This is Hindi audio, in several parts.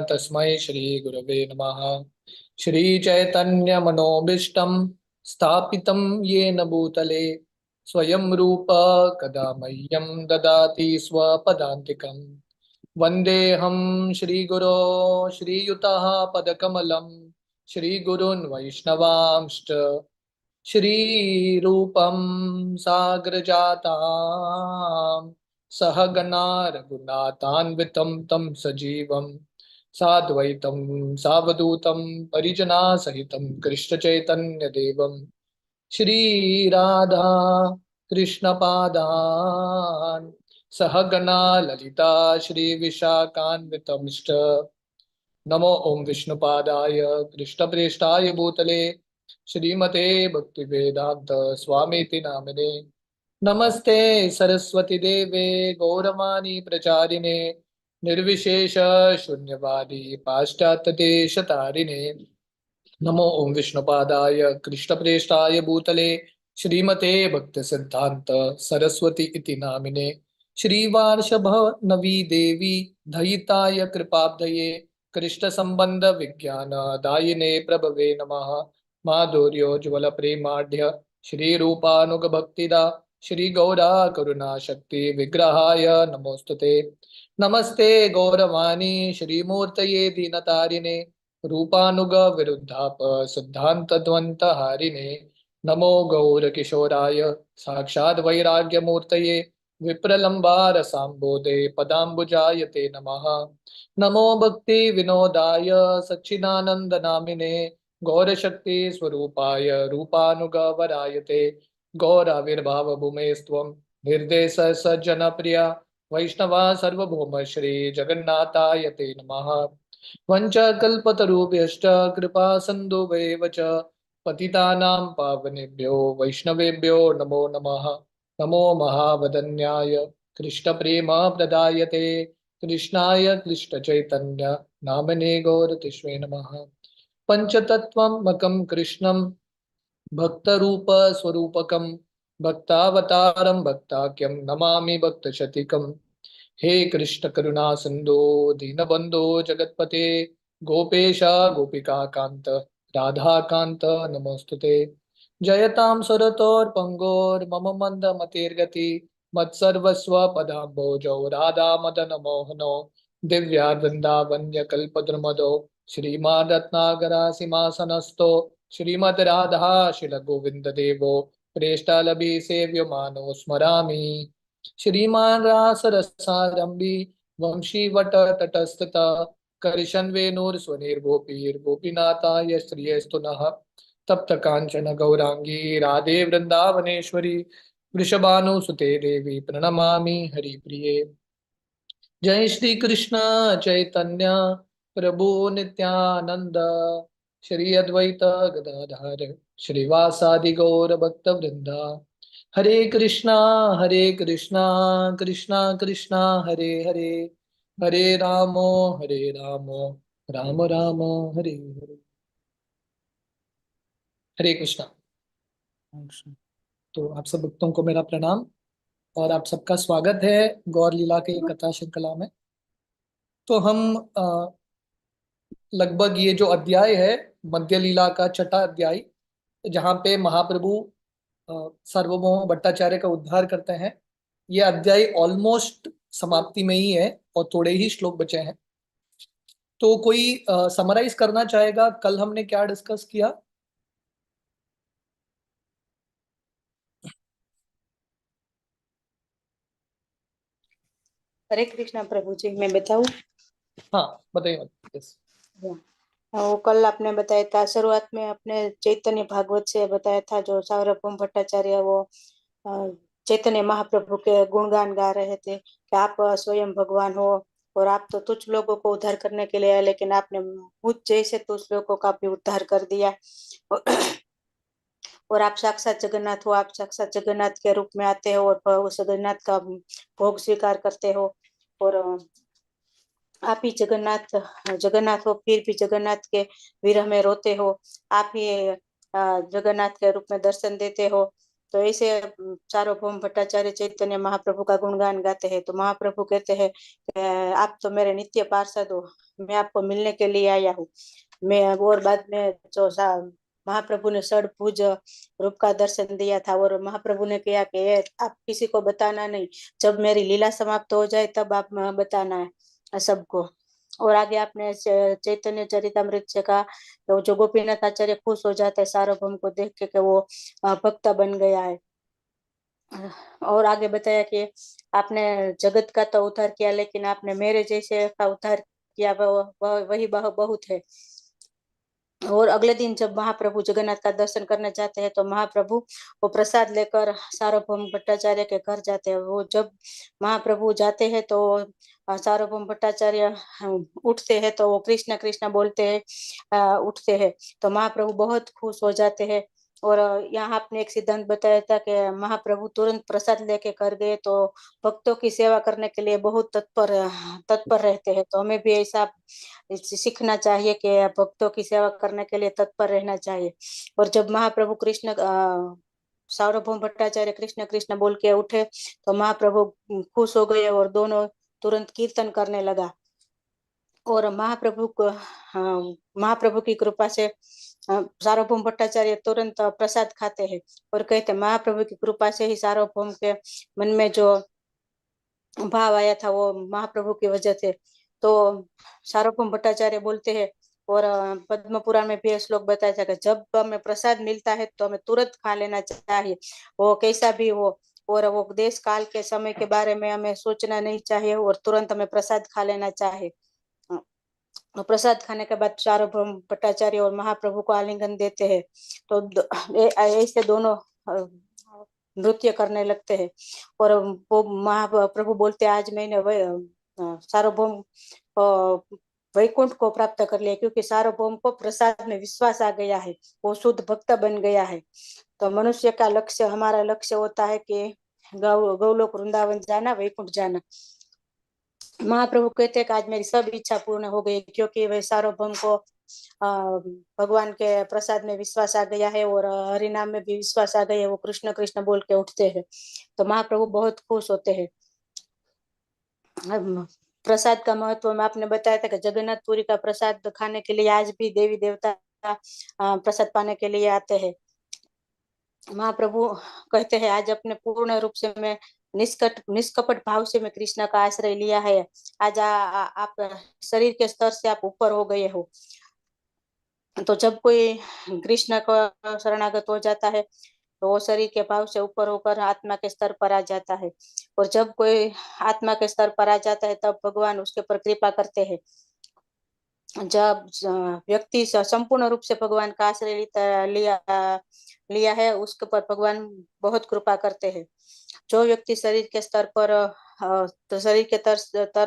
तस्मै श्री गुरवे नमः। श्री चैतन्य मनोभीष्टं स्थापितं येन भूतले स्वयं रूप कदा मह्यं ददाति स्वपदान्तिकम्। वन्देऽहं श्रीगुरो श्रीयुतः पदकमलं श्रीगुरून् वैष्णवांश्च श्रीरूपं साग्रजातां सहगणा रघुनाथान्वितं तं सजीवं साद्वैतं सावधूतं परिजनासहितं कृष्णचैतन्यदेवं श्रीराधा कृष्णपादान् सहगणा ललिता श्रीविशाखान्वितंश्च। नमो ओम विष्णुपादाय कृष्णप्रेष्ठाय भूतले श्रीमते भक्तिवेदांत स्वामीति नामिने। नमस्ते सरस्वती देवे गौरवाणी प्रचारिणे निर्विशेष शून्यवादी पाश्चात्य देशतारिणे। नमो ओम विष्णुपादाय कृष्णप्रेष्ठाय भूतले श्रीमते भक्ति सिद्धांत सरस्वती इति नामिने। श्रीवार्षभनवी देवी दयिताय कृपाब्धये कृष्ण संबंध विज्ञान दायिने प्रभवे नमः। माधुर्योज्वल प्रेमाढ्य श्री रूपानुग भक्तिदा श्री गौरा करुणा शक्ति विग्रहाय नमोस्तुते। नमस्ते गौरवाणी श्रीमूर्तये दीनतारिणे रूपानुग विरुद्धाप सिद्धांत द्वंत हारिणे। नमो गौर किशोराय साक्षात् वैराग्य मूर्तये विप्रलंबार सांबोधे पदाम्बुजाय ते नमः। नमो भक्ति विनोदाय सच्चिदानंद नामिने गौर शक्ति स्वरूपाय रूपानुग वराय ते। गौराविर्भाव भूमेस्त्वं निर्देश सज्जन प्रिया वैष्णवा सर्वभौम श्री जगन्नाथाय ते नमः। वंशकल्पतरुभ्यश्च कृपा सिन्धुभ्येव च पतितानां पावनेभ्यो वैष्णवेभ्यो नमो नमः। नमो महावदन्याय कृष्णप्रेम प्रदायते कृष्णाय कृष्णचैतन्य नामने गौरतिष्वे नमः। पंचतत्त्वमकं कृष्णं भक्तरूप स्वरूपकं भक्तावतारं भक्ताख्यं नमामि भक्तशतीकम्। हे कृष्ण करुणा सिंधु दीनबंधो जगतपते गोपेश गोपिका कांत राधा कांत नमोस्तुते। जयतां सुरतोर्पंगोर मम मंद मतिर्गति मत्सर्वस्व पदाम्भोजौ राधा मदन मोहनो दिव्या वृंदावन्य कल्पद्रुमदो श्रीमान् रत्नागरा सिंहासनस्थो श्रीमद् राधा शिल गोविंद देवो प्रेष्ठालभि सेव्य मानो स्मरामि। श्रीमान रास रसारंभी वंशी वट तटस्थता करिशन वेणुर स्वनिर गोपीर गोपीनाथाय श्रियस्तु नः। तप्त कांचन गौरांगी राधे वृंदावनेश्वरी वृषभानुसुते देवी प्रणमामि हरिप्रिये। जय श्री कृष्ण चैतन्य प्रभु नित्यानंद श्री अद्वैत गदाधर श्रीवासादि गौर भक्त वृंदा। हरे कृष्णा कृष्णा कृष्णा हरे हरे हरे रामो राम राम हरे हरे। हरे कृष्णा। तो आप सब भक्तों को मेरा प्रणाम और आप सबका स्वागत है गौर लीला के कथा श्रृंखला में। तो हम लगभग ये जो अध्याय है मध्य लीला का छठा अध्याय जहाँ पे महाप्रभु सार्वभौम भट्टाचार्य का उद्धार करते हैं, ये अध्याय ऑलमोस्ट समाप्ति में ही है और थोड़े ही श्लोक बचे हैं। तो कोई समराइज करना चाहेगा कल हमने क्या डिस्कस किया? हरे कृष्णा प्रभु जी, मैं बताऊं? हाँ बताइए। यस। वो कल आपने बताया था, शुरुआत में आपने चैतन्य भागवत से बताया था, जो सार्वभौम भट्टाचार्य वो चैतन्य महाप्रभु के गुणगान गा रहे थे कि आप स्वयं भगवान हो और आप तो तुच्छ लोगों को उद्धार करने के लिए आए, लेकिन आपने मुझ जैसे तुच्छ लोगों का भी उद्धार कर दिया और आप साक्षात जगन्नाथ हो। आप साक्षात जगन्नाथ के रूप में आते हो और उस जगन्नाथ का भोग स्वीकार करते हो और आप ही जगन्नाथ हो, फिर भी जगन्नाथ के विरह में रोते हो। आप ही जगन्नाथ के रूप में दर्शन देते हो तो ऐसे सार्वभौम भट्टाचार्य चैतन्य महाप्रभु का गुणगान गाते हैं। तो महाप्रभु कहते हैं कि आप तो मेरे नित्य पार्षद हो, मैं आपको मिलने के लिए आया हूँ। मैं और बाद में जो महाप्रभु ने षडभुज रूप का दर्शन दिया था और महाप्रभु ने कहा कि ये आप किसी को बताना नहीं, जब मेरी लीला समाप्त हो जाए तब आप बताना है सबको। और आगे आपने चैतन्य चरितमृत से कहा तो जो गोपीनाथ आचार्य खुश हो जाते हैं सार्वभौम को देख के कि वो भक्त बन गया है। और आगे बताया कि आपने जगत का तो उद्धार किया, लेकिन आपने मेरे जैसे का उद्धार किया वही बहुत है। और अगले दिन जब महाप्रभु जगन्नाथ का दर्शन करने जाते हैं तो महाप्रभु वो प्रसाद लेकर सार्वभौम भट्टाचार्य के घर जाते हैं। वो जब महाप्रभु जाते हैं तो सार्वभौम भट्टाचार्य उठते हैं तो वो कृष्ण कृष्ण बोलते हैं, उठते हैं तो महाप्रभु बहुत खुश हो जाते हैं। और यहाँ आपने एक सिद्धांत बताया था कि महाप्रभु तुरंत प्रसाद लेके कर गए तो भक्तों की सेवा करने के लिए बहुत तत्पर तत्पर रहते हैं। तो हमें भी ऐसा सीखना चाहिए कि भक्तों की सेवा करने के लिए तत्पर रहना चाहिए। और जब महाप्रभु कृष्ण सार्वभौम भट्टाचार्य कृष्ण कृष्ण बोल के उठे तो महाप्रभु खुश हो गए और दोनों तुरंत कीर्तन करने लगा। और महाप्रभु की कृपा से सार्वभौम भट्टाचार्य तुरंत प्रसाद खाते हैं और कहते महाप्रभु की कृपा से ही सार्वभौम के मन में जो भाव आया था वो महाप्रभु की वजह से। तो सार्वभौम भट्टाचार्य बोलते हैं और पद्म पुराण में भी ये श्लोक बताया था कि जब हमें प्रसाद मिलता है तो हमें तुरंत खा लेना चाहिए, वो कैसा भी हो। और वो देश काल के समय के बारे में हमें सोचना नहीं चाहिए और तुरंत हमें प्रसाद खा लेना चाहिए। प्रसाद खाने के बाद सार्वभौम भट्टाचार्य और महाप्रभु को आलिंगन देते हैं। तो ऐसे दोनों नृत्य करने लगते हैं। और वो महाप्रभु बोलते आज मैंने सार्वभौम वैकुंठ को प्राप्त कर लिया, क्योंकि सार्वभौम को प्रसाद में विश्वास आ गया है, वो शुद्ध भक्त बन गया है। तो मनुष्य का लक्ष्य, हमारा लक्ष्य होता है कि गौलोक वृंदावन जाना, वैकुंठ जाना। महाप्रभु कहते हैं कि आज मेरी सब इच्छा पूर्ण हो गई, क्योंकि वे सार्वभौम को भगवान के प्रसाद में विश्वास आ गया है और हरिनाम में भी विश्वास आ गया है। वो कृष्ण कृष्ण बोल के उठते हैं तो महाप्रभु बहुत खुश होते हैं। प्रसाद का महत्व में आपने बताया था कि जगन्नाथपुरी का प्रसाद खाने के लिए आज भी देवी देवता प्रसाद पाने के लिए आते हैं। महाप्रभु कहते हैं आज अपने पूर्ण रूप से मैं निष्कपट भाव से मैं कृष्ण का आश्रय लिया है। आज आप शरीर के स्तर से आप ऊपर हो गए हो। तो जब कोई कृष्ण का शरणागत हो जाता है तो वो शरीर के भाव से ऊपर होकर आत्मा के स्तर पर आ जाता है। और जब कोई आत्मा के स्तर पर आ जाता है तब भगवान उसके ऊपर कृपा करते हैं। जब व्यक्ति संपूर्ण रूप से भगवान का आश्रय लिया है उसके ऊपर भगवान बहुत कृपा करते हैं। जो व्यक्ति शरीर के स्तर पर तो शरीर के तर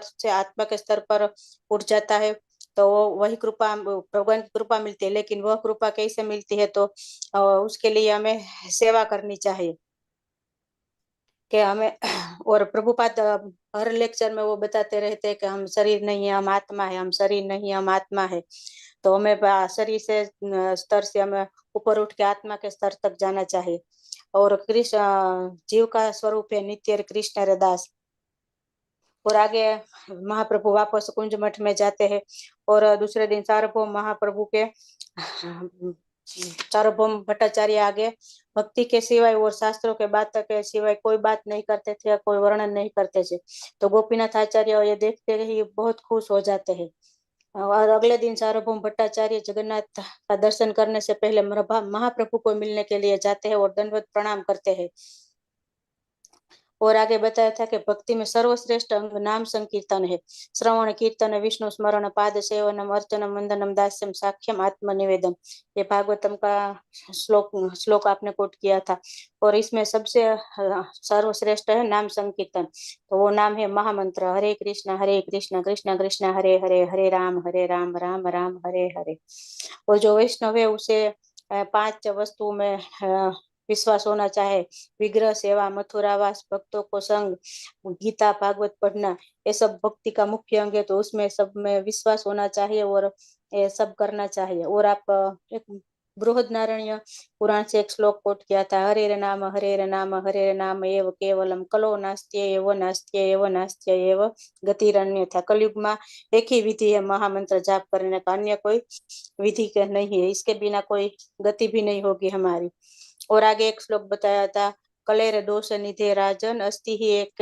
से आत्मा के स्तर पर उठ जाता है तो वही कृपा भगवान की कृपा मिलती है। लेकिन वह कृपा कैसे मिलती है तो उसके लिए हमें सेवा करनी चाहिए कि हमें और प्रभुपाद हर लेक्चर में वो बताते रहते हैं कि हम शरीर नहीं है, हम आत्मा है, हम शरीर नहीं है, हम आत्मा है। तो हमें शरीर से स्तर से हमें ऊपर उठ के आत्मा के स्तर तक जाना चाहिए। और कृष्ण जीव का स्वरूप है नित्य कृष्ण रे दास। और आगे महाप्रभु वापस कुंज मठ में जाते हैं और दूसरे दिन सार्वभौम महाप्रभु के सार्वभौम भट्टाचार्य आगे भक्ति के सिवाय और शास्त्रों के बात के सिवाय कोई बात नहीं करते थे, कोई वर्णन नहीं करते थे। तो गोपीनाथ आचार्य ये देखते ही बहुत खुश हो जाते हैं। और अगले दिन सार्वभौम भट्टाचार्य जगन्नाथ का दर्शन करने से पहले महाप्रभु को मिलने के लिए जाते हैं और दंडवत प्रणाम करते हैं। और आगे बताया था कि भक्ति में सर्वश्रेष्ठ अंग नाम संकीर्तन है। श्रवण कीर्तन विष्णु स्मरण पाद सेवनम अर्चनम वंदनम दास्यम साक्ष्यम आत्मनिवेदन, ये भागवतम का श्लोक आपने कोट किया था। और इसमें सबसे सर्वश्रेष्ठ है नाम संकीर्तन। तो वो नाम है महामंत्र हरे कृष्ण कृष्ण कृष्ण हरे हरे, हरे राम राम राम हरे हरे। और जो वैष्णव है उसे 5 वस्तुओं में विश्वास होना चाहे। विग्रह सेवा, मथुरावास, भक्तों को संग, गीता भागवत पढ़ना, ये सब भक्ति का मुख्य अंग है। तो उसमें सब में विश्वास होना चाहिए और ये सब करना चाहिए। और आप एक बृहदनारायण पुराण से एक श्लोक कोट किया था, हरे नाम हरे नाम हरे नाम एव केवलम कलो नास्त्येव नास्त्येव नास्त्येव गतिरन्य था। कलयुग में एक ही विधि है महामंत्र जाप करने का, अन्य कोई विधि के नहीं है, इसके बिना कोई गति भी नहीं होगी हमारी। और आगे एक श्लोक बताया था, कलेर दोष निधे राजन अस्ति ही एक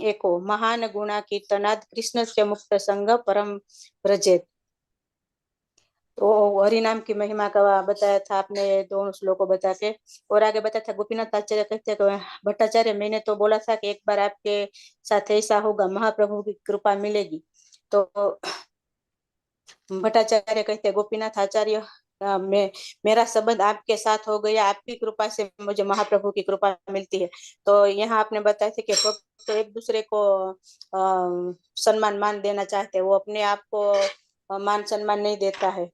एको महान गुणा कीर्तनाद कृष्ण से मुक्त संग परम व्रजेत। तो हरिनाम की महिमा का बताया था आपने दोनों श्लोकों बता के। और आगे बताया था, गोपीनाथ आचार्य कहते हैं भट्टाचार्य मैंने तो बोला था कि एक बार आपके साथ ऐसा होगा, महाप्रभु की कृपा मिलेगी। तो भट्टाचार्य कहते गोपीनाथ आचार्य मैं मेरा संबंध आपके साथ हो गया, आपकी कृपा से मुझे महाप्रभु की कृपा मिलती है। तो यहाँ आपने बताया था कि भक्त तो एक दूसरे को सम्मान मान देना चाहते हैं, वो अपने आप को मान सम्मान नहीं देता है,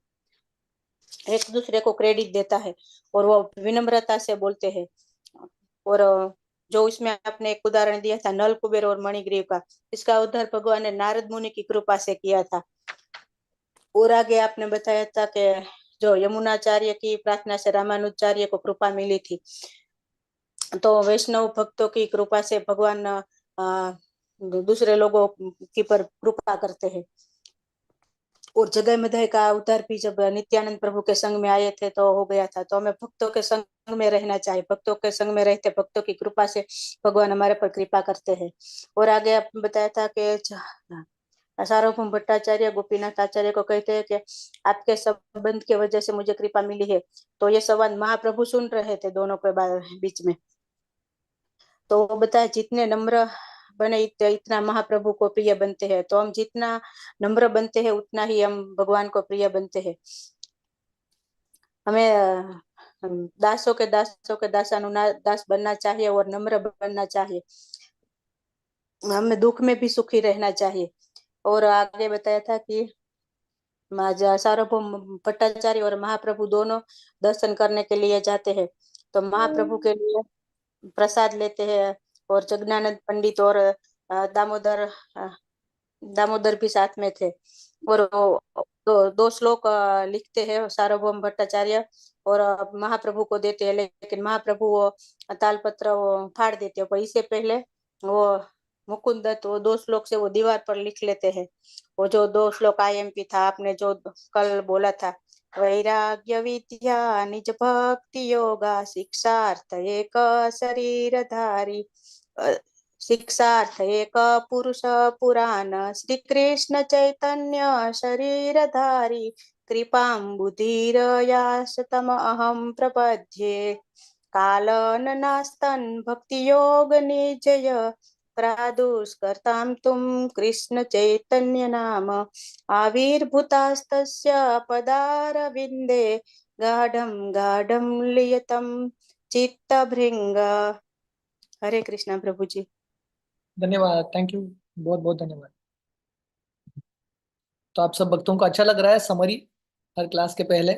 एक दूसरे को क्रेडिट देता है और वो विनम्रता से बोलते हैं। और जो इसमें आपने एक उदाहरण दिया था नल कुबेर और मणिग्रीव का, इसका उद्धार भगवान ने नारद मुनि की कृपा से किया था। और आगे आपने बताया था कि जो यमुनाचार्य की प्रार्थना से रामानुजाचार्य को कृपा मिली थी, तो वैष्णव भक्तों की कृपा से भगवान दूसरे लोगों की पर कृपा करते हैं। और जगह मधाई का उद्धार भी जब नित्यानंद प्रभु के संग में आए थे तो हो गया था। तो हमें भक्तों के संग में रहना चाहिए, भक्तों के संग में रहते भक्तों की कृपा से भगवान हमारे पर कृपा करते हैं। और आगे आपने बताया था कि सार्वभौम भट्टाचार्य गोपीनाथ आचार्य को कहते हैं कि आपके संबंध की वजह से मुझे कृपा मिली है। तो ये संवाद महाप्रभु सुन रहे थे दोनों के बीच में। तो वो बताया जितने नम्र बने इतना महाप्रभु को प्रिय बनते हैं। तो हम जितना नम्र बनते हैं उतना ही हम भगवान को प्रिय बनते हैं। हमें दासों के दास बनना चाहिए और नम्र बनना चाहिए। हमें दुख में भी सुखी रहना चाहिए। और आगे बताया था कि सार्वभौम भट्टाचार्य और महाप्रभु दोनों दर्शन करने के लिए जाते हैं। तो महाप्रभु के लिए प्रसाद लेते हैं और जगनानंद पंडित और दामोदर दामोदर भी साथ में थे। और दो श्लोक लिखते हैं सार्वभौम भट्टाचार्य और महाप्रभु को देते हैं, लेकिन महाप्रभु वो तालपत्र वो फाड़ देते हैं। पर इससे पहले वो मुकुंद दत्त वो 2 श्लोक से वो दीवार पर लिख लेते हैं। वो जो 2 श्लोक आईएमपी था आपने जो कल बोला था, वैराग्य विद्या निज भक्ति योगा शिक्षार्थ एक शरीरधारी शिक्षार्थ एक पुरुष पुराण श्री कृष्ण चैतन्य शरीरधारी कृपाम्बुधीरयासतम अहम प्रपद्ये कालन नास्तन भक्ति योग निजय प्रादुष्कर्तां तुम कृष्ण चैतन्य नाम आविर्भूतास्तस्य पदारविन्दे गाढं गाढं लियतं चित्तभृंग। हरे कृष्णा प्रभु जी। धन्यवाद, थैंक यू, बहुत बहुत धन्यवाद। तो आप सब भक्तों को अच्छा लग रहा है समरी हर क्लास के पहले?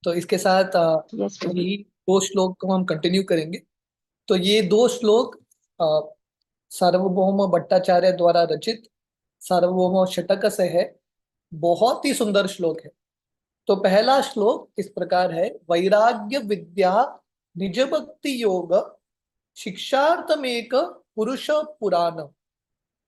तो इसके साथ यही 2 श्लोक को हम कंटिन्यू करेंगे। तो ये 2 श्लोक सार्वभौम भट्टाचार्य द्वारा रचित सार्वभौम षटक से है। बहुत ही सुंदर श्लोक है। तो पहला श्लोक इस प्रकार है, वैराग्य विद्या निज भक्ति योग शिक्षार्थमेक पुरुष पुराण।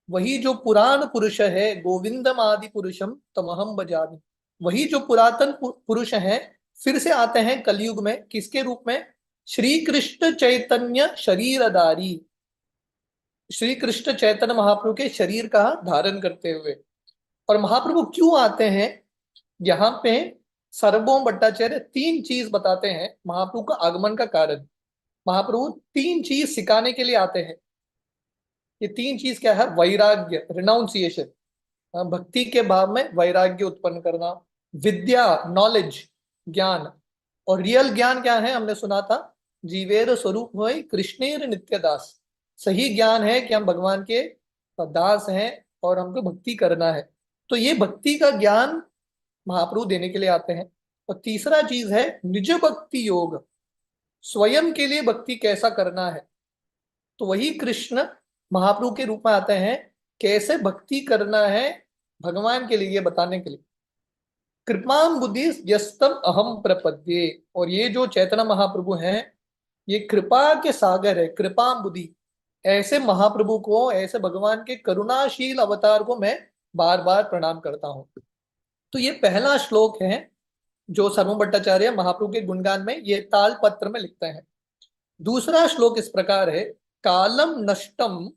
वही जो पुराण पुरुष है, गोविंदम आदि पुरुषम तमहम भजामि। वही जो पुरातन पुरुष हैं फिर से आते हैं कलयुग में, किसके रूप में? श्री कृष्ण चैतन्य शरीरधारी, श्री कृष्ण चैतन्य महाप्रभु के शरीर का धारण करते हुए। और महाप्रभु क्यों आते हैं? यहाँ पे सार्वभौम भट्टाचार्य 3 चीज बताते हैं महाप्रभु का आगमन का कारण। महाप्रभु 3 चीज सिखाने के लिए आते हैं। ये 3 चीज क्या है? वैराग्य, रिनाउंसिएशन, भक्ति के भाव में वैराग्य उत्पन्न करना, विद्या, नॉलेज, ज्ञान। और रियल ज्ञान क्या है? हमने सुना था, जीवेर स्वरूप हुए कृष्णेर नित्य दास। सही ज्ञान है कि हम भगवान के दास हैं और हमको भक्ति करना है। तो ये भक्ति का ज्ञान महाप्रभु देने के लिए आते हैं। और तीसरा चीज है निज भक्ति योग, स्वयं के लिए भक्ति कैसा करना है। तो वही कृष्ण महाप्रभु के रूप में आते हैं, कैसे भक्ति करना है भगवान के लिए बताने के लिए। कृपाम बुद्धि यस्तम अहम प्रपद्ये। और ये जो चैतन्य महाप्रभु हैं, ये कृपा के सागर है, कृपाम बुद्धि। ऐसे महाप्रभु को, ऐसे भगवान के करुणाशील अवतार को मैं बार बार प्रणाम करता हूँ। तो ये पहला श्लोक है जो सर्व भट्टाचार्य महाप्रभु के गुणगान में ये ताल पत्र में लिखते हैं। दूसरा श्लोक इस प्रकार है, कालम नष्टम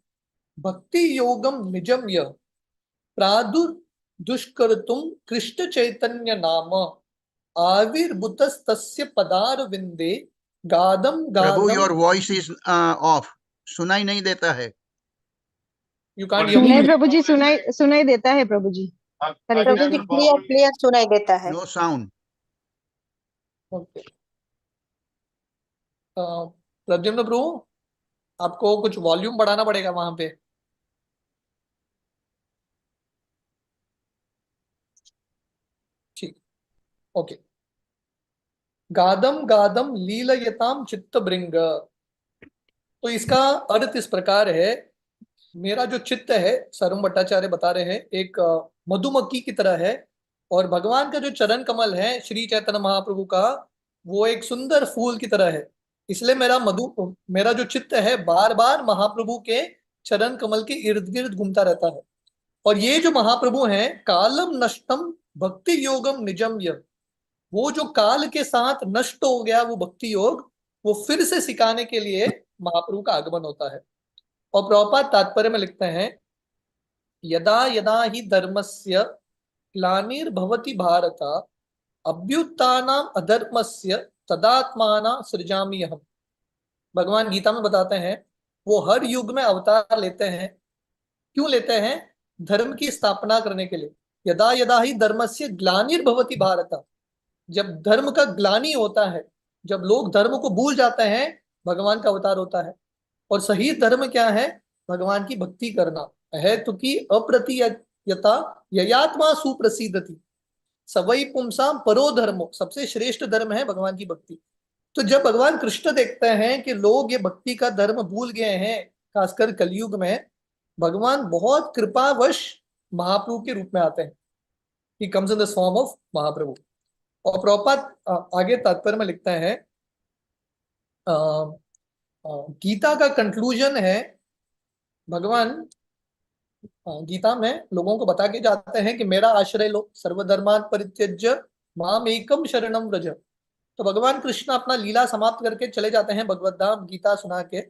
भक्ति योगम निजम य प्रादुर दुष्कर्तुम कृष्ण चैतन्य नाम आविर्भूतस्तस्य पदार विंदे गादम प्रभु, Gadam. Your voice is of, सुनाई नहीं देता है। यू कांट नहीं प्रभु जी, सुनाई सुनाई देता है प्रभु जी। हरे प्रभु जी कृष्ण। क्लियर क्लियर सुनाई देता है। No sound. ओके, प्रद्युम्न प्रभु, आपको कुछ वॉल्यूम बढ़ाना पड़ेगा वहां पे। ठीक, ओके। गादम गादम लीलयताम चित्त भृंग। तो इसका अर्थ इस प्रकार है, मेरा जो चित्त है, सरम भट्टाचार्य बता रहे हैं, एक मधुमक्खी की तरह है, और भगवान का जो चरण कमल है श्री चैतन्य महाप्रभु का, वो एक सुंदर फूल की तरह है। इसलिए मेरा जो चित्त है बार बार महाप्रभु के चरण कमल के इर्द गिर्द घूमता रहता है। और ये जो महाप्रभु हैं, कालम नष्टम भक्ति योगम निजम य, वो जो काल के साथ नष्ट हो गया वो भक्ति योग, वो फिर से सिखाने के लिए महाप्रभु का आगमन होता है। और प्रभुपाद तात्पर्य में लिखते हैं, यदा यदा ही धर्मस्य ग्लानिर्भवति भारत अभ्युत्थानम अधर्मस्य तदात्माना सृजामि अहम्। भगवान गीता में बताते हैं, वो हर युग में अवतार लेते हैं। क्यों लेते हैं? धर्म की स्थापना करने के लिए। यदा यदा ही धर्मस्य ग्लानिर्भवति भारत, जब धर्म का ग्लानि होता है, जब लोग धर्म को भूल जाते हैं, भगवान का अवतार होता है। और सही धर्म क्या है? भगवान की भक्ति करना है। तो की अप्रतियता ययात्मा सुप्रसिद्धति सवै पुंसाम परो धर्मो, सबसे श्रेष्ठ धर्म है भगवान की भक्ति। तो जब भगवान कृष्ण देखते हैं कि लोग ये भक्ति का धर्म भूल गए हैं, खासकर कलयुग में, भगवान बहुत कृपावश महाप्रभु के रूप में आते हैं। He comes in the form of Mahaprabhu. और प्रभुपाद आगे तात्पर्य में लिखते हैं, गीता का कंक्लूजन है, भगवान गीता में लोगों को बता के जाते हैं कि मेरा आश्रय लो, सर्वधर्मान परित्यज्य माम एकम शरणम व्रज। तो भगवान कृष्ण अपना लीला समाप्त करके चले जाते हैं भगवत धाम, गीता सुना के।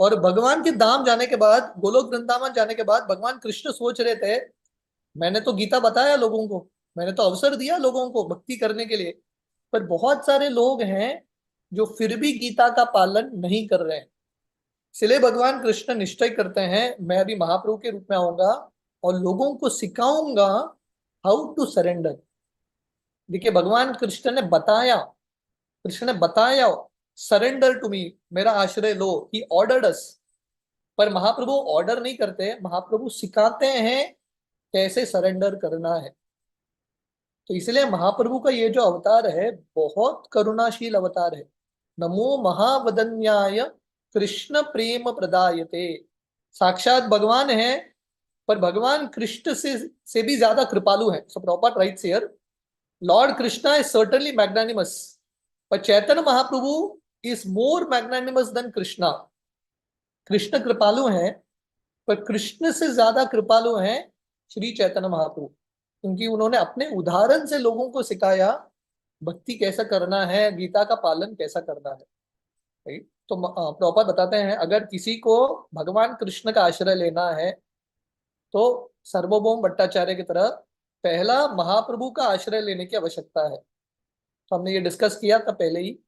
और भगवान के धाम जाने के बाद, गोलोक वृंदावन जाने के बाद, भगवान कृष्ण सोच रहे थे, मैंने तो गीता बताया लोगों को, मैंने तो अवसर दिया लोगों को भक्ति करने के लिए, पर बहुत सारे लोग हैं जो फिर भी गीता का पालन नहीं कर रहे हैं। इसलिए भगवान कृष्ण निश्चय करते हैं, मैं अभी महाप्रभु के रूप में आऊंगा और लोगों को सिखाऊंगा हाउ टू सरेंडर। देखिए, भगवान कृष्ण ने बताया सरेंडर टू मी, मेरा आश्रय लो। ही ऑर्डर्ड अस। पर महाप्रभु ऑर्डर नहीं करते, महाप्रभु सिखाते हैं कैसे सरेंडर करना है। तो इसलिए महाप्रभु का ये जो अवतार है बहुत करुणाशील अवतार है। नमो महावदन्याय कृष्ण प्रेम प्रदायते। साक्षात भगवान है, पर भगवान कृष्ण से भी ज्यादा कृपालु है। So proper rights here, Lord Krishna is certainly magnanimous, but Chaitanya Mahaprabhu is more magnanimous than Krishna. Krishna कृपालु हैं, पर कृष्ण से ज्यादा कृपालु हैं श्री चैतन्य महाप्रभु, क्योंकि उन्होंने अपने उदाहरण से लोगों को सिखाया भक्ति कैसा करना है, गीता का पालन कैसा करना है। राइट? तो प्रभुपाद बताते हैं, अगर किसी को भगवान कृष्ण का आश्रय लेना है तो सर्वभौम भट्टाचार्य की तरह पहला महाप्रभु का आश्रय लेने की आवश्यकता है। तो हमने ये डिस्कस किया था पहले ही।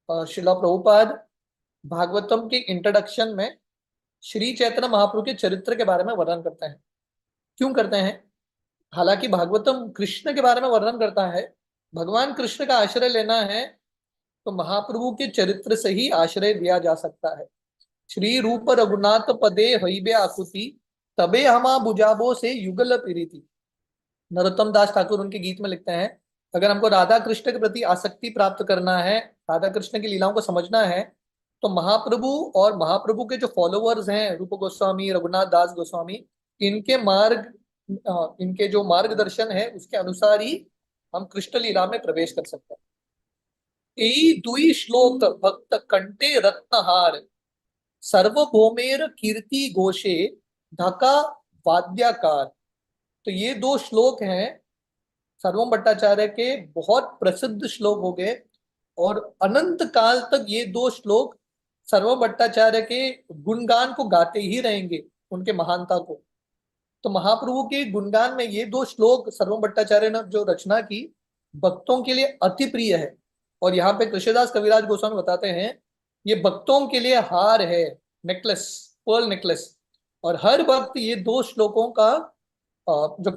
श्रीला प्रभुपाद भागवतम के इंट्रोडक्शन में श्री चैतन्य महाप्रभु के चरित्र के बारे में वर्णन करते हैं। क्यों करते हैं? हालांकि भागवतम कृष्ण के बारे में वर्णन करता है, भगवान कृष्ण का आश्रय लेना है तो महाप्रभु के चरित्र से ही आश्रय लिया जा सकता है। श्री रूप रघुनाथ पदे हईबे आकुति तबे हमा बुझाबो से युगल प्रीति। नरोत्तम दास ठाकुर उनके गीत में लिखते हैं, अगर हमको राधा कृष्ण के प्रति आसक्ति प्राप्त करना है, राधा कृष्ण की लीलाओं को समझना है, तो महाप्रभु और महाप्रभु के जो फॉलोअर्स हैं, रूप गोस्वामी, रघुनाथ दास गोस्वामी, इनके जो मार्गदर्शन है उसके अनुसार ही हम कृष्ण लीला में प्रवेश कर सकते हैं। यही दुई श्लोक भक्त कंठे रत्नहार सर्वभौमेर कीर्ति घोषे ढका वाद्याकार। तो ये दो श्लोक हैं सर्वम भट्टाचार्य के, बहुत प्रसिद्ध श्लोक हो गए और अनंत काल तक ये दो श्लोक सर्वम भट्टाचार्य के गुणगान को गाते ही रहेंगे, उनके महानता को। तो महाप्रभु के गुणगान में ये दो श्लोक सर्वम भट्टाचार्य ने जो रचना की, भक्तों के लिए अति प्रिय है। और यहाँ पे कृष्णदास कविराज गोस्वामी बताते हैं ये भक्तों के लिए हार है, नेकलेस, पर्ल नेकलेस। और हर भक्त ये दो श्लोकों का जो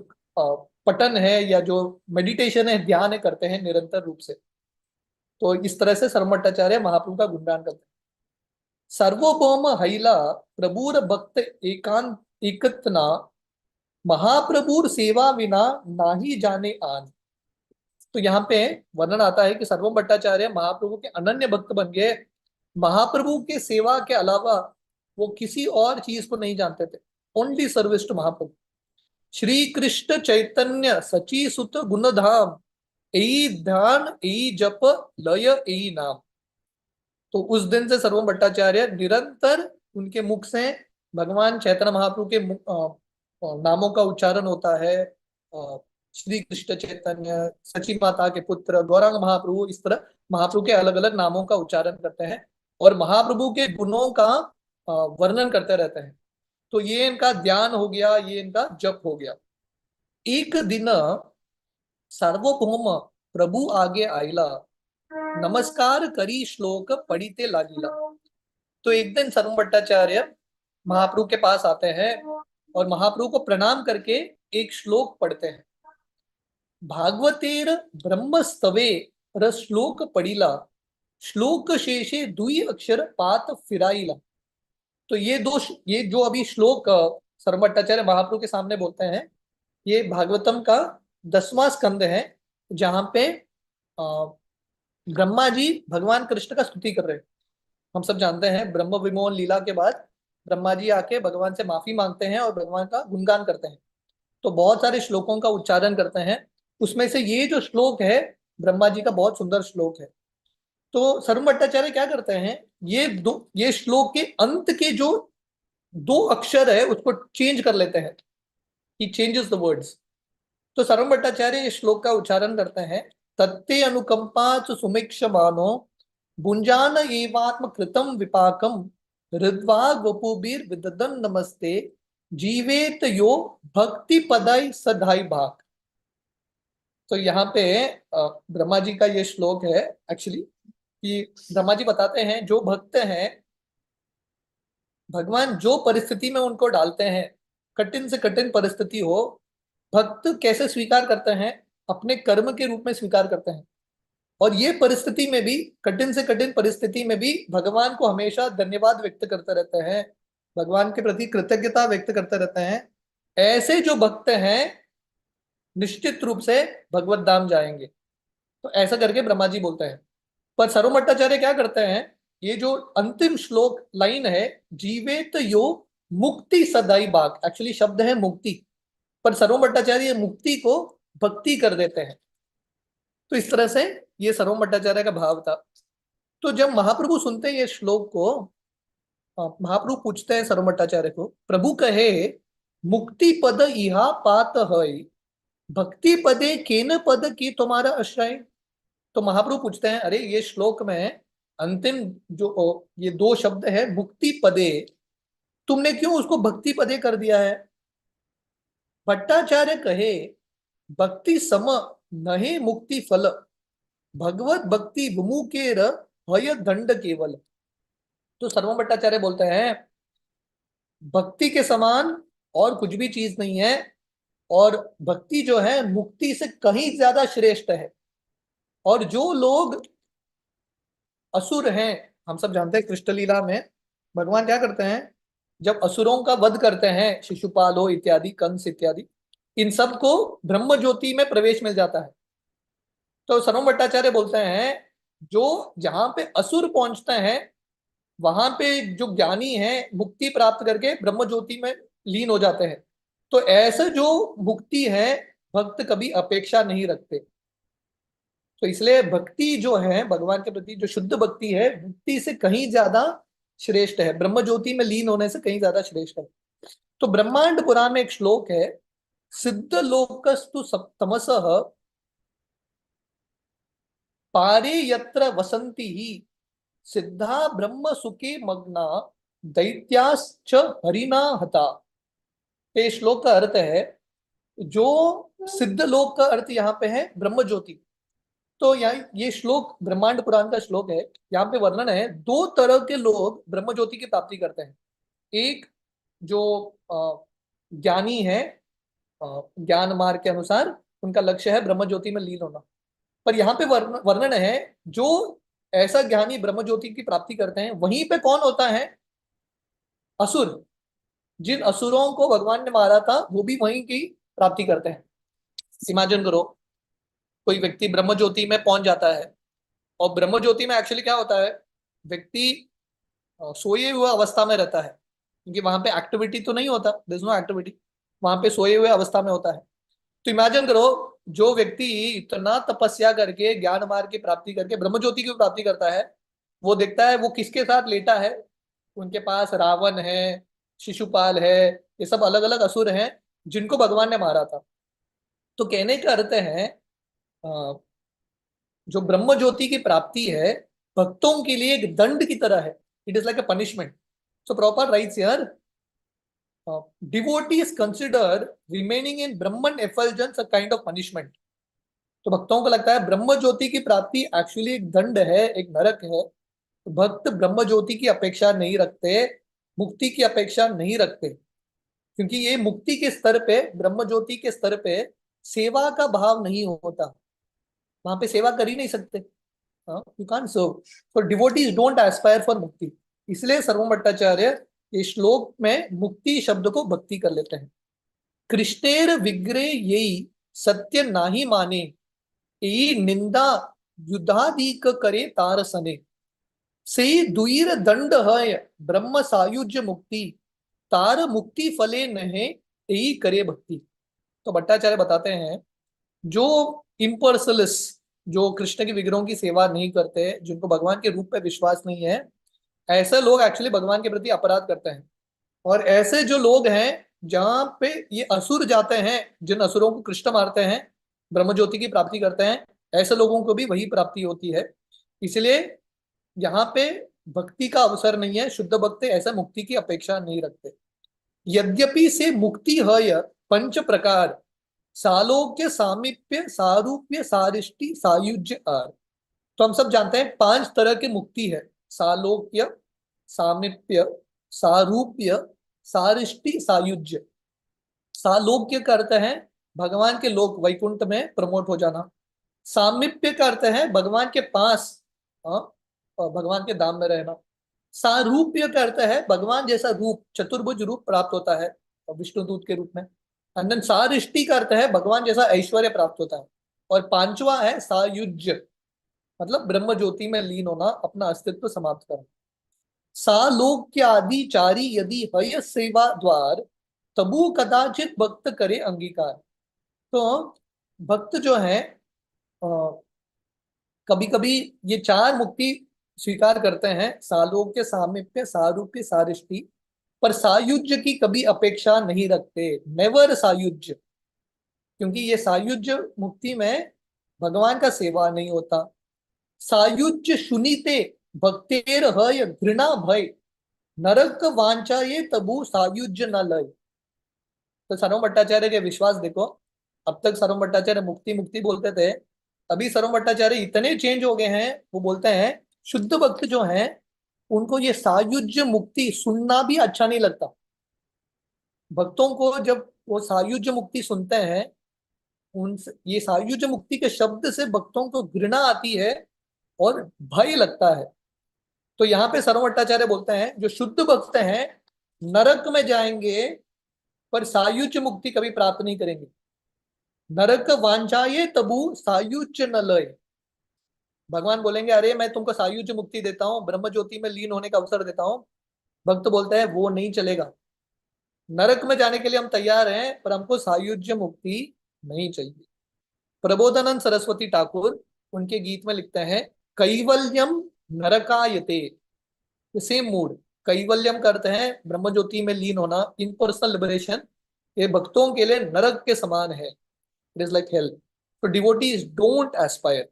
पठन है या जो मेडिटेशन है, ध्यान है, करते हैं निरंतर रूप से। तो इस तरह से सर्वम भट्टाचार्य महाप्रभु का गुणगान करते हैं। सर्वभौम हैला प्रभुर भक्त एकांत एकतना महाप्रभुर सेवा विना नाही जाने आन। तो यहाँ पे वर्णन आता है कि सर्वम भट्टाचार्य महाप्रभु के अनन्य भक्त बन गए। महाप्रभु के सेवा के अलावा वो किसी और चीज को नहीं जानते थे, ओनली सर्विस टू महाप्रभु। श्री कृष्ण चैतन्य सची सुत गुणधाम एई ध्यान एई जप लय एई नाम। तो उस दिन से सर्वम भट्टाचार्य निरंतर उनके मुख से भगवान चैतन्य महाप्रभु के नामों का उच्चारण होता है। श्री कृष्ण चैतन्य, सची माता के पुत्र, गौरांग महाप्रभु, इस तरह महाप्रभु के अलग अलग नामों का उच्चारण करते हैं और महाप्रभु के गुणों का वर्णन करते रहते हैं। तो ये इनका ध्यान हो गया, ये इनका जप हो गया। एक दिन सार्वभौम प्रभु आगे आइला नमस्कार करी श्लोक पढ़ीते लागिला। तो एक दिन सर्वम भट्टाचार्य महाप्रभु के पास आते हैं और महाप्रभु को प्रणाम करके एक श्लोक पढ़ते हैं। भागवतेर ब्रह्मस्तवे र श्लोक पढ़ीला श्लोक शेषे दुई अक्षर पात फिराइला। तो ये जो अभी श्लोक सर्वम भट्टाचार्य महाप्रभु के सामने बोलते हैं, ये भागवतम का 10वां स्कंद है, जहां पे ब्रह्मा जी भगवान कृष्ण का स्तुति कर रहे हैं। हम सब जानते हैं ब्रह्म विमोहन लीला के बाद ब्रह्मा जी आके भगवान से माफी मांगते हैं और भगवान का गुणगान करते हैं। तो बहुत सारे श्लोकों का उच्चारण करते हैं, उसमें से ये जो श्लोक है ब्रह्मा जी का बहुत सुंदर श्लोक है। तो सर्वम भट्टाचार्य क्या करते हैं, ये श्लोक के अंत के जो 2 अक्षर है उसको चेंज कर लेते हैं, ही चेंजेस द वर्ड्स। तो सर्वम भट्टाचार्य ये श्लोक का उच्चारण करते हैं, तत्ते अनुकंपाच सुमिक्षमानो भुंजान एवात्म कृतम विपाकम हृद्वाग वपुबीर विददन नमस्ते जीवेत यो भक्ति पदाई सधाई भाग। तो यहाँ पे ब्रह्मा जी का ये श्लोक है एक्चुअली, कि ब्रह्मा जी बताते हैं जो भक्त हैं भगवान जो परिस्थिति में उनको डालते हैं, कठिन से कठिन परिस्थिति हो, भक्त कैसे स्वीकार करते हैं, अपने कर्म के रूप में स्वीकार करते हैं। और ये परिस्थिति में भी, कठिन से कठिन परिस्थिति में भी भगवान को हमेशा धन्यवाद व्यक्त करते रहते हैं, भगवान के प्रति कृतज्ञता व्यक्त करते रहते हैं। ऐसे जो भक्त हैं निश्चित रूप से भगवत धाम जाएंगे। तो ऐसा करके ब्रह्मा जी बोलते हैं। पर सर्वम भट्टाचार्य क्या करते हैं, ये जो अंतिम श्लोक लाइन है, जीवेत यो मुक्ति सदाई बाग, एक्चुअली शब्द है मुक्ति, पर सर्वम भट्टाचार्य मुक्ति को भक्ति कर देते हैं। तो इस तरह से ये सर्वम भट्टाचार्य का भाव था। तो जब महाप्रभु सुनते हैं ये श्लोक को, महाप्रभु पूछते हैं सर्वम भट्टाचार्य को, प्रभु कहे मुक्ति पद इहा पात है भक्ति पदे केन पद की तुम्हारा आश्रय। तो महाप्रभु पूछते हैं, अरे ये श्लोक में अंतिम जो ये 2 शब्द है मुक्ति पदे, तुमने क्यों उसको भक्ति पदे कर दिया है। भट्टाचार्य कहे भक्ति सम नहे मुक्ति फल भगवत भक्ति विमुखेर भय दंड केवल। तो सर्वम भट्टाचार्य बोलते हैं भक्ति के समान और कुछ भी चीज नहीं है, और भक्ति जो है मुक्ति से कहीं ज्यादा श्रेष्ठ है। और जो लोग असुर हैं, हम सब जानते हैं कृष्ण लीला में भगवान क्या करते हैं, जब असुरों का वध करते हैं, शिशुपाल हो इत्यादि, कंस इत्यादि, इन सब को ब्रह्म ज्योति में प्रवेश मिल जाता है। तो सर्वम भट्टाचार्य बोलते हैं जो जहां पे असुर पहुंचते हैं वहां पे जो ज्ञानी है मुक्ति प्राप्त करके ब्रह्म ज्योति में लीन हो जाते हैं। तो ऐसा जो मुक्ति है भक्त कभी अपेक्षा नहीं रखते। तो इसलिए भक्ति जो है भगवान के प्रति, जो शुद्ध भक्ति है, मुक्ति से कहीं ज्यादा श्रेष्ठ है, ब्रह्म ज्योति में लीन होने से कहीं ज्यादा श्रेष्ठ है। तो ब्रह्मांड पुराण में एक श्लोक है, सिद्ध लोकस्तु सप्तमसः पारे यत्र वसंती ही सिद्धा ब्रह्म सुखे मग्ना दैत्याश्च हरिना हता। ये श्लोक का अर्थ है, जो सिद्ध लोक का अर्थ यहाँ पे है ब्रह्म ज्योति। तो यहाँ ये श्लोक ब्रह्मांड पुराण का श्लोक है। यहाँ पे वर्णन है, दो तरह के लोग ब्रह्म ज्योति की प्राप्ति करते हैं। एक जो ज्ञानी है, ज्ञान मार्ग के अनुसार उनका लक्ष्य है ब्रह्म ज्योति में लीन होना। पर यहाँ पे वर्णन है, जो ऐसा ज्ञानी ब्रह्म ज्योति की प्राप्ति करते हैं, वहीं पे कौन होता है? असुर। जिन असुरों को भगवान ने मारा था, वो भी वहीं की प्राप्ति करते हैं। इमेजिन करो, कोई व्यक्ति ब्रह्म ज्योति में पहुंच जाता है, और ब्रह्म ज्योति में एक्चुअली क्या होता है, व्यक्ति सोए हुए अवस्था में रहता है, क्योंकि वहां पे एक्टिविटी तो नहीं होता, देयर इज नो एक्टिविटी, वहां पे सोए हुए अवस्था में होता है। तो इमेजिन करो, जो व्यक्ति इतना तपस्या करके ज्ञान मार्ग की प्राप्ति करके ब्रह्म ज्योति की प्राप्ति करता है, वो देखता है वो किसके साथ लेटा है, उनके पास रावण है, शिशुपाल है, ये सब अलग अलग असुर हैं जिनको भगवान ने मारा था। तो कहने का अर्थ है, जो ब्रह्म ज्योति की प्राप्ति है भक्तों के लिए एक दंड की तरह है, it is like a punishment. So proper rights here, devotees consider remaining in Brahman effulgence a kind of punishment। तो भक्तों को लगता है ब्रह्म ज्योति की प्राप्ति एक्चुअली एक दंड है, एक नरक है। तो भक्त ब्रह्म ज्योति की अपेक्षा नहीं रखते, मुक्ति की अपेक्षा नहीं रखते, क्योंकि ये मुक्ति के स्तर पे, ब्रह्म ज्योति के स्तर पे सेवा का भाव नहीं होता, वहां पे सेवा कर ही नहीं सकते, you can't serve. So devotees don't aspire for मुक्ति। इसलिए सर्वम भट्टाचार्य इस श्लोक में मुक्ति शब्द को भक्ति कर लेते हैं। कृष्णेर विग्रह यही सत्य नाही माने, यही निंदा युद्धादिक करे तारसने, से दुईर दंड है ब्रह्म सायुज्य मुक्ति, तार मुक्ति फले नहे यही करे भक्ति। तो भट्टाचार्य बताते हैं, जो इम्पर्सलिस्ट, जो कृष्ण के विग्रहों की सेवा नहीं करते, जिनको भगवान के रूप पे विश्वास नहीं है, ऐसे लोग एक्चुअली भगवान के प्रति अपराध करते हैं। और ऐसे जो लोग हैं जहां पे ये असुर जाते हैं, जिन असुरों को कृष्ण मारते हैं, ब्रह्म ज्योति की प्राप्ति करते हैं, ऐसे लोगों को भी वही प्राप्ति होती है। इसलिए यहाँ पे भक्ति का अवसर नहीं है, शुद्ध भक्त ऐसा मुक्ति की अपेक्षा नहीं रखते। यद्यपि से मुक्ति है पंच प्रकार, सालोक्य सामीप्य सारूप्य सारिष्टि सायुज्य आर। तो हम सब जानते हैं 5 तरह की मुक्ति है, सालोक्य, सामीप्य, सारूप्य, सारिष्टि, सायुज्य। सालोक्य का अर्थ है भगवान के लोक वैकुंठ में प्रमोट हो जाना। सामीप्य का अर्थ है भगवान के पास, और भगवान के धाम में रहना। सारूप्य का अर्थ है भगवान जैसा रूप, चतुर्भुज रूप प्राप्त होता है विष्णुदूत के रूप में। एंड देन सारिष्टि का अर्थ है भगवान जैसा ऐश्वर्य प्राप्त होता है। और 5वां है सायुज्य, मतलब ब्रह्म ज्योति में लीन होना, अपना अस्तित्व समाप्त करना। सालोक्य आदि चारी यदि हय सेवा द्वार, तबु कदाचित भक्त करे अंगीकार। तो भक्त जो है कभी कभी ये 4 मुक्ति स्वीकार करते हैं, सालोक्य, सामीप्य, सारूप्य, सारिष्टि, पर सायुज्य की कभी अपेक्षा नहीं रखते, नेवर सायुज्य, क्योंकि ये सायुज्य मुक्ति में भगवान का सेवा नहीं होता। सायुज्य सुनीते भक्तेर हय घृणा भय, नरक वांछा ये तबु सायुज्य न लय। तो सर्वम भट्टाचार्य के विश्वास देखो, अब तक सर्वम भट्टाचार्य मुक्ति मुक्ति बोलते थे, अभी सर्वम भट्टाचार्य इतने चेंज हो गए हैं, वो बोलते हैं शुद्ध भक्त जो हैं उनको ये सायुज्य मुक्ति सुनना भी अच्छा नहीं लगता। भक्तों को जब वो सायुज्य मुक्ति सुनते हैं, उन ये सायुज्य मुक्ति के शब्द से भक्तों को घृणा आती है और भय लगता है। तो यहाँ पे सर्वम भट्टाचार्य बोलते हैं जो शुद्ध भक्त हैं नरक में जाएंगे पर सायुज्य मुक्ति कभी प्राप्त नहीं करेंगे। नरक वांछाये तबु सायुज्य न लय। भगवान बोलेंगे अरे मैं तुमको सायुज्य मुक्ति देता हूँ, ब्रह्म ज्योति में लीन होने का अवसर देता हूँ। भक्त बोलते हैं वो नहीं चलेगा, नरक में जाने के लिए हम तैयार हैं पर हमको सायुज्य मुक्ति नहीं चाहिए। प्रबोधानंद सरस्वती ठाकुर उनके गीत में लिखते हैं कैवल्यम नरकायते, सेम मूड। कैवल्यम करते हैं ब्रह्म ज्योति में लीन होना, इन पर्सनल लिबरेशन, ये भक्तों के लिए नरक के समान है, इट इज लाइक हेल। तो डिवोटीज डोंट एस्पायर,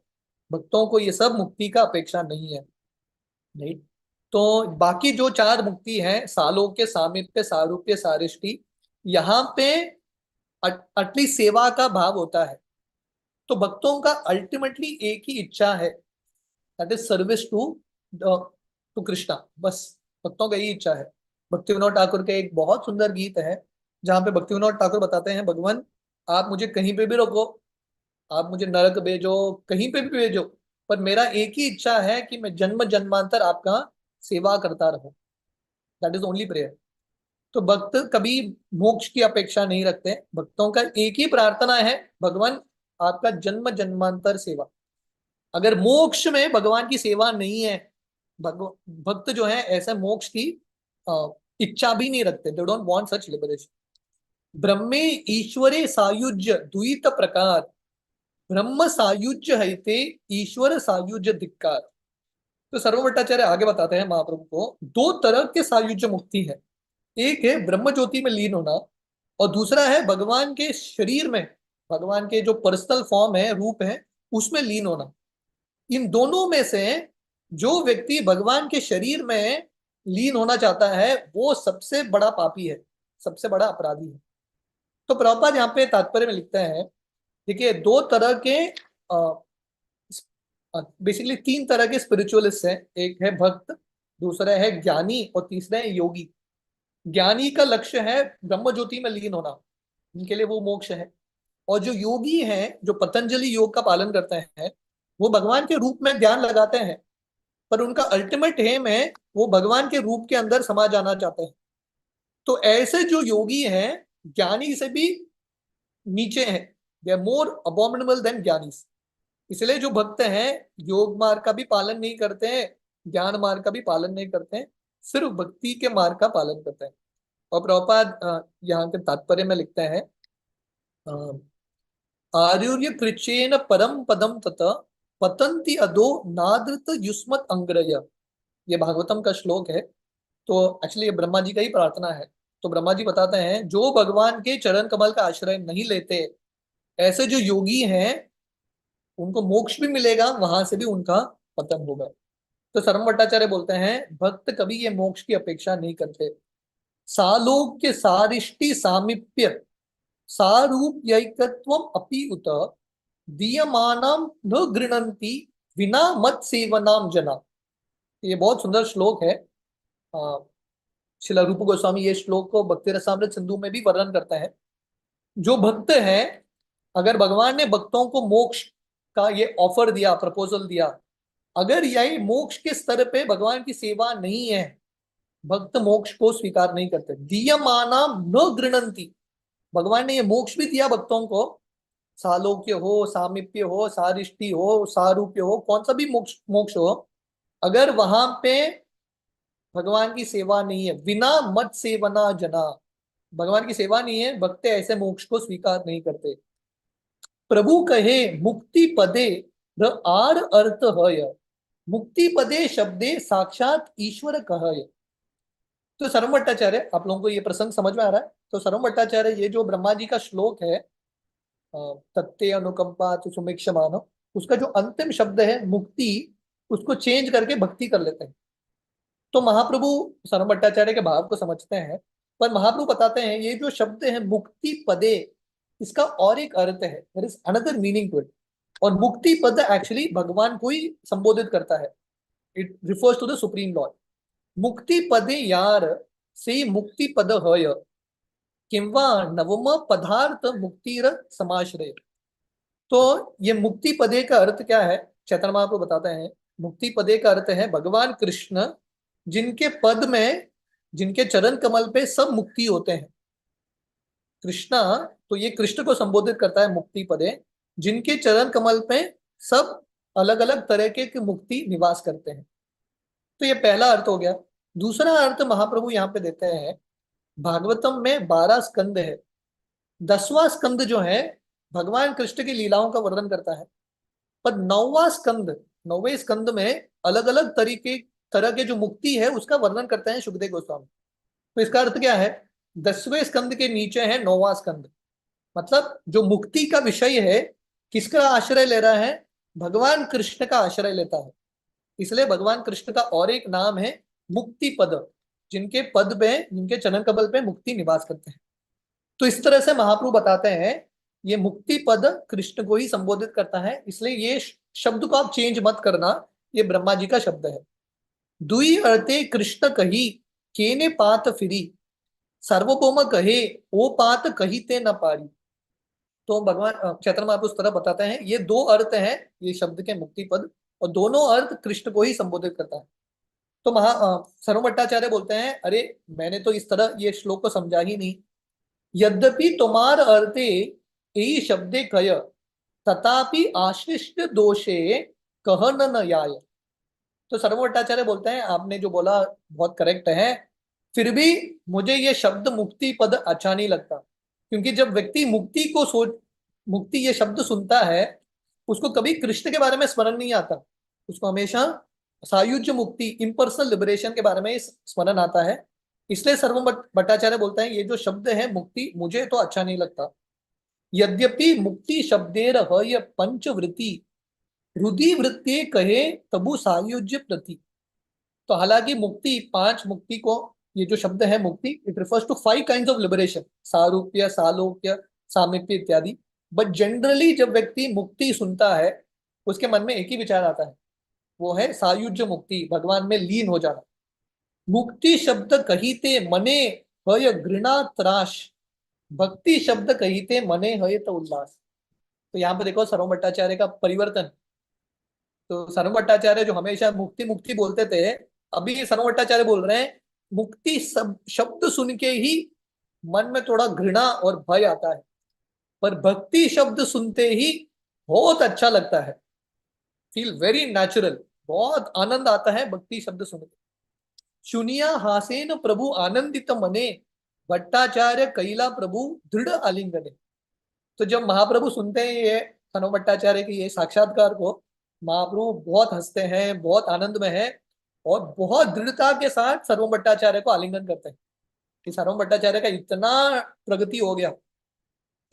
भक्तों को ये सब मुक्ति का अपेक्षा नहीं है, नहीं। तो बाकी जो चार मुक्ति है, सालोक्य, सामीप्य, सारूप्य, सारिष्टि, यहाँ पे एटलीस्ट सेवा का भाव होता है। तो भक्तों का अल्टीमेटली एक ही इच्छा है, that is service to Krishna, बस भक्तों का यही इच्छा है। भक्ति विनोद ठाकुर के एक बहुत सुंदर गीत है जहाँ पे भक्ति विनोद ठाकुर बताते हैं, भगवान आप मुझे कहीं पे भी रोको, आप मुझे नरक भेजो, कहीं पे भी भेजो, पर मेरा एक ही इच्छा है कि मैं जन्म जन्मांतर आपका सेवा करता रहूं, दैट इज ओनली प्रेयर। तो भक्त कभी मोक्ष की अपेक्षा नहीं रखते, भक्तों का एक ही प्रार्थना है, भगवान आपका जन्म जन्मांतर सेवा। अगर मोक्ष में भगवान की सेवा नहीं है, भक्त जो है ऐसे मोक्ष की इच्छा भी नहीं रखते, they don't want such liberation. ब्रह्मे ईश्वरे सायुज्य द्वैत प्रकार, ब्रह्म सायुज्य है ते ईश्वर सायुज्य धिक्कार। तो सर्व भट्टाचार्य आगे बताते हैं महाप्रभु को दो तरह के सायुज्य मुक्ति है, एक है ब्रह्म ज्योति में लीन होना, और दूसरा है भगवान के शरीर में, भगवान के जो पर्सनल फॉर्म है, रूप है, उसमें लीन होना। इन दोनों में से जो व्यक्ति भगवान के शरीर में लीन होना चाहता है वो सबसे बड़ा पापी है, सबसे बड़ा अपराधी है। तो प्रभुपाद यहाँ पे तात्पर्य में लिखते हैं, देखिए दो तरह के बेसिकली तीन तरह के स्पिरिचुअलिस्ट हैं, एक है भक्त, दूसरा है ज्ञानी, और तीसरा है योगी। ज्ञानी का लक्ष्य है ब्रह्म ज्योति में लीन होना, उनके लिए वो मोक्ष है। और जो योगी हैं, जो पतंजलि योग का पालन करते हैं, वो भगवान के रूप में ध्यान लगाते हैं, पर उनका अल्टीमेट एम है वो भगवान के रूप के अंदर समा जाना चाहते हैं। तो ऐसे जो योगी हैं ज्ञानी से भी नीचे हैं, दे आर मोर अबॉमिनेबल देन ज्ञानी। इसलिए जो भक्त हैं योग मार्ग का भी पालन नहीं करते हैं, ज्ञान मार्ग का भी पालन नहीं करते हैं, सिर्फ भक्ति के मार्ग का पालन करते हैं। और प्रभुपाद यहाँ के तात्पर्य में लिखते हैं, आर्युर्य कृचेन परम पदम तत पतंति अदो नादृत युष्मत अंग्रय। ये भागवतम का श्लोक है। तो एक्चुअली ये ब्रह्मा जी का ही प्रार्थना है। तो ब्रह्मा जी बताते हैं जो भगवान के चरण कमल का आश्रय नहीं लेते, ऐसे जो योगी हैं उनको मोक्ष भी मिलेगा, वहां से भी उनका पतन होगा। तो सरम भट्टाचार्य बोलते हैं भक्त कभी ये मोक्ष की अपेक्षा नहीं करते। सालोक्य सारिष्टि सामीप्य सारूप्यैकत्वम अपि उत दीयमानम न गृणन्ति विना मत सेवनाम जना। ये बहुत सुंदर श्लोक है। श्रील रूप गोस्वामी ये श्लोक को भक्ति रसामृत सिंधु में भी वर्णन करते हैं। जो भक्त है, अगर भगवान ने भक्तों को मोक्ष का ये ऑफर दिया, प्रपोजल दिया, अगर यही मोक्ष के स्तर पे भगवान की सेवा नहीं है, भक्त मोक्ष को स्वीकार नहीं करते। दीयमाना न गृणंती, भगवान ने ये मोक्ष भी दिया भक्तों को, सालोक्य हो, सामीप्य हो, सारिष्टि हो, सारूप्य हो, कौन सा भी मोक्ष मोक्ष हो, अगर वहां पे भगवान की सेवा नहीं है, बिना मत सेवना जना, भगवान की सेवा नहीं है, भक्त ऐसे मोक्ष को स्वीकार नहीं करते। प्रभु कहे मुक्ति पदे द आर अर्थ है, मुक्ति पदे शब्दे साक्षात ईश्वर कहे। तो सरम भट्टाचार्य, आप लोगों को ये प्रसंग समझ में आ रहा है? तो सरम भट्टाचार्य ये जो ब्रह्मा जी का श्लोक है तत्ते अनुकंपा तो सुमेक्ष मानो, उसका जो अंतिम शब्द है मुक्ति, उसको चेंज करके भक्ति कर लेते हैं। तो महाप्रभु सरम भट्टाचार्य के भाव को समझते हैं, पर महाप्रभु बताते हैं ये जो शब्द है मुक्ति पदे, इसका और एक अर्थ है, there is another meaning to it. और मुक्ति पद एक्चुअली भगवान को ही संबोधित करता है, it refers to the supreme lord. मुक्ति पदे यार से मुक्ति पद हय किंवा नवम पदार्थ मुक्तिर समाश्रय। तो ये मुक्ति पदे का अर्थ क्या है, चैतन्य महाप्रभु बताते हैं मुक्ति पदे का अर्थ है भगवान कृष्ण, जिनके पद में, जिनके चरण कमल पे सब मुक्ति होते हैं। कृष्णा, तो ये कृष्ण को संबोधित करता है मुक्ति पदे, जिनके चरण कमल पे सब अलग अलग तरह के मुक्ति निवास करते हैं। तो ये पहला अर्थ हो गया। दूसरा अर्थ महाप्रभु यहाँ पे देते हैं, भागवतम में 12 स्कंद है, 10वां स्कंद जो है भगवान कृष्ण की लीलाओं का वर्णन करता है। पर नौवें स्कंद में अलग अलग तरह के जो मुक्ति है उसका वर्णन करते हैं सुखदेव गोस्वामी। तो इसका अर्थ क्या है, 10वें स्कंद के नीचे है 9वां स्कंद, मतलब जो मुक्ति का विषय है किसका आश्रय ले रहा है, भगवान कृष्ण का आश्रय लेता है। इसलिए भगवान कृष्ण का और एक नाम है मुक्ति पद, जिनके पद पे, जिनके चरण कमल पे मुक्ति निवास करते हैं। तो इस तरह से महाप्रभु बताते हैं ये मुक्ति पद कृष्ण को ही संबोधित करता है, इसलिए ये शब्द को आप चेंज मत करना, ये ब्रह्मा जी का शब्द है। दुई अर्थे कृष्ण कही केने पात फिरी, सार्वभौम कहे ओ पात कहीते न पारी। तो भगवान चैतन्य महाप्रभु उस तरह बताते हैं ये दो अर्थ हैं ये शब्द के मुक्ति पद, और दोनों अर्थ कृष्ण को ही संबोधित करता है। तो सर्व भट्टाचार्य बोलते हैं अरे मैंने तो इस तरह ये श्लोक को समझा ही नहीं, यद्यपि तुम्हार अर्थे यही शब्दे कय तथापि आशिष्ट दोषे कहन न याय। तो सर्व भट्टाचार्य बोलते हैं आपने जो बोला बहुत करेक्ट है, फिर भी मुझे ये शब्द मुक्ति पद अच्छा नहीं लगता, क्योंकि जब व्यक्ति मुक्ति ये शब्द सुनता है उसको कभी कृष्ण के बारे में स्मरण नहीं आता, उसको हमेशा सायुज्य मुक्ति, इम्पर्सनल लिबरेशन के बारे में स्मरण आता है। इसलिए सर्व भट्टाचार्य बोलते हैं ये जो शब्द है मुक्ति मुझे तो अच्छा नहीं लगता। यद्यपि मुक्ति शब्देर हय पंचवृत्ति रुधि वृत्ति कहे तबु सायुज्य प्रति। तो हालांकि मुक्ति, 5 मुक्ति को, ये जो शब्द है मुक्ति, it refers to 5 kinds of liberation, सारूप्य, सालोक्य, सामीप्य इत्यादि। बट जनरली जब व्यक्ति मुक्ति सुनता है उसके मन में एक ही विचार आता है, वो है सायुज्य मुक्ति, भगवान में लीन हो जाना। मुक्ति शब्द कहीते मने हय घृणा त्राश, भक्ति शब्द कहीते मने हय तो उल्लास। तो यहाँ पे देखो सर्व भट्टाचार्य का परिवर्तन। तो सर्व भट्टाचार्य जो हमेशा मुक्ति मुक्ति बोलते थे, अभी सर्व भट्टाचार्य बोल रहे हैं मुक्ति शब्द सुन के ही मन में थोड़ा घृणा और भय आता है, पर भक्ति शब्द सुनते ही बहुत अच्छा लगता है, फील वेरी नेचुरल, बहुत आनंद आता है भक्ति शब्द सुन के। सुनिया हासेन प्रभु आनंदित मने, भट्टाचार्य कैला प्रभु दृढ़ आलिंगने। तो जब महाप्रभु सुनते हैं ये सर्व भट्टाचार्य के ये साक्षात्कार को, महाप्रभु बहुत हंसते हैं, बहुत आनंद में है, और बहुत दृढ़ता के साथ सर्व भट्टाचार्य को आलिंगन करते हैं कि सर्व भट्टाचार्य का इतना प्रगति हो गया।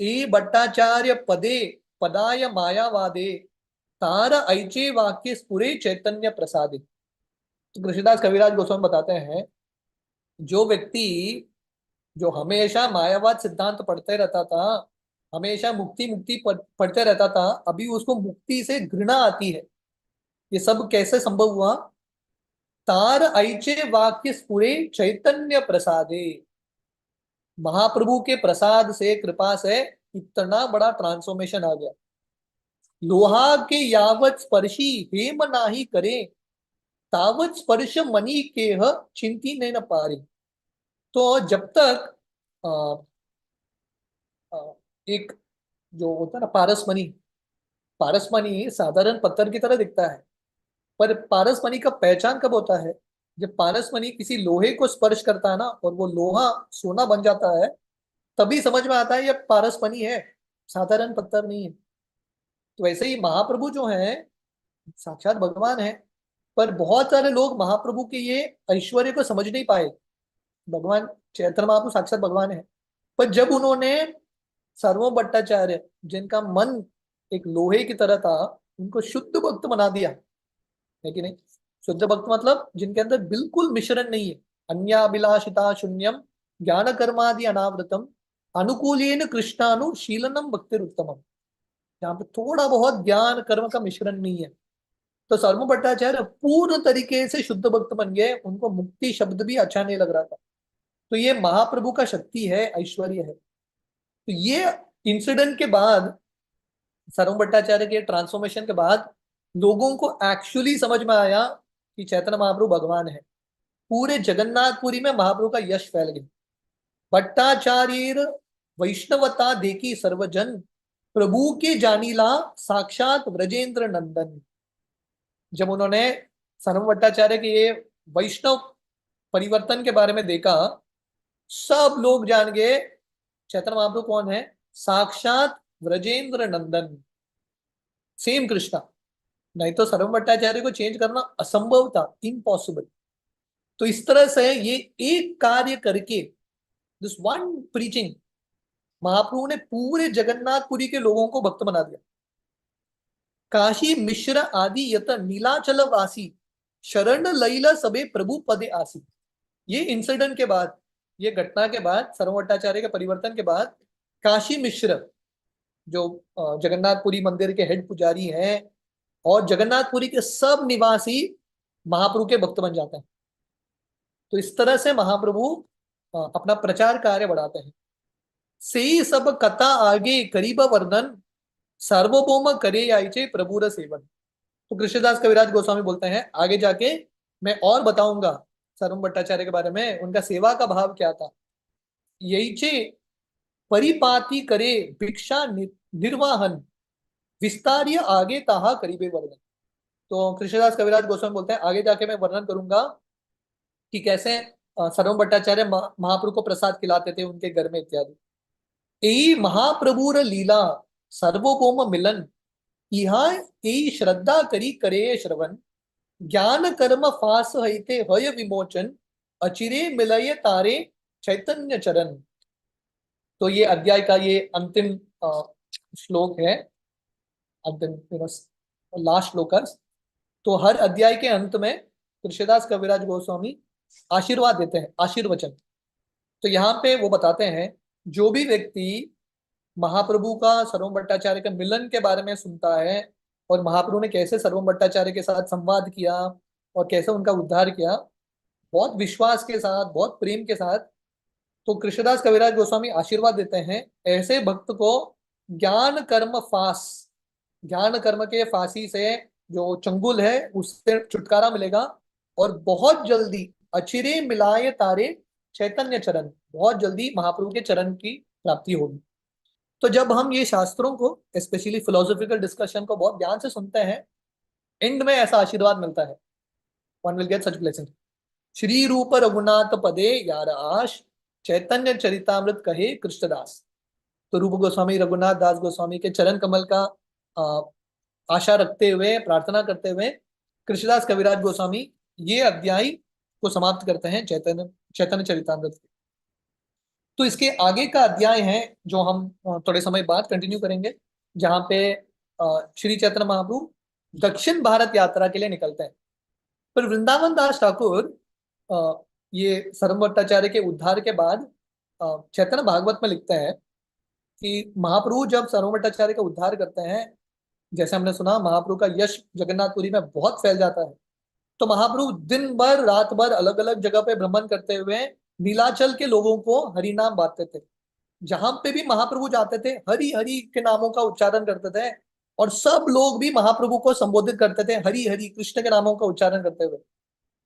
ई भट्टाचार्य पदे पदाय मायावादे तार ऐचे वाक्य स्फुरे चैतन्य प्रसादे। तो कृष्णदास कविराज गोस्वामी बताते हैं जो व्यक्ति जो हमेशा मायावाद सिद्धांत पढ़ते रहता था, हमेशा मुक्ति मुक्ति पढ़ते रहता था, अभी उसको मुक्ति से घृणा आती है। ये सब कैसे संभव हुआ? तार ऐचे वाक्य स्फुरे चैतन्य प्रसादे, महाप्रभु के प्रसाद से, कृपा से इतना बड़ा ट्रांसफॉर्मेशन आ गया। लोहा के यावत स्पर्शी हेम नाही करे, तावत स्पर्श मनी के चिंती नहीं न पारे। तो जब तक एक जो होता है ना पारसमणि, पारसमणि साधारण पत्थर की तरह दिखता है, पर पारसमणि का पहचान कब होता है? जब पारसमणि किसी लोहे को स्पर्श करता है ना और वो लोहा सोना बन जाता है, तभी समझ में आता है ये पारसमणि है, साधारण पत्थर नहीं है। तो वैसे ही महाप्रभु जो है साक्षात भगवान है, पर बहुत सारे लोग महाप्रभु के ये ऐश्वर्य को समझ नहीं पाए। भगवान चैतन्य महाप्रभु साक्षात भगवान है, पर जब उन्होंने सर्व भट्टाचार्य जिनका मन एक लोहे की तरह था, उनको शुद्ध भक्त बना दिया है कि नहीं? शुद्ध भक्त मतलब जिनके अंदर बिल्कुल मिश्रण नहीं है, अन्याभिलाषिता शून्यम ज्ञान कर्मादि अनावृतम अनुकूलेन कृष्णानुशीलनम भक्तिरुत्तमम। यहाँ पे थोड़ा बहुत ज्ञान कर्म का मिश्रण नहीं है। तो सर्व भट्टाचार्य पूर्ण तरीके से शुद्ध भक्त बन गए, उनको मुक्ति शब्द भी अच्छा नहीं लग रहा था। तो ये महाप्रभु का शक्ति है, ऐश्वर्य है। तो ये इंसिडेंट के बाद, सर्व भट्टाचार्य के ट्रांसफॉर्मेशन के बाद लोगों को एक्चुअली समझ में आया कि चैतन्य महाप्रभु भगवान है। पूरे जगन्नाथपुरी में महाप्रभु का यश फैल गया। भट्टाचार्य वैष्णवता देखी सर्वजन, प्रभु के जानीला साक्षात ब्रजेंद्र नंदन। जब उन्होंने सर्व भट्टाचार्य के ये वैष्णव परिवर्तन के बारे में देखा, सब लोग जान गए चैतन्य महाप्रभु कौन है, साक्षात ब्रजेंद्र नंदन, सेम कृष्णा। नहीं तो सर्व भट्टाचार्य को चेंज करना असंभव था, इम्पॉसिबल। तो इस तरह से ये एक कार्य करके, दिस वन प्रीचिंग, महाप्रभु ने पूरे जगन्नाथपुरी के लोगों को भक्त बना दिया। काशी मिश्र आदि यत नीलाचल वासी शरण लैला सबे प्रभु पदे आसी। ये इंसिडेंट के बाद, ये घटना के बाद, सर्व भट्टाचार्य के परिवर्तन के बाद, काशी मिश्र जो जगन्नाथपुरी मंदिर के हेड पुजारी हैं और जगन्नाथपुरी के सब निवासी महाप्रभु के भक्त बन जाते हैं। तो इस तरह से महाप्रभु अपना प्रचार कार्य बढ़ाते हैं। से ही सब कथा आगे करीब वर्णन सार्वभौम करे आइचे प्रभुर सेवन। तो कृष्णदास कविराज गोस्वामी बोलते हैं आगे जाके मैं और बताऊंगा सर्व भट्टाचार्य के बारे में, उनका सेवा का भाव क्या था। यही चे परिपाती करे भिक्षा निर्वाहन विस्तार्य आगे ताहा करीबे वर्णन। तो कृष्णदास कविराज गोस्वामी बोलते हैं आगे जाके मैं वर्णन करूंगा कि कैसे सर्व भट्टाचार्य महाप्रभु को प्रसाद खिलाते थे उनके घर में इत्यादि। यही महाप्रभुर लीला सर्वभौम मिलन, यहाँ यही श्रद्धा करी करे श्रवण, ज्ञान कर्म फास हईते हय विमोचन, अचिरे मिलय तारे चैतन्य चरण। तो ये अध्याय का ये अंतिम श्लोक है, अंतिम लास्ट श्लोकस। तो हर अध्याय के अंत में कृष्णदास कविराज गोस्वामी आशीर्वाद देते हैं, आशीर्वचन। तो यहाँ पे वो बताते हैं जो भी व्यक्ति महाप्रभु का सर्व भट्टाचार्य के मिलन के बारे में सुनता है और महाप्रभु ने कैसे सर्व भट्टाचार्य के साथ संवाद किया और कैसे उनका उद्धार किया, बहुत विश्वास के साथ, बहुत प्रेम के साथ, तो कृष्णदास कविराज गोस्वामी आशीर्वाद देते हैं ऐसे भक्त को ज्ञान कर्म फास, ज्ञान कर्म के फांसी से जो चंगुल है उससे छुटकारा मिलेगा और बहुत जल्दी अचिरे मिलाए तारे चैतन्य चरण, बहुत जल्दी महाप्रभु के चरण की प्राप्ति होगी। तो जब हम ये शास्त्रों को, स्पेशली फिलोसॉफिकल डिस्कशन को बहुत ध्यान से सुनते हैं, एंड में ऐसा आशीर्वाद मिलता है, one will get such blessing. Shri रूप रघुनाथ पदे यार आश, चैतन्य चरितामृत कहे कृष्णदास। तो रूप गोस्वामी रघुनाथ दास गोस्वामी के चरण कमल का आशा रखते हुए, प्रार्थना करते हुए कृष्णदास कविराज गोस्वामी ये अध्याय को समाप्त करते हैं चैतन्य चरितामृत। तो इसके आगे का अध्याय है जो हम थोड़े समय बाद कंटिन्यू करेंगे, जहां पे श्री चैतन्य महाप्रभु दक्षिण भारत यात्रा के लिए निकलते हैं। पर वृंदावन दास ठाकुर ये सर्व भट्टाचार्य के उद्धार के बाद चैतन्य भागवत में लिखते हैं कि महाप्रभु जब सर्व भट्टाचार्य का उद्धार करते हैं, जैसे हमने सुना महाप्रभु का यश जगन्नाथपुरी में बहुत फैल जाता है, तो महाप्रभु दिन भर रात भर अलग अलग जगह पे भ्रमण करते हुए नीलाचल के लोगों को हरि नाम बांटते थे। जहां पे भी महाप्रभु जाते थे हरि हरि के नामों का उच्चारण करते थे और सब लोग भी महाप्रभु को संबोधित करते थे हरि हरि कृष्ण के नामों का उच्चारण करते हुए।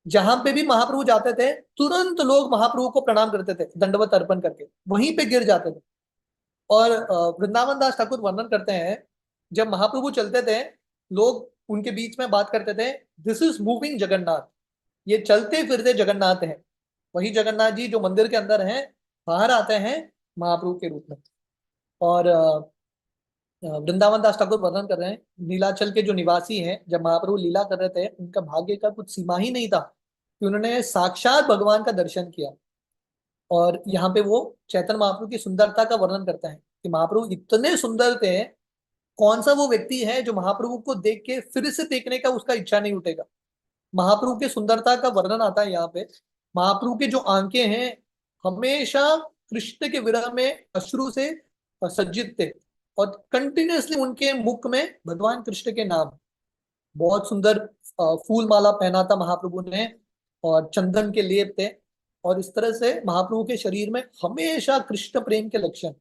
जहां पे भी महाप्रभु जाते थे तुरंत लोग महाप्रभु को प्रणाम करते थे, दंडवत अर्पण करके वहीं पे गिर जाते थे। और वृंदावन दास ठाकुर वर्णन करते हैं जब महाप्रभु चलते थे लोग उनके बीच में बात करते थे, दिस इज मूविंग जगन्नाथ, ये चलते फिरते जगन्नाथ हैं। वही जगन्नाथ जी जो मंदिर के अंदर हैं बाहर आते हैं महाप्रभु के रूप में। और वृंदावन दास ठाकुर वर्णन कर रहे हैं नीलाचल के जो निवासी हैं जब महाप्रभु लीला कर रहे थे उनका भाग्य का कुछ सीमा ही नहीं था कि उन्होंने साक्षात भगवान का दर्शन किया। और यहाँ पे वो चैतन्य महाप्रभु की सुंदरता का वर्णन करते हैं कि महाप्रभु इतने सुंदर थे, कौन सा वो व्यक्ति है जो महाप्रभु को देख के फिर से देखने का उसका इच्छा नहीं उठेगा। महाप्रभु की सुंदरता का वर्णन आता है यहाँ पे। महाप्रभु के जो आंखें हैं हमेशा कृष्ण के विरह में अश्रु से सज्जित थे और कंटिन्यूअसली उनके मुख में भगवान कृष्ण के नाम। बहुत सुंदर फूल माला पहना था महाप्रभु ने और चंदन के लेप थे और इस तरह से महाप्रभु के शरीर में हमेशा कृष्ण प्रेम के लक्षण।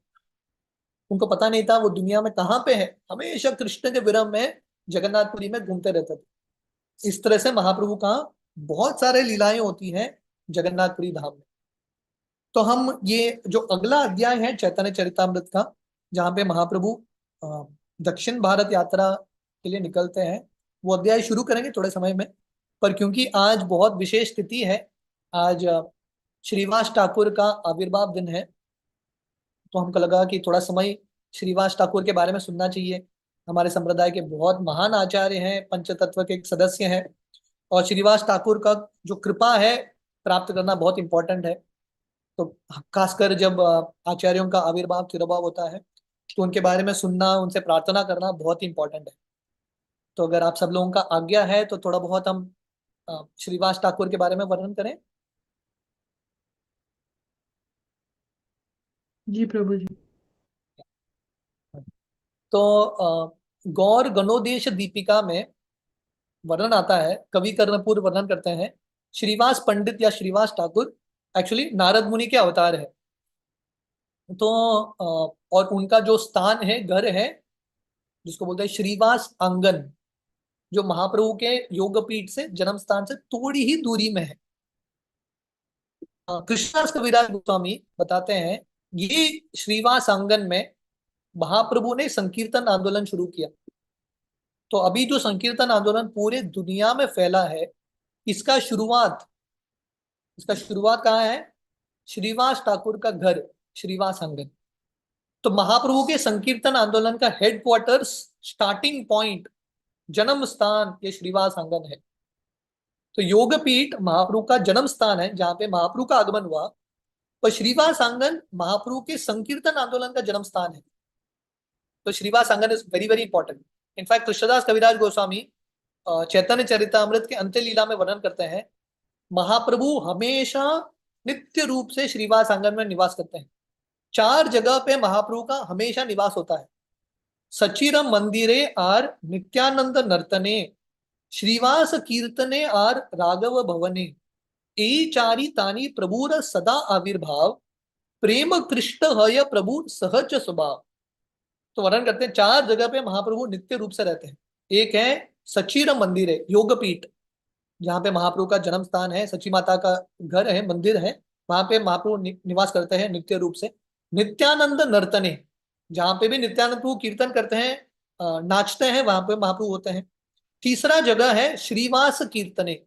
उनको पता नहीं था वो दुनिया में कहाँ पे है, हमेशा कृष्ण के विरह में जगन्नाथपुरी में घूमते रहते थे। इस तरह से महाप्रभु का बहुत सारे लीलाएं होती हैं जगन्नाथपुरी धाम में। तो हम ये जो अगला अध्याय है चैतन्य चरितामृत का, जहाँ पे महाप्रभु दक्षिण भारत यात्रा के लिए निकलते हैं, वो अध्याय शुरू करेंगे थोड़े समय में। पर क्योंकि आज बहुत विशेष तिथि है, आज श्रीवास ठाकुर का आविर्भाव दिन है, तो हमको लगा कि थोड़ा समय श्रीवास ठाकुर के बारे में सुनना चाहिए। हमारे संप्रदाय के बहुत महान आचार्य हैं, पंचतत्व के एक सदस्य हैं। और श्रीवास ठाकुर का जो कृपा है प्राप्त करना बहुत इंपॉर्टेंट है। तो खासकर जब आचार्यों का आविर्भाव तिरुभाव होता है तो उनके बारे में सुनना, उनसे प्रार्थना करना बहुत इंपॉर्टेंट है। तो अगर आप सब लोगों का आज्ञा है तो थोड़ा बहुत हम श्रीवास ठाकुर के बारे में वर्णन करें। जी प्रभु जी। तो गौर गणोदेश दीपिका में वर्णन आता है, कवि कर्णपुर वर्णन करते हैं, श्रीवास पंडित या श्रीवास ठाकुर एक्चुअली नारद मुनि के अवतार है। तो और उनका जो स्थान है, घर है, जिसको बोलते हैं श्रीवास आंगन, जो महाप्रभु के योगपीठ से, जन्म स्थान से थोड़ी ही दूरी में है। कृष्णदास कविराज गोस्वामी बताते हैं ये श्रीवास आंगन में महाप्रभु ने संकीर्तन आंदोलन शुरू किया। तो अभी जो संकीर्तन आंदोलन पूरे दुनिया में फैला है, इसका शुरुआत कहाँ है? श्रीवास ठाकुर का घर, श्रीवास आंगन। तो महाप्रभु के संकीर्तन आंदोलन का हेडक्वार्टर्स, स्टार्टिंग पॉइंट, जन्म स्थान ये श्रीवास आंगन है। तो योगपीठ महाप्रभु का जन्म स्थान है जहां पे महाप्रभु का आगमन हुआ, और श्रीवास आंगन महाप्रभु के संकीर्तन आंदोलन का जन्म स्थान है। तो Srivas Angan is very very important. In fact Krishnadas Kaviraj Goswami Chaitanya Charitamrita के अंत्य लीला में वर्णन करते हैं, महाप्रभु हमेशा नित्य रूप से श्रीवास आंगन में निवास करते हैं। 4 जगह पे महाप्रभु का हमेशा निवास होता है। सचिरम मंदिरे are Nityanand नर्तने, Shrivas Kirtane are Raghav भवने, ए चारी तानी प्रभुर सदा आविर्भाव, प्रेम कृष्ण हय प्रभु सहज स्वभाव। तो वर्णन करते हैं 4 जगह पे महाप्रभु नित्य रूप से रहते हैं। एक है सचिरम मंदिर है, योगपीठ, जहाँ पे महाप्रभु का जन्म स्थान है, सची माता का घर है, मंदिर है, वहां पे महाप्रभु निवास करते हैं नित्य रूप से। नित्यानंद नर्तने, जहाँ पे भी नित्यानंद प्रभु कीर्तन करते हैं, नाचते हैं, वहां पे महाप्रभु होते हैं। तीसरा जगह है श्रीवास कीर्तने,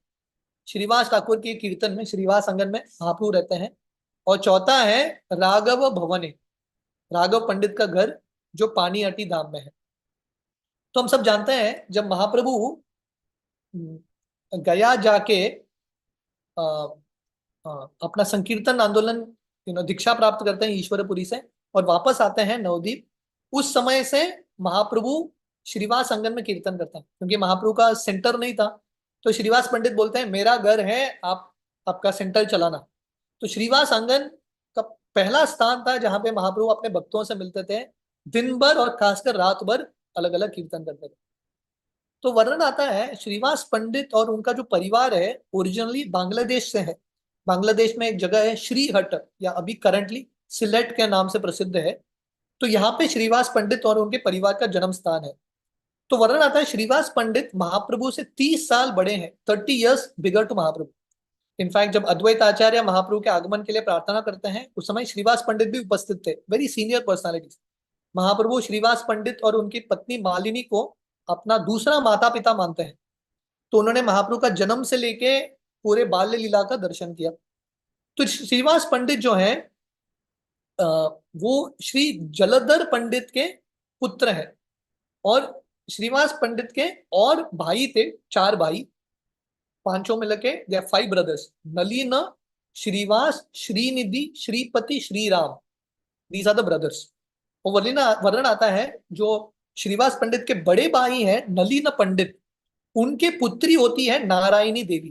श्रीवास ठाकुर के कीर्तन में, श्रीवास आंगन में महाप्रभु रहते हैं। और चौथा है राघव भवने, राघव पंडित का घर, जो पानी अटी धाम में है। तो हम सब जानते हैं जब महाप्रभु गया जाके अपना संकीर्तन आंदोलन दीक्षा प्राप्त करते हैं ईश्वरपुरी से, और वापस आते हैं नवदीप, उस समय से महाप्रभु श्रीवास आंगन में कीर्तन करते हैं, क्योंकि महाप्रभु का सेंटर नहीं था। तो श्रीवास पंडित बोलते हैं मेरा घर है, आप आपका सेंटर चलाना। तो श्रीवास आंगन का पहला स्थान था जहां पे महाप्रभु अपने भक्तों से मिलते थे, दिन भर और खासकर रात भर अलग अलग कीर्तन करते थे। तो वर्णन आता है श्रीवास पंडित और उनका जो परिवार है ओरिजिनली बांग्लादेश से है। बांग्लादेश में एक जगह है श्रीहट, या अभी करंटली सिलेट के नाम से प्रसिद्ध है। तो यहाँ पे श्रीवास पंडित और उनके परिवार का जन्म स्थान है। तो वर्णन आता है श्रीवास पंडित महाप्रभु से 30 साल बड़े हैं, 30 years bigger to Mahaprabhu. In fact जब अद्वैत आचार्य महाप्रभु के आगमन के लिए प्रार्थना करते हैं, उस समय श्रीवास पंडित भी उपस्थित थे, वेरी सीनियर पर्सनालिटीज। महाप्रभु श्रीवास पंडित और उनकी पत्नी मालिनी को अपना दूसरा माता पिता मानते हैं। तो उन्होंने महाप्रभु का जन्म से लेके पूरे बाल्य लीला का दर्शन किया। तो श्रीवास पंडित जो है वो श्री जलधर पंडित के पुत्र हैं, और श्रीवास पंडित के और भाई थे, 4 भाई, 5 में लगे, they are 5 brothers, Nalin, Shrivas, Shrinidhi, Shripati, Shriram, these are the brothers. और वर्णन आता है जो श्रीवास पंडित के बड़े भाई हैं नलिन पंडित, उनके पुत्री होती है नारायणी देवी।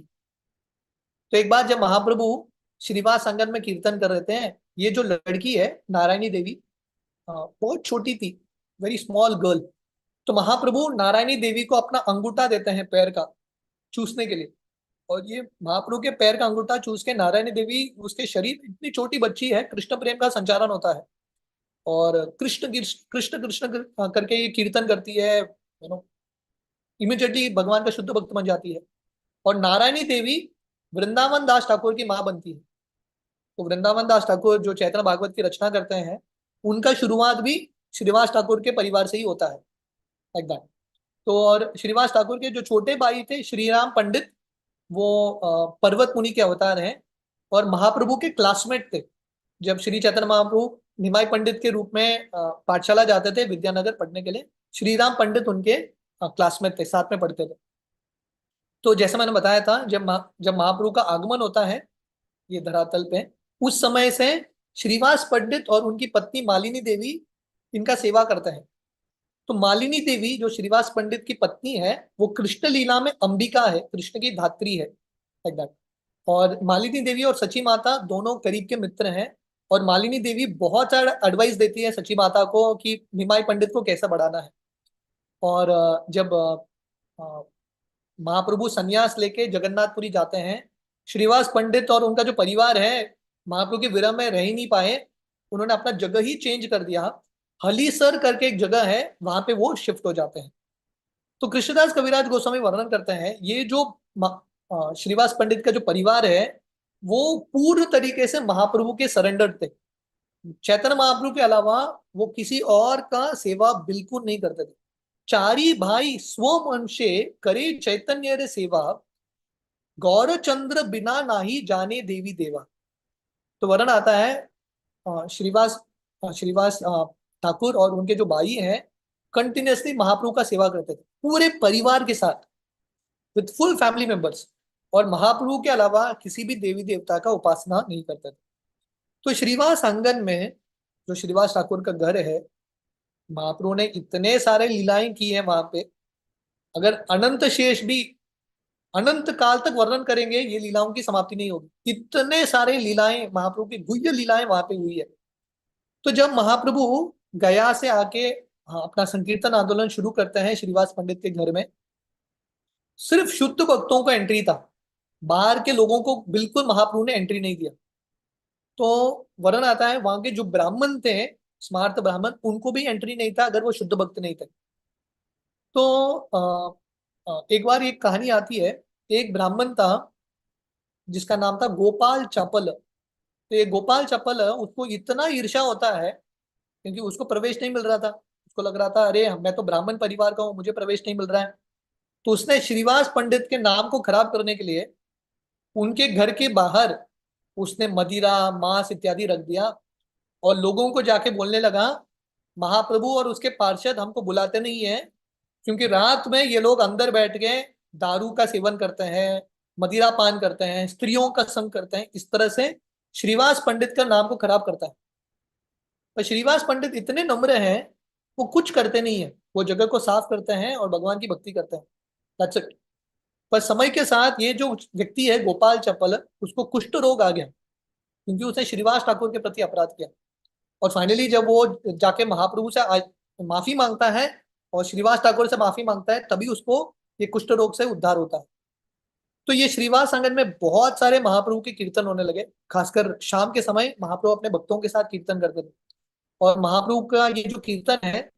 तो एक बार जब महाप्रभु श्रीवास आंगन में कीर्तन कर रहे थे, ये जो लड़की है नारायणी देवी बहुत छोटी थी, वेरी स्मॉल गर्ल। तो महाप्रभु नारायणी देवी को अपना अंगूठा देते हैं पैर का चूसने के लिए, और ये महाप्रभु के पैर का अंगूठा चूस के नारायणी देवी, उसके शरीर, इतनी छोटी बच्ची है, कृष्ण प्रेम का संचारण होता है, और कृष्ण कृष्ण कृष्ण करके ये कीर्तन करती है, इमीडिएटली भगवान का शुद्ध भक्त बन जाती है। और नारायणी देवी वृंदावन दास ठाकुर की माँ बनती है। तो वृंदावन दास ठाकुर जो चैतन्य भागवत की रचना करते हैं, उनका शुरुआत भी श्रीवास ठाकुर के परिवार से ही होता है, लाइक दैट। तो और श्रीवास ठाकुर के जो छोटे भाई थे श्रीराम पंडित, वो पर्वत मुनि के अवतार हैं और महाप्रभु के क्लासमेट थे। जब श्री चैतन्य महाप्रभु निमाई पंडित के रूप में पाठशाला जाते थे विद्यानगर पढ़ने के लिए, श्री राम पंडित उनके क्लासमेट थे, साथ में पढ़ते थे। तो जैसे मैंने बताया था, जब महाप्रभु का आगमन होता है ये धरातल पे, उस समय से श्रीवास पंडित और उनकी पत्नी मालिनी देवी इनका सेवा करते हैं। तो मालिनी देवी जो श्रीवास पंडित की पत्नी है, वो कृष्ण लीला में अंबिका है, कृष्ण की धात्री है, लाइक दैट। और मालिनी देवी और सची माता दोनों करीब के मित्र हैं। और मालिनी देवी बहुत सारा एडवाइस देती है सची माता को कि निमाई पंडित को कैसे बढ़ाना है। और जब महाप्रभु संन्यास लेके जगन्नाथपुरी जाते हैं, श्रीवास पंडित और उनका जो परिवार है महाप्रभु के विरह में रह ही नहीं पाए, उन्होंने अपना जगह ही चेंज कर दिया। हलीसर करके एक जगह है, वहां पे वो शिफ्ट हो जाते हैं। तो कृष्णदास कविराज गोस्वामी वर्णन करते हैं, ये जो श्रीवास पंडित का जो परिवार है वो पूर्ण तरीके से महाप्रभु के सरेंडर थे। चैतन्य महाप्रभु के अलावा वो किसी और का सेवा बिल्कुल नहीं करते थे। चारी भाई स्वम अंशे करे चैतन्य रे सेवा, गौरचंद्र बिना नाही जाने देवी देवा। तो वर्णन आता है श्रीवास ठाकुर और उनके जो भाई हैं कंटिन्यूसली महाप्रभु का सेवा करते थे पूरे परिवार के साथ, विद फुल फैमिली मेंबर्स, और महाप्रभु के अलावा किसी भी देवी देवता का उपासना नहीं करते थे। तो श्रीवास आंगन में जो श्रीवास ठाकुर का घर है, महाप्रभु ने इतने सारे लीलाएं की हैं वहां पे, अगर अनंत शेष भी अनंत काल तक वर्णन करेंगे ये लीलाओं की समाप्ति नहीं होगी। इतने सारे लीलाएं, महाप्रभु की गुह्य लीलाएं वहां पे हुई है। तो जब महाप्रभु गया से आके अपना संकीर्तन आंदोलन शुरू करते हैं श्रीवास पंडित के घर में, सिर्फ शुद्ध भक्तों को एंट्री था, बाहर के लोगों को बिल्कुल महाप्रभु ने एंट्री नहीं दिया। तो वर्णन आता है वहां के जो ब्राह्मण थे, स्मार्त ब्राह्मण, उनको भी एंट्री नहीं था अगर वो शुद्ध भक्त नहीं थे। तो एक बार एक कहानी आती है, एक ब्राह्मण था जिसका नाम था गोपाल चपल। तो ये गोपाल चपल, उसको इतना ईर्ष्या होता है क्योंकि उसको प्रवेश नहीं मिल रहा था। उसको लग रहा था अरे मैं तो ब्राह्मण परिवार का हूँ, मुझे प्रवेश नहीं मिल रहा है। तो उसने श्रीवास पंडित के नाम को खराब करने के लिए उनके घर के बाहर उसने मदिरा, मांस इत्यादि रख दिया और लोगों को जाके बोलने लगा महाप्रभु और उसके पार्षद हमको बुलाते नहीं है क्योंकि रात में ये लोग अंदर बैठ के दारू का सेवन करते हैं, मदिरा पान करते हैं, स्त्रियों का संग करते हैं। इस तरह से श्रीवास पंडित का नाम को खराब करता है। पर श्रीवास पंडित इतने नम्र हैं, वो कुछ करते नहीं है, वो जगह को साफ करते हैं और भगवान की भक्ति करते हैं। That's it। पर समय के साथ ये जो व्यक्ति है गोपाल चपल, उसको कुष्ठ रोग आ गया क्योंकि उसने श्रीवास ठाकुर के प्रति अपराध किया। और फाइनली जब वो जाके महाप्रभु से माफी मांगता है और श्रीवास ठाकुर से माफी मांगता है, तभी उसको ये कुष्ठ रोग से उद्धार होता है। तो ये श्रीवास आंगन में बहुत सारे महाप्रभु के कीर्तन होने लगे। खासकर शाम के समय महाप्रभु अपने भक्तों के साथ कीर्तन करते थे। और महाप्रभु का ये जो कीर्तन है,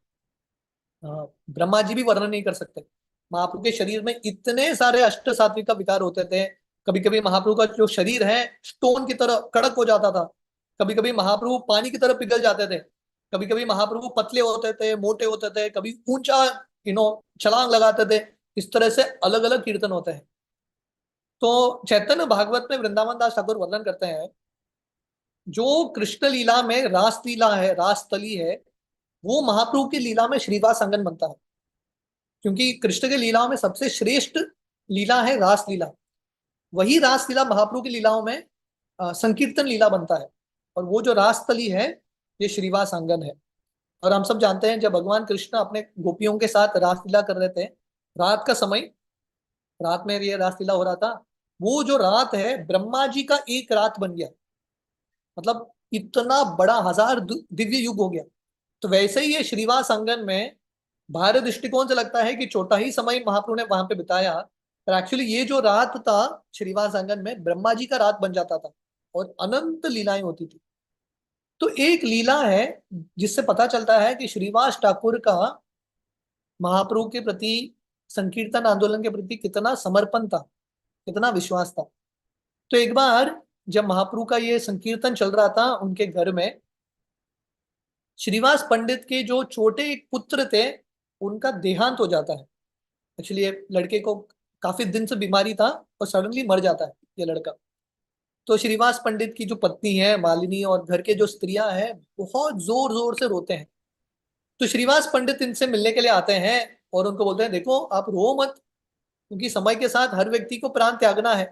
ब्रह्मा जी भी वर्णन नहीं कर सकते। महाप्रभु के शरीर में इतने सारे अष्ट सात्विक का विकार होते थे। कभी कभी महाप्रभु का जो शरीर है स्टोन की तरह कड़क हो जाता था, कभी कभी महाप्रभु पानी की तरह पिघल जाते थे, कभी कभी महाप्रभु पतले होते थे, मोटे होते थे, कभी ऊंचा छलांग लगाते थे। इस तरह से अलग अलग कीर्तन होते हैं। तो चैतन्य भागवत में वृंदावन दास ठाकुर वर्णन करते हैं, जो कृष्ण लीला में रास लीला है, रास तली है, वो महाप्रभु की लीला में श्रीवास आंगन बनता है। क्योंकि कृष्ण की लीलाओं में सबसे श्रेष्ठ लीला है रास लीला। वही रास लीला महाप्रभु की लीलाओं में संकीर्तन लीला बनता है। और वो जो रास तली है ये श्रीवास आंगन है। और हम सब जानते हैं जब भगवान कृष्ण अपने गोपियों के साथ रास लीला कर रहे थे, रात का समय, रात में ये रास लीला हो रहा था, वो जो रात है ब्रह्मा जी का एक रात बन गया। मतलब इतना बड़ा 1000 दिव्य युग हो गया। तो वैसे ही ये श्रीवास आंगन में भारत दृष्टिकोण से लगता है कि छोटा ही समय महाप्रभु ने वहां पे बिताया, पर एक्चुअली ये जो रात था श्रीवास आंगन में ब्रह्मा जी का रात बन जाता था और अनंत लीलाएं होती थी। तो एक लीला है जिससे पता चलता है कि श्रीवास ठाकुर का महाप्रभु के प्रति, संकीर्तन आंदोलन के प्रति कितना समर्पण था, कितना विश्वास था। तो एक बार जब महाप्रभु का ये संकीर्तन चल रहा था उनके घर में, श्रीवास पंडित के जो छोटे एक पुत्र थे उनका देहांत हो जाता है। एक्चुअली ये लड़के को काफी दिन से बीमारी था और सडनली मर जाता है ये लड़का। तो श्रीवास पंडित की जो पत्नी है मालिनी और घर के जो स्त्रियां हैं बहुत जोर जोर से रोते हैं। तो श्रीवास पंडित इनसे मिलने के लिए आते हैं और उनको बोलते हैं देखो आप रो मत, क्योंकि समय के साथ हर व्यक्ति को प्राण त्यागना है।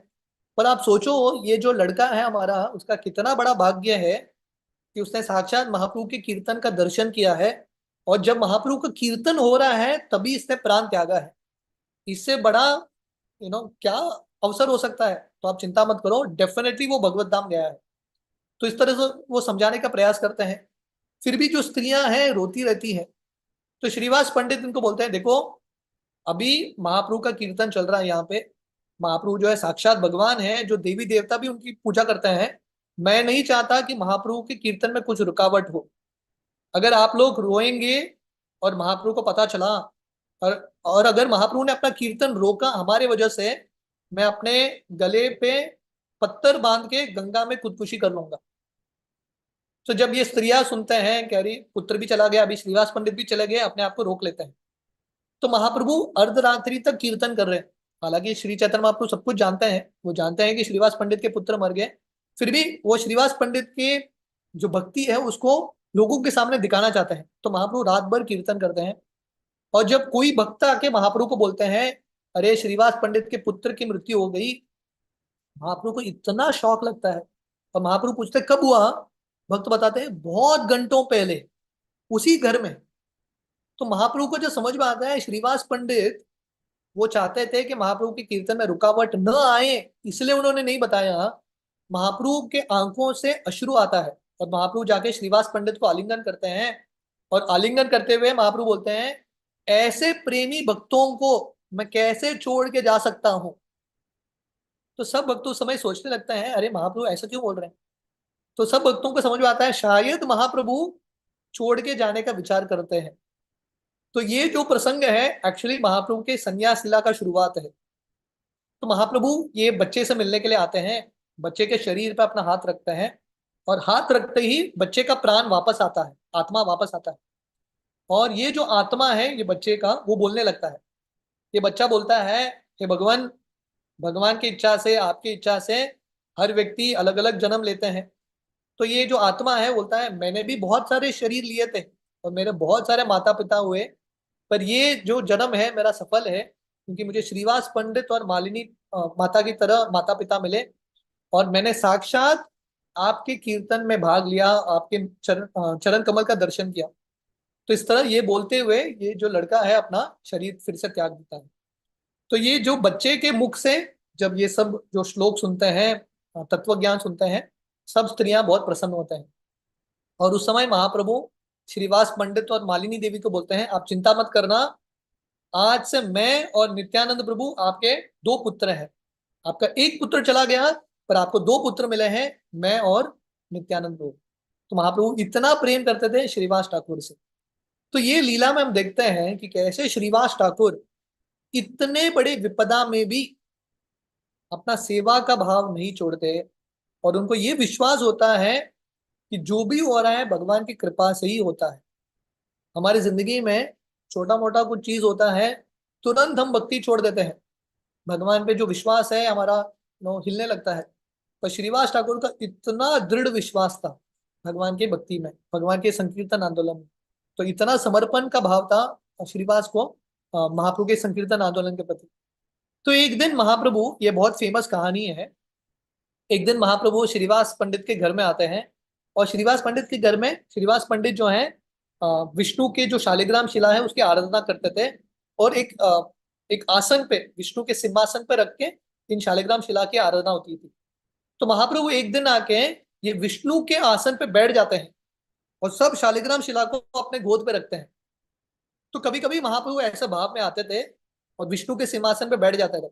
पर आप सोचो ये जो लड़का है हमारा, उसका कितना बड़ा भाग्य है कि उसने साक्षात महाप्रभु के कीर्तन का दर्शन किया है, और जब महाप्रभु का कीर्तन हो रहा है तभी इसने प्राण त्यागा है। इससे बड़ा क्या अवसर हो सकता है। तो आप चिंता मत करो, डेफिनेटली वो भगवत धाम गया है। तो इस तरह से वो समझाने का प्रयास करते हैं। फिर भी जो स्त्रियां हैं रोती रहती है। तो श्रीवास पंडित इनको बोलते हैं देखो अभी महाप्रभु का कीर्तन चल रहा है यहाँ पे, महाप्रभु जो है साक्षात भगवान है, जो देवी देवता भी उनकी पूजा करते हैं। मैं नहीं चाहता कि महाप्रभु के कीर्तन में कुछ रुकावट हो। अगर आप लोग रोएंगे और महाप्रभु को पता चला, और अगर महाप्रभु ने अपना कीर्तन रोका हमारे वजह से, मैं अपने गले पे पत्थर बांध के गंगा में खुदकुशी कर लूंगा। तो जब ये स्त्रियां सुनते हैं कह रही पुत्र भी चला गया, अभी श्रीवास पंडित भी चले गए, अपने आप को रोक लेते हैं। तो महाप्रभु अर्धरात्रि तक कीर्तन कर रहे हैं। हालांकि श्री चैतन्य महाप्रभु सब कुछ जानते हैं, वो जानते हैं कि श्रीवास पंडित के पुत्र मर गए, फिर भी वो श्रीवास पंडित के जो भक्ति है उसको लोगों के सामने दिखाना चाहते हैं। तो महाप्रभु रात भर कीर्तन करते हैं। और जब कोई भक्त आके महाप्रभु को बोलते हैं अरे श्रीवास पंडित के पुत्र की मृत्यु हो गई, महाप्रभु को इतना शौक लगता है। और महाप्रभु पूछते कब हुआ, भक्त बताते हैं बहुत घंटों पहले उसी घर में। तो महाप्रभु को जो समझ में आता है श्रीवास पंडित वो चाहते थे कि महाप्रभु के कीर्तन में रुकावट न आए, इसलिए उन्होंने नहीं बताया। महाप्रभु के आंखों से अश्रु आता है और महाप्रभु जाके श्रीवास पंडित को आलिंगन करते हैं। और आलिंगन करते हुए महाप्रभु बोलते हैं ऐसे प्रेमी भक्तों को मैं कैसे छोड़ के जा सकता हूं। तो सब भक्त उस समय सोचने लगते हैं अरे महाप्रभु ऐसा क्यों बोल रहे हैं। तो सब भक्तों को समझ में आता है शायद महाप्रभु छोड़ के जाने का विचार करते हैं। तो ये जो प्रसंग है एक्चुअली महाप्रभु के संन्यास लीला का शुरुआत है। तो महाप्रभु ये बच्चे से मिलने के लिए आते हैं, बच्चे के शरीर पर अपना हाथ रखते हैं, और हाथ रखते ही बच्चे का प्राण वापस आता है, आत्मा वापस आता है। और ये जो आत्मा है ये बच्चे का, वो बोलने लगता है। ये बच्चा बोलता है हे भगवान, भगवान की इच्छा से आपकी इच्छा से हर व्यक्ति अलग अलग जन्म लेते हैं। तो ये जो आत्मा है बोलता है मैंने भी बहुत सारे शरीर लिए थे और मेरे बहुत सारे माता पिता हुए, पर ये जो जन्म है मेरा सफल है, क्योंकि मुझे श्रीवास पंडित और मालिनी माता की तरह माता पिता मिले, और मैंने साक्षात आपके कीर्तन में भाग लिया, आपके चरण कमल का दर्शन किया। तो इस तरह ये बोलते हुए ये जो लड़का है अपना शरीर फिर से त्याग देता है। तो ये जो बच्चे के मुख से जब ये सब जो श्लोक सुनते हैं, तत्व ज्ञान सुनते हैं, सब स्त्रियां बहुत प्रसन्न होते हैं। और उस समय महाप्रभु श्रीवास पंडित और मालिनी देवी को बोलते हैं आप चिंता मत करना, आज से मैं और नित्यानंद प्रभु आपके दो पुत्र हैं। आपका एक पुत्र चला गया पर आपको दो पुत्र मिले हैं, मैं और नित्यानंद प्रभु। तो महाप्रभु इतना प्रेम करते थे श्रीवास ठाकुर से। तो ये लीला में हम देखते हैं कि कैसे श्रीवास ठाकुर इतने बड़े विपदा में भी अपना सेवा का भाव नहीं छोड़ते, और उनको ये विश्वास होता है कि जो भी हो रहा है भगवान की कृपा से ही होता है। हमारी जिंदगी में छोटा मोटा कुछ चीज होता है, तुरंत हम भक्ति छोड़ देते हैं, भगवान पे जो विश्वास है हमारा हिलने लगता है। पर श्रीवास ठाकुर का इतना दृढ़ विश्वास था भगवान की भक्ति में, भगवान के संकीर्तन आंदोलन में। तो इतना समर्पण का भाव था श्रीवास को महाप्रभु के संकीर्तन आंदोलन के प्रति। तो एक दिन महाप्रभु, ये बहुत फेमस कहानी है, एक दिन महाप्रभु श्रीवास पंडित के घर में आते हैं। और श्रीवास पंडित के घर में श्रीवास पंडित जो है विष्णु के जो शालिग्राम शिला है उसकी आराधना करते थे, और एक आसन पे, विष्णु के सिंहासन पे रख के इन शालिग्राम शिला की आराधना होती थी। तो महाप्रभु एक दिन आके ये विष्णु के आसन पे बैठ जाते हैं और सब शालिग्राम शिला को अपने गोद पे रखते हैं। तो कभी कभी महाप्रभु ऐसे भाव में आते थे और विष्णु के सिंहासन पे बैठ जाते थे,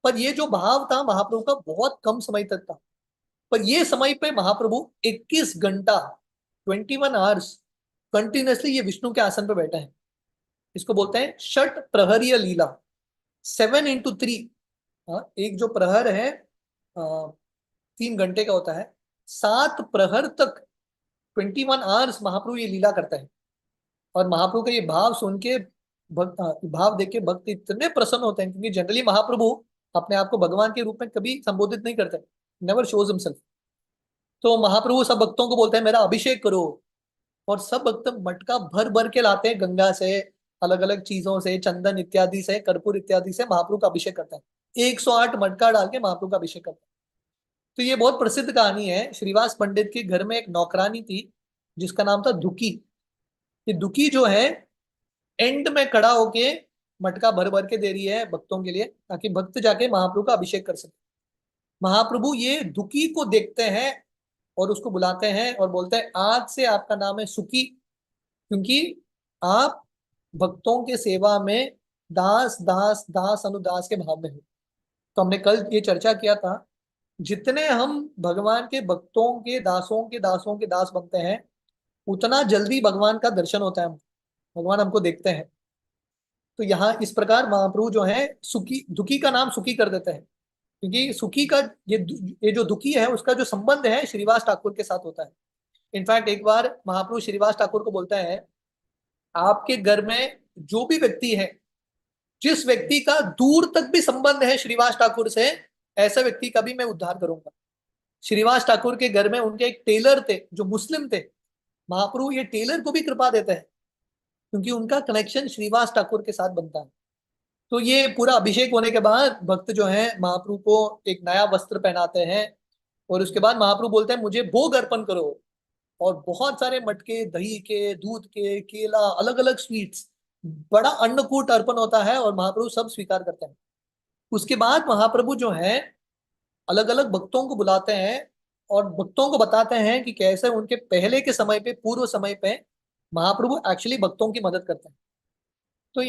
पर ये जो भाव था महाप्रभु का बहुत कम समय तक था। पर ये समय पे महाप्रभु 21 घंटा 21 आवर्स कंटिन्यूसली ये विष्णु के आसन पे बैठे हैं। इसको बोलते हैं षट प्रहरीय लीला, 7 into 3। एक जो प्रहर है 3 घंटे का होता है, 7 प्रहर तक 21 आवर्स महाप्रभु ये लीला करता है। और महाप्रभु का ये भाव सुन के भाव देख के भक्त इतने प्रसन्न होते हैं, क्योंकि जनरली महाप्रभु अपने आप को भगवान के रूप में कभी संबोधित नहीं करते, नेवर शोज हिमसेल्फ। तो महाप्रभु सब भक्तों को बोलते हैं मेरा अभिषेक करो, और सब भक्त मटका भर भर के लाते हैं गंगा से, अलग अलग चीजों से, चंदन इत्यादि से, कर्पूर इत्यादि से महाप्रभु का अभिषेक करते हैं। 108 मटका डाल के महाप्रभु का अभिषेक करते हैं। तो ये बहुत प्रसिद्ध कहानी है। श्रीवास पंडित के घर में एक नौकरानी थी जिसका नाम था दुखी। ये दुखी जो है एंड में खड़ा होके मटका भर भर के दे रही है भक्तों के लिए, ताकि भक्त जाके महाप्रभु का अभिषेक कर सके। महाप्रभु ये दुखी को देखते हैं और उसको बुलाते हैं और बोलते हैं आज से आपका नाम है सुखी, क्योंकि आप भक्तों के सेवा में दास दास दास अनुदास के भाव में हो। तो हमने कल ये चर्चा किया था, जितने हम भगवान के भक्तों के दासों के दास बनते हैं, उतना जल्दी भगवान का दर्शन होता है, भगवान हमको देखते हैं। तो यहाँ इस प्रकार महाप्रभु जो है सुखी, दुखी का नाम सुखी कर देते हैं, क्योंकि सुखी का ये जो दुखी है उसका जो संबंध है श्रीवास ठाकुर के साथ होता है। इनफैक्ट एक बार महाप्रभु श्रीवास ठाकुर को बोलते हैं आपके घर में जो भी व्यक्ति है, जिस व्यक्ति का दूर तक भी संबंध है श्रीवास ठाकुर से, ऐसा व्यक्ति का भी मैं उद्धार करूंगा। श्रीवास ठाकुर के घर में उनके एक टेलर थे जो मुस्लिम थे। महाप्रभु ये टेलर को भी कृपा देते हैं क्योंकि उनका कनेक्शन श्रीवास ठाकुर के साथ बनता है। तो ये पूरा अभिषेक होने के बाद भक्त जो है महाप्रभु को एक नया वस्त्र पहनाते हैं और उसके बाद महाप्रभु बोलते हैं मुझे भोग अर्पण करो, और बहुत सारे मटके, दही के, दूध के, केला, अलग अलग स्वीट्स, बड़ा अन्नकूट अर्पण होता है और महाप्रभु सब स्वीकार करते हैं। उसके बाद महाप्रभु जो है अलग अलग भक्तों को बुलाते हैं और भक्तों को बताते हैं कि कैसे उनके पहले के समय पे, पूर्व समय पे महाप्रभु एक्चुअली भक्तों की मदद करते हैं। तो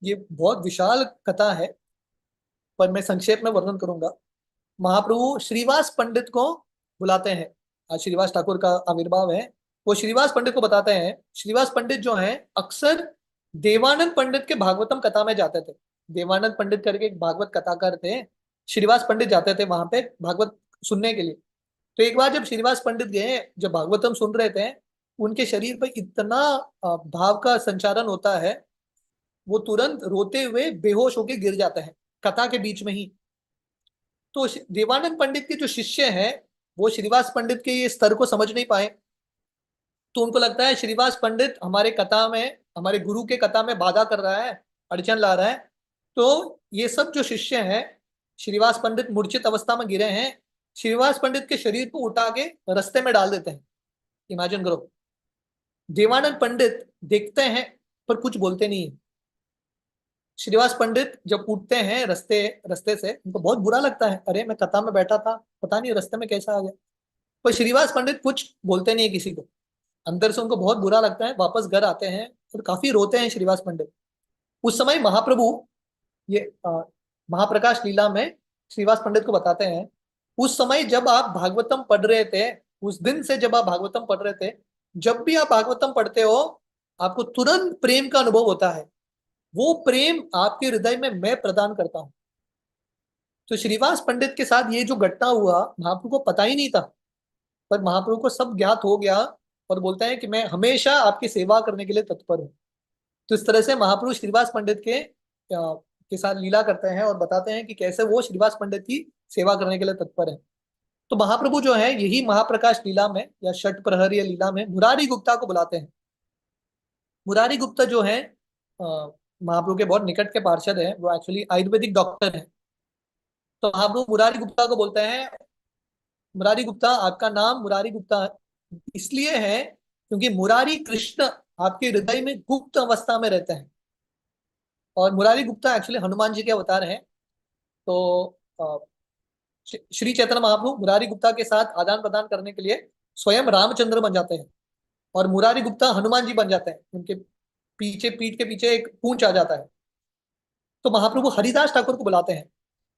ये बहुत विशाल कथा है, पर मैं संक्षेप में वर्णन करूंगा। महाप्रभु श्रीवास पंडित को बुलाते हैं। आज श्रीवास ठाकुर का आविर्भाव है। वो श्रीवास पंडित को बताते हैं। श्रीवास पंडित जो है अक्सर देवानंद पंडित के भागवतम कथा में जाते थे। देवानंद पंडित करके एक भागवत कथाकार थे, श्रीवास पंडित जाते थे वहां पे भागवत सुनने के लिए। तो एक बार जब श्रीवास पंडित गए, जब भागवतम सुन रहे थे, उनके शरीर पर इतना भाव का संचारण होता है, वो तुरंत रोते हुए बेहोश होके गिर जाते हैं कथा के बीच में ही। तो देवानंद पंडित के जो शिष्य हैं वो श्रीवास पंडित के ये स्तर को समझ नहीं पाए। तो उनको लगता है श्रीवास पंडित हमारे कथा में, हमारे गुरु के कथा में बाधा कर रहा है, अड़चन ला रहा है। तो ये सब जो शिष्य हैं, श्रीवास पंडित मूर्छित अवस्था में गिरे हैं, श्रीवास पंडित के शरीर को उठा के रास्ते में डाल देते हैं। इमेजिन करो। देवानंद पंडित देखते हैं पर कुछ बोलते नहीं है। श्रीवास पंडित जब उठते हैं रास्ते से, उनको बहुत बुरा लगता है, अरे मैं कथा में बैठा था, पता नहीं रास्ते में कैसा आ गया। पर श्रीवास पंडित कुछ बोलते नहीं है किसी को। अंदर से उनको बहुत बुरा लगता है। वापस घर आते हैं और काफी रोते हैं श्रीवास पंडित। उस समय महाप्रभु ये महाप्रकाश लीला में श्रीवास पंडित को बताते हैं, उस समय जब आप भागवतम पढ़ रहे थे, उस दिन से जब आप भागवतम पढ़ रहे थे, जब भी आप भागवतम पढ़ते हो आपको तुरंत प्रेम का अनुभव होता है। वो प्रेम आपके हृदय में मैं प्रदान करता हूं। तो श्रीवास पंडित के साथ ये जो घटना हुआ महाप्रभु को पता ही नहीं था, पर महाप्रभु को सब ज्ञात हो गया और बोलता है कि मैं हमेशा आपकी सेवा करने के लिए तत्पर हूँ। तो इस तरह से महाप्रभु श्रीवास पंडित के साथ लीला करते हैं और बताते हैं कि कैसे वो श्रीवास पंडित की सेवा करने के लिए तत्पर है। तो महाप्रभु जो है यही महाप्रकाश लीला में या षट प्रहरीय लीला में मुरारी गुप्ता को बुलाते हैं। मुरारी गुप्ता जो है महाप्रभु के बहुत निकट के पार्षद है, वो एक्चुअली आयुर्वेदिक डॉक्टर है। तो महाप्रभु मुरारी गुप्ता को बोलते हैं, मुरारी गुप्ता आपका नाम मुरारी गुप्ता इसलिए है क्योंकि मुरारी कृष्ण आपके हृदय में गुप्त अवस्था में रहते हैं। और मुरारी गुप्ता एक्चुअली हनुमान जी के अवतार हैं। तो श्री चैतन्य महाप्रभु मुरारी गुप्ता के साथ आदान प्रदान करने के लिए स्वयं रामचंद्र बन जाते हैं और मुरारी गुप्ता हनुमान जी बन जाते हैं। उनके पीछे, पीठ के पीछे एक पूंछ आ जाता है। तो महाप्रभु हरिदास ठाकुर को बुलाते हैं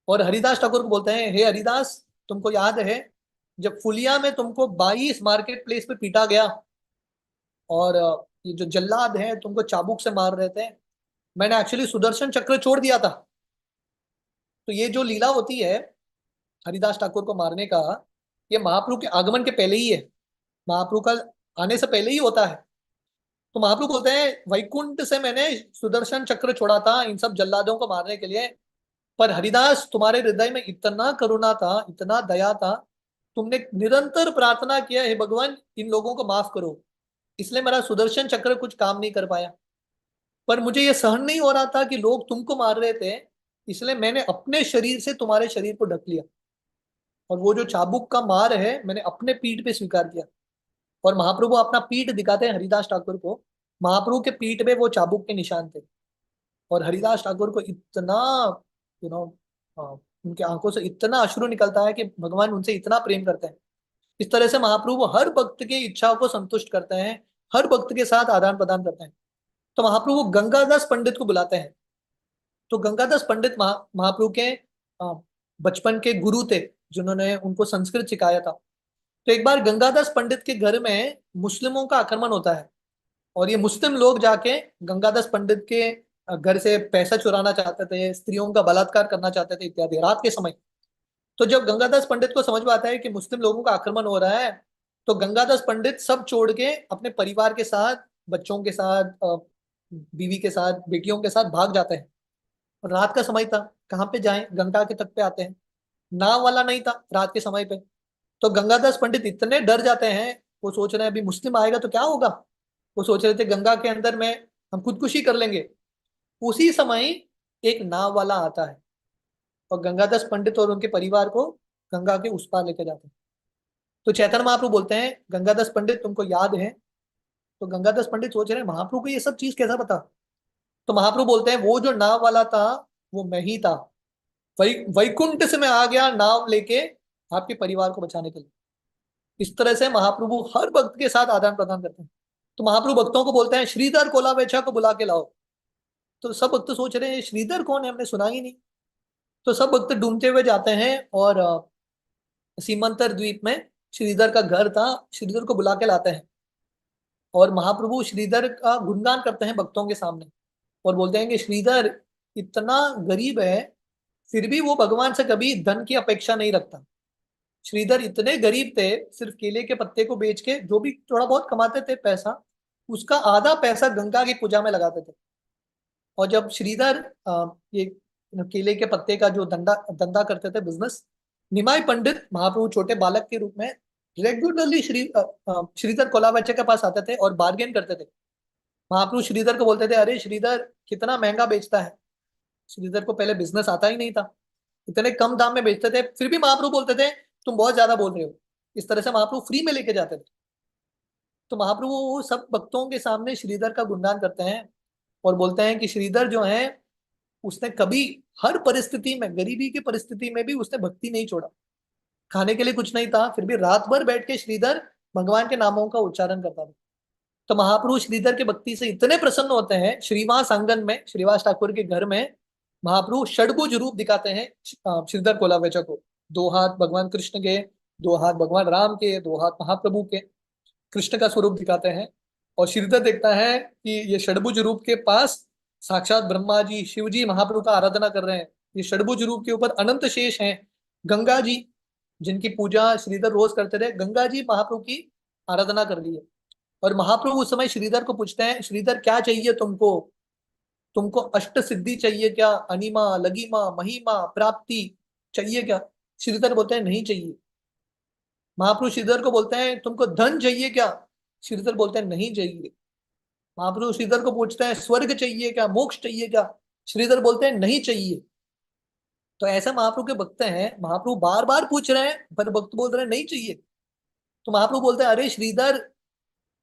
और हरिदास ठाकुर को बोलते हैं, हे हरिदास, तुमको याद है जब फुलिया में तुमको 22 मार्केट प्लेस पे पीटा गया और ये जो जल्लाद है तुमको चाबुक से मार रहे थे, मैंने एक्चुअली सुदर्शन चक्र छोड़ दिया था। तो ये जो लीला होती है हरिदास ठाकुर को मारने का, ये महाप्रभु के आगमन के पहले ही है, महाप्रभु का आने से पहले ही होता है। तो महाप्रभु बोलते हैं वैकुंठ से मैंने सुदर्शन चक्र छोड़ा था इन सब जल्लादों को मारने के लिए, पर हरिदास तुम्हारे हृदय में इतना करुणा था, इतना दया था, तुमने निरंतर प्रार्थना किया, हे भगवान इन लोगों को माफ करो। इसलिए मेरा सुदर्शन चक्र कुछ काम नहीं कर पाया। पर मुझे ये सहन नहीं हो रहा था कि लोग तुमको मार रहे थे, इसलिए मैंने अपने शरीर से तुम्हारे शरीर को ढक लिया, और वो जो चाबुक का मार है मैंने अपने पीठ पे स्वीकार किया। और महाप्रभु अपना पीठ दिखाते हैं हरिदास ठाकुर को, महाप्रभु के पीठ पे वो चाबुक के निशान थे। और हरिदास ठाकुर को इतना यू नो उनके आंखों से इतना अश्रु निकलता है कि भगवान उनसे इतना प्रेम करते हैं। इस तरह से महाप्रभु हर भक्त की इच्छाओं को संतुष्ट करते हैं, हर भक्त के साथ आदान प्रदान करते हैं। तो महाप्रभु गंगादास पंडित को बुलाते हैं। तो गंगादास पंडित महाप्रभु के बचपन के गुरु थे, जिन्होंने उनको संस्कृत सिखाया था। तो एक बार गंगादास पंडित के घर में मुस्लिमों का आक्रमण होता है, और ये मुस्लिम लोग जाके गंगादास पंडित के घर से पैसा चुराना चाहते थे, स्त्रियों का बलात्कार करना चाहते थे इत्यादि, रात के समय। तो जब गंगादास पंडित को समझ में आता है कि मुस्लिम लोगों का आक्रमण हो रहा है, तो गंगादास पंडित सब छोड़ के अपने परिवार के साथ, बच्चों के साथ, बीवी के साथ, बेटियों के साथ भाग जाते हैं। और रात का समय था, कहाँ पे जाएं, गंगा के तट पे आते हैं। नाव वाला नहीं था रात के समय पे। तो गंगादास पंडित इतने डर जाते हैं, वो सोच रहे हैं अभी मुस्लिम आएगा तो क्या होगा। वो सोच रहे थे गंगा के अंदर में हम खुदकुशी कर लेंगे। उसी समय एक नाव वाला आता है, और गंगादास पंडित और उनके परिवार को गंगा के उस पार लेके जाते हैं। तो चैतन्य महाप्रभु बोलते हैं, गंगादास पंडित तुमको याद है। तो गंगादास पंडित सोच रहे हैं महाप्रभु को ये सब चीज कैसा पता। तो महाप्रभु बोलते हैं, वो जो नाव वाला था वो मैं ही था। वैकुंठ से मैं आ गया नाव लेके आपके परिवार को बचाने के लिए। इस तरह से महाप्रभु हर भक्त के साथ आदान प्रदान करते हैं। तो महाप्रभु भक्तों को बोलते हैं, श्रीधर कोलावेचा को बुला के लाओ। तो सब भक्त सोच रहे हैं श्रीधर कौन है, हमने सुना ही नहीं। तो सब भक्त ढूंढते हुए जाते हैं, और सीमंतर द्वीप में श्रीधर का घर था, श्रीधर को बुला के लाते हैं। और महाप्रभु श्रीधर का गुणगान करते हैं भक्तों के सामने, और बोलते हैं कि श्रीधर इतना गरीब है, फिर भी वो भगवान से कभी धन की अपेक्षा नहीं रखता। श्रीधर इतने गरीब थे, सिर्फ केले के पत्ते को बेच के जो भी थोड़ा बहुत कमाते थे पैसा, उसका आधा पैसा गंगा की पूजा में लगाते थे। और जब श्रीधर ये केले के पत्ते का जो धंधा धंधा करते थे बिजनेस, निमाई पंडित महाप्रभु छोटे बालक के रूप में रेगुलरली श्रीधर कोलावेचे के पास आते थे और बार्गेन करते थे। महाप्रभु श्रीधर को बोलते थे, अरे श्रीधर कितना महंगा बेचता है। श्रीधर को पहले बिजनेस आता ही नहीं था, इतने कम दाम में बेचते थे। फिर भी महाप्रभु बोलते थे तुम बहुत ज्यादा बोल रहे हो। इस तरह से महाप्रभु फ्री में लेके जाते थे। तो महाप्रभु सब भक्तों के सामने श्रीधर का गुणगान करते हैं, और बोलते हैं कि श्रीधर जो है उसने कभी, हर परिस्थिति में, गरीबी की परिस्थिति में भी उसने भक्ति नहीं छोड़ा। खाने के लिए कुछ नहीं था, फिर भी रात भर बैठ के श्रीधर भगवान के नामों का उच्चारण करता था। तो महाप्रभु श्रीधर के भक्ति से इतने प्रसन्न होते हैं, श्रीवास आंगन में, श्रीवास ठाकुर के घर में महाप्रभु षडभुज रूप दिखाते हैं श्रीधर कोलावेचा को। 2 हाथ भगवान कृष्ण के, 2 हाथ भगवान राम के, 2 हाथ महाप्रभु के, कृष्ण का स्वरूप दिखाते हैं। और श्रीधर देखता है कि ये षडभुज रूप के पास साक्षात ब्रह्मा जी, शिव जी महाप्रभु का आराधना कर रहे हैं। ये षडभुज रूप के ऊपर अनंत शेष हैं, गंगा जी जिनकी पूजा श्रीधर रोज करते थे, गंगा जी महाप्रभु की आराधना कर ली है। और महाप्रभु उस समय श्रीधर को पूछते हैं, श्रीधर क्या चाहिए तुमको, तुमको अष्ट सिद्धि चाहिए क्या, अनिमा, लगिमा, महिमा, प्राप्ति चाहिए क्या। श्रीधर बोलते हैं नहीं चाहिए। महाप्रभु श्रीधर को बोलते हैं तुमको धन चाहिए क्या। श्रीधर बोलते हैं नहीं चाहिए। महाप्रभु श्रीधर को पूछते हैं स्वर्ग चाहिए क्या, मोक्ष चाहिए क्या। श्रीधर बोलते हैं नहीं चाहिए। तो ऐसा महाप्रभु के भक्त हैं, महाप्रभु बार बार पूछ रहे हैं पर भक्त बोल रहे हैं नहीं चाहिए। तो महाप्रभु बोलते हैं अरे श्रीधर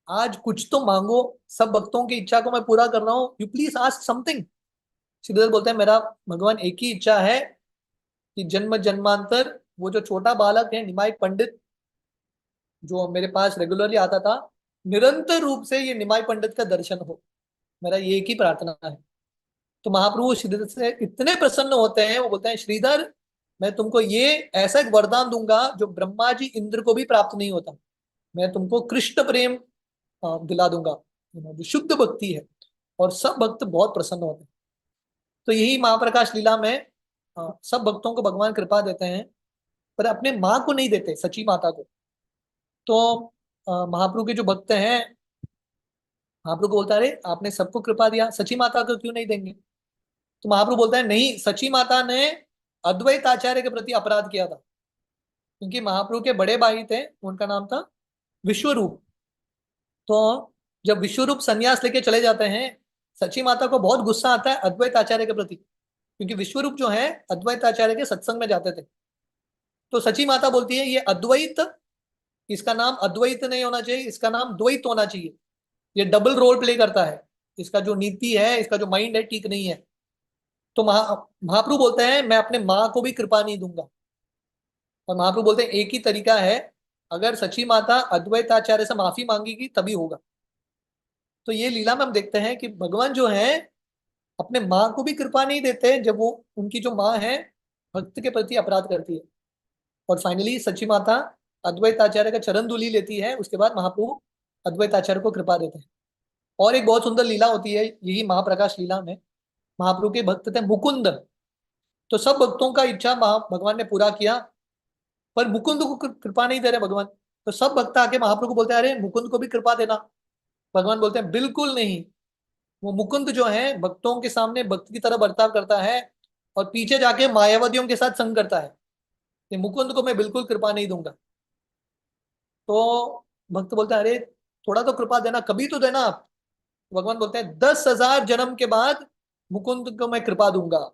आज कुछ तो मांगो, सब भक्तों की इच्छा को मैं पूरा कर रहा हूँ, you please ask something. Shridhar बोलते हैं मेरा भगवान एक ही इच्छा है कि जन्म जन्मांतर वो जो छोटा बालक है निमाई पंडित जो मेरे पास रेगुलरली आता था, निरंतर रूप से ये निमाई पंडित का दर्शन हो, मेरा ये एक ही प्रार्थना है। तो महाप्रभु श्रीधर से इतने प्रसन्न होते हैं, वो बोलते हैं श्रीधर मैं तुमको ये ऐसा एक वरदान दूंगा जो ब्रह्मा जी इंद्र को भी प्राप्त नहीं होता। मैं तुमको कृष्ण प्रेम दिला दूंगा, जो शुद्ध भक्ति है। और सब भक्त बहुत प्रसन्न होते हैं। तो यही महाप्रकाश लीला में सब भक्तों को भगवान कृपा देते हैं, पर अपने माँ को नहीं देते, सची माता को। तो महाप्रभु के जो भक्त हैं, महाप्रभु को बोलता है अरे आपने सबको कृपा दिया, सची माता को क्यों नहीं देंगे। तो महाप्रभु बोलता है नहीं, सची माता ने अद्वैत आचार्य के प्रति अपराध किया था, क्योंकि महाप्रभु के बड़े भाई थे, उनका नाम था विश्वरूप। तो जब विश्वरूप संन्यास लेके चले जाते हैं, सची माता को बहुत गुस्सा आता है अद्वैत आचार्य के प्रति, क्योंकि विश्वरूप जो है अद्वैत आचार्य के सत्संग में जाते थे। तो सची माता बोलती है ये अद्वैत, इसका नाम अद्वैत नहीं होना चाहिए, इसका नाम द्वैत होना चाहिए। ये डबल रोल प्ले करता है, इसका जो नीति है, इसका जो माइंड है, ठीक नहीं है। तो महाप्रभु बोलते हैं मैं अपने माँ को भी कृपा नहीं दूंगा। और महाप्रभु बोलते हैं एक ही तरीका है, अगर सची माता अद्वैत आचार्य से माफी मांगेगी तभी होगा। तो ये लीला में हम देखते हैं कि भगवान जो है अपने माँ को भी कृपा नहीं देते जब वो उनकी जो माँ है भक्त के प्रति अपराध करती है। और फाइनली सची माता अद्वैत आचार्य का चरण धूलि लेती है, उसके बाद महाप्रभु अद्वैत आचार्य को कृपा देते हैं। और एक बहुत सुंदर लीला होती है, यही महाप्रकाश लीला में महाप्रभु के भक्त थे मुकुंद। तो सब भक्तों का इच्छा भगवान ने पूरा किया, पर मुकुंद को कृपा नहीं दे रहे भगवान। तो सब भक्त आके महाप्रभु को बोलते हैं अरे मुकुंद को भी कृपा देना। भगवान बोलते हैं बिल्कुल नहीं, वो मुकुंद जो है भक्तों के सामने भक्त की तरह बर्ताव करता है और पीछे जाके मायावतियों के साथ संग करता है, ये मुकुंद को मैं बिल्कुल कृपा नहीं दूंगा। तो भक्त बोलते हैं अरे थोड़ा तो कृपा देना, कभी तो देना आप। भगवान बोलते हैं 10,000 जन्म के बाद मुकुंद को मैं कृपा दूंगा।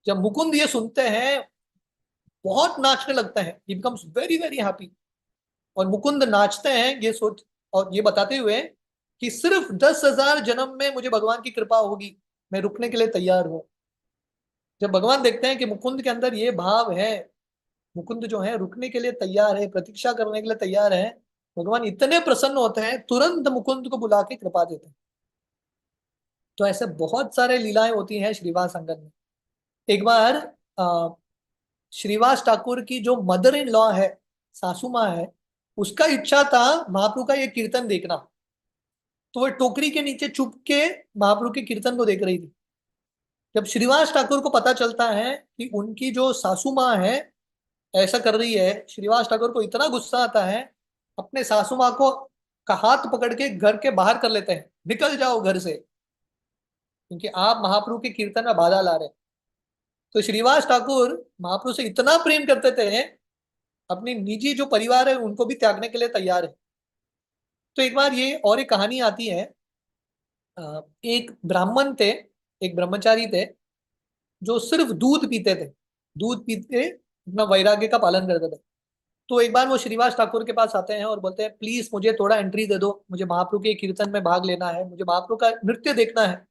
जब मुकुंद ये सुनते हैं बहुत नाचने लगते हैं, ही बिकम्स वेरी वेरी हैप्पी। और मुकुंद नाचते हैं ये सोच और ये बताते हुए कि सिर्फ 10,000 जन्म में मुझे भगवान की कृपा होगी, मैं रुकने के लिए तैयार हूं। जब भगवान देखते हैं कि मुकुंद के अंदर ये भाव है, मुकुंद जो है रुकने के लिए तैयार है, प्रतीक्षा करने के लिए तैयार है, भगवान इतने प्रसन्न होते हैं, तुरंत मुकुंद को बुला के कृपा देते हैं। तो ऐसे बहुत सारे लीलाएं होती हैं श्रीवास अंगन में। एक बार श्रीवास ठाकुर की जो मदर इन लॉ है, सासू माँ है, उसका इच्छा था महाप्रभु का ये कीर्तन देखना। तो वो टोकरी के नीचे चुप के महाप्रभु के कीर्तन को देख रही थी। जब श्रीवास ठाकुर को पता चलता है कि उनकी जो सासू माँ है ऐसा कर रही है, श्रीवास ठाकुर को इतना गुस्सा आता है, अपने सासू माँ को का हाथ पकड़ के घर के बाहर कर लेते हैं, निकल जाओ घर से, क्योंकि आप महाप्रभु के कीर्तन में बाधा ला रहे। तो श्रीवास ठाकुर महाप्रभु से इतना प्रेम करते थे, अपनी निजी जो परिवार है उनको भी त्यागने के लिए तैयार है। तो एक बार ये और एक कहानी आती है, एक ब्राह्मण थे, एक ब्रह्मचारी थे जो सिर्फ दूध पीते थे, दूध पीते अपना वैराग्य का पालन करते थे। तो एक बार वो श्रीवास ठाकुर के पास आते हैं और बोलते हैं प्लीज मुझे थोड़ा एंट्री दे दो, मुझे महाप्रभु के कीर्तन में भाग लेना है, मुझे महाप्रभु का नृत्य देखना है।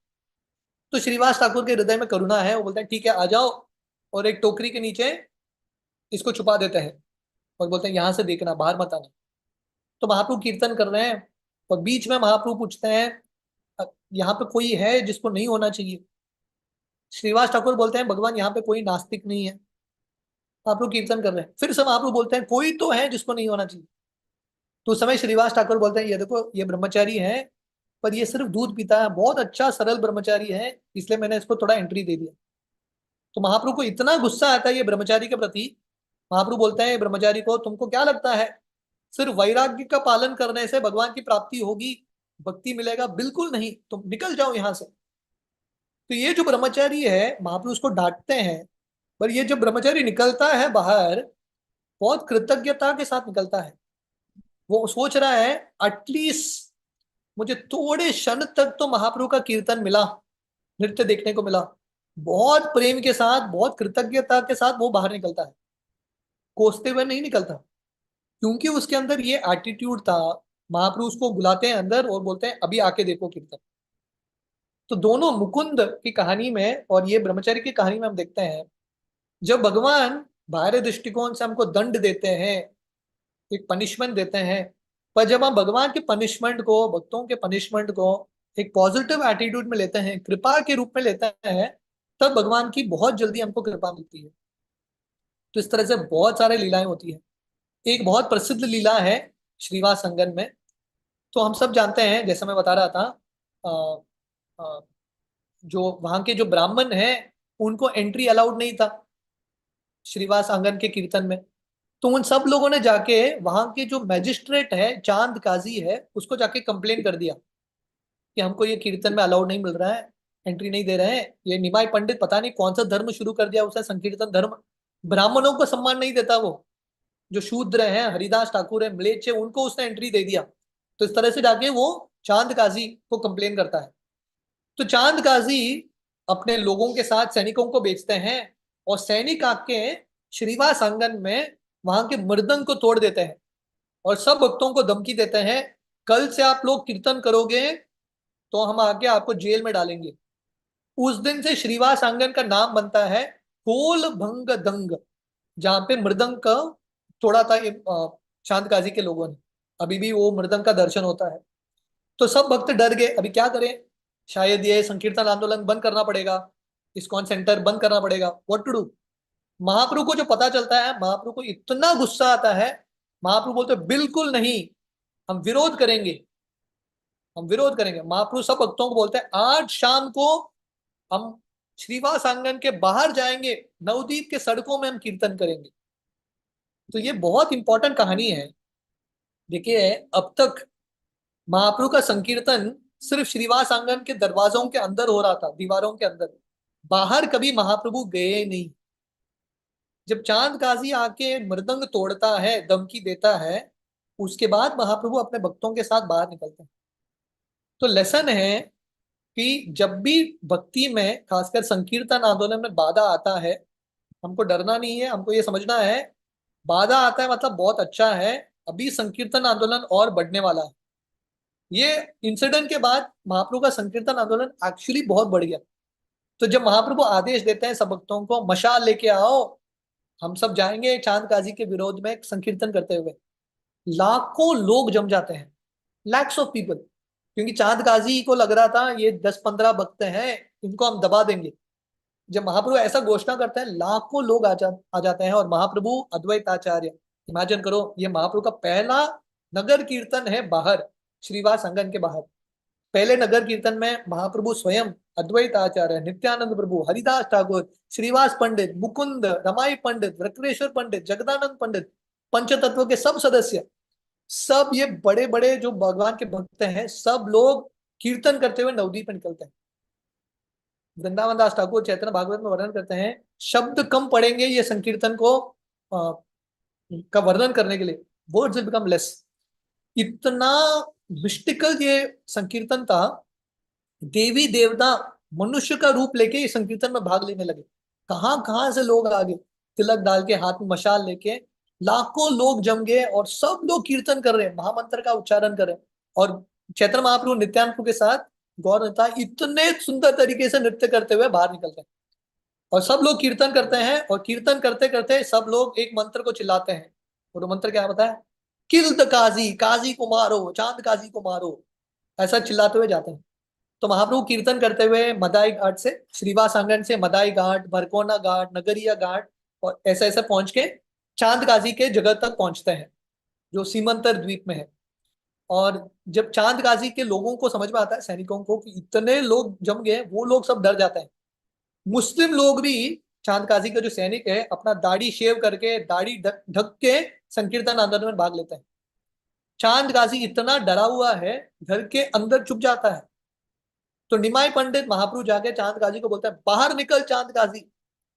तो श्रीवास ठाकुर के हृदय में करुणा है, वो बोलते हैं ठीक है आ जाओ, और एक टोकरी के नीचे इसको छुपा देते हैं और बोलते हैं यहाँ से देखना, बाहर मत आना। तो महाप्रभु कीर्तन कर रहे हैं और बीच में महाप्रभु पूछते हैं यहाँ पे कोई है जिसको नहीं होना चाहिए? श्रीवास ठाकुर बोलते हैं भगवान यहाँ पे कोई नास्तिक नहीं है। महाप्रभु कीर्तन कर रहे हैं, फिर से महाप्रभु बोलते हैं कोई तो है जिसको नहीं होना चाहिए। तो उस समय श्रीवास ठाकुर बोलते हैं ये देखो ये ब्रह्मचारी है, पर ये सिर्फ दूध पीता है, बहुत अच्छा सरल ब्रह्मचारी है, इसलिए मैंने इसको थोड़ा एंट्री दे दिया। तो महाप्रभु को इतना गुस्सा आता है ये ब्रह्मचारी के प्रति। महाप्रभु बोलते हैं ब्रह्मचारी को तुमको क्या लगता है सिर्फ वैराग्य का पालन करने से भगवान की प्राप्ति होगी, भक्ति मिलेगा? बिल्कुल नहीं, तुम निकल जाओ यहाँ से। तो ये जो ब्रह्मचारी है महाप्रभु उसको डांटते हैं, पर ये जब ब्रह्मचारी निकलता है बाहर बहुत कृतज्ञता के साथ निकलता है। वो सोच रहा है एटलीस्ट मुझे थोड़े क्षण तक तो महाप्रभु का कीर्तन मिला, नृत्य देखने को मिला। बहुत प्रेम के साथ, बहुत कृतज्ञता के साथ वो बाहर निकलता है, कोसते हुए नहीं निकलता, क्योंकि उसके अंदर ये एटीट्यूड था। महाप्रभु उसको बुलाते हैं अंदर और बोलते हैं अभी आके देखो कीर्तन। तो दोनों मुकुंद की कहानी में और ये ब्रह्मचारी की कहानी में हम देखते हैं जब भगवान बाहरी दृष्टिकोण से हमको दंड देते हैं, एक पनिशमेंट देते हैं, पर जब हम भगवान के पनिशमेंट को, भक्तों के पनिशमेंट को एक पॉजिटिव एटीट्यूड में लेते हैं, कृपा के रूप में लेते हैं, तब भगवान की बहुत जल्दी हमको कृपा मिलती है। तो इस तरह से बहुत सारे लीलाएं होती है। एक बहुत प्रसिद्ध लीला है श्रीवास संगम में। तो हम सब जानते हैं, जैसे मैं बता रहा था, जो वहां के जो ब्राह्मण हैं उनको एंट्री अलाउड नहीं था श्रीवास आंगन के कीर्तन में। तो उन सब लोगों ने जाके वहां के जो मैजिस्ट्रेट है, चांद काजी है, उसको जाके कंप्लेन कर दिया कि हमको ये कीर्तन में अलाउड नहीं मिल रहा है, एंट्री नहीं दे रहे हैं। ये निमाई पंडित पता नहीं कौन सा धर्म शुरू कर दिया उसने, संकीर्तन धर्म, ब्राह्मणों को सम्मान नहीं देता, वो जो शूद्र हैं, हरिदास ठाकुर है, म्लेच्छ है, उनको उसने एंट्री दे दिया। तो इस तरह से जाके वो चांद काजी को कंप्लेन करता है। तो चांद काजी अपने लोगों के साथ सैनिकों को भेजते हैं और सैनिक आके श्रीवास आंगन में वहां के मृदंग को तोड़ देते हैं और सब भक्तों को धमकी देते हैं, कल से आप लोग कीर्तन करोगे तो हम आके आपको जेल में डालेंगे। उस दिन से श्रीवास आंगन का नाम बनता है कोल भंग दंग, जहां पे मृदंग का तोड़ा था चांद काजी के लोगों ने। अभी भी वो मृदंग का दर्शन होता है। तो सब भक्त डर गए, अभी क्या करें, शायद ये संकीर्तन आंदोलन बंद करना पड़ेगा, इस्कॉन सेंटर बंद करना पड़ेगा, व्हाट टू डू। महाप्रभु को जो पता चलता है, महाप्रभु को इतना गुस्सा आता है, महाप्रभु बोलते बिल्कुल नहीं, हम विरोध करेंगे, हम विरोध करेंगे। महाप्रभु सब भक्तों को बोलते हैं आज शाम को हम श्रीवास आंगन के बाहर जाएंगे, नवदीप के सड़कों में हम कीर्तन करेंगे। तो ये बहुत इंपॉर्टेंट कहानी है। देखिए, अब तक महाप्रभु का संकीर्तन सिर्फ श्रीवास आंगन के दरवाजों के अंदर हो रहा था, दीवारों के अंदर, बाहर कभी महाप्रभु गए नहीं। जब चांद काजी आके मृदंग तोड़ता है, धमकी देता है, उसके बाद महाप्रभु अपने भक्तों के साथ बाहर निकलते हैं। तो लेसन है कि जब भी भक्ति में, खासकर संकीर्तन आंदोलन में बाधा आता है, हमको डरना नहीं है, हमको ये समझना है बाधा आता है मतलब बहुत अच्छा है, अभी संकीर्तन आंदोलन और बढ़ने वाला है। ये इंसिडेंट के बाद महाप्रभु का संकीर्तन आंदोलन एक्चुअली बहुत बढ़ गया। तो जब महाप्रभु आदेश देते हैं सब भक्तों को मशाल लेके आओ, हम सब जाएंगे चांद काजी के विरोध में संकीर्तन करते हुए, लाखों लोग जम जाते हैं, लैक्स ऑफ पीपल, क्योंकि चांद काजी को लग रहा था ये 10-15 भक्त हैं, इनको हम दबा देंगे। जब महाप्रभु ऐसा घोषणा करते हैं, लाखों लोग आ जाते हैं। और महाप्रभु अद्वैत आचार्य, इमेजिन करो, ये महाप्रभु का पहला नगर कीर्तन है बाहर, श्रीवास आंगन के बाहर। पहले नगर कीर्तन में महाप्रभु स्वयं, अद्वैत आचार्य, नित्यानंद प्रभु, हरिदास ठाकुर, श्रीवास पंडित, मुकुंद, रमाई पंडित, वृक्रेश्वर पंडित, जगदानंद पंडित, पंचतत्व के सब सदस्य, सब ये बड़े बड़े जो भगवान के भक्त हैं, सब लोग कीर्तन करते हुए नवदीप में निकलते हैं। वृंदावन दास ठाकुर चैतन्य भागवत में वर्णन करते हैं, शब्द कम पड़ेंगे ये संकीर्तन को का वर्णन करने के लिए, वर्ड्स विल बिकम लेस। इतना मिस्टिकल ये संकीर्तन था, देवी देवता मनुष्य का रूप लेके इस संकीर्तन में भाग लेने लगे। कहां कहां से लोग आ गए, तिलक डाल के, हाथ में मशाल लेके, लाखों लोग जम गए और सब लोग कीर्तन कर रहे हैं, महामंत्र का उच्चारण कर रहे हैं। और चैतन्य महाप्रभु नित्यानंद के साथ गौर नेता इतने सुंदर तरीके से नृत्य करते हुए बाहर निकलते हैं और सब लोग कीर्तन करते हैं। और कीर्तन करते करते सब लोग एक मंत्र को चिल्लाते हैं, और वो मंत्र क्या होता है, किल द काजी, काजी को मारो, चांद काजी को मारो, ऐसा चिल्लाते हुए जाते हैं। तो महाप्रभु कीर्तन करते हुए मदाई घाट से, श्रीवास आंगन से मदाई घाट, भरकोना घाट, नगरिया घाट, और ऐसे ऐसे पहुंच के चांद काजी के जगह तक पहुंचते हैं जो सीमंतर द्वीप में है। और जब चांद काजी के लोगों को समझ में आता है, सैनिकों को, कि इतने लोग जम गए, वो लोग सब डर जाते हैं। मुस्लिम लोग भी, चांद काजी का जो सैनिक है, अपना दाढ़ी शेव करके, दाढ़ी ढक के संकीर्तन आंदोलन में भाग लेते हैं। चांद काजी इतना डरा हुआ है, घर के अंदर छुप जाता है। तो निमाई पंडित महाप्रभु जाके चांद काजी को बोलता है बाहर निकल चांद काजी,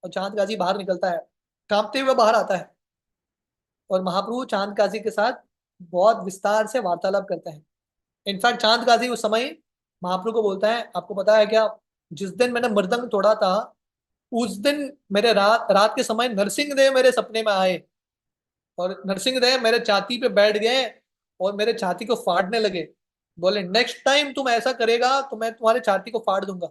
और चांद काजी बाहर निकलता है, कांपते हुए बाहर आता है। और महाप्रभु चांद काजी के साथ बहुत विस्तार से वार्तालाप करते हैं। इनफैक्ट चांद काजी उस समय महाप्रभु को बोलता है, आपको पता है क्या, जिस दिन मैंने मृदंग तोड़ा था, उस दिन मेरे रात रात के समय नरसिंह देव मेरे सपने में आए, और नरसिंह देव मेरे छाती पे बैठ गए और मेरे छाती को फाड़ने लगे। बोले नेक्स्ट टाइम तुम ऐसा करेगा तो मैं तुम्हारे छाती को फाड़ दूंगा।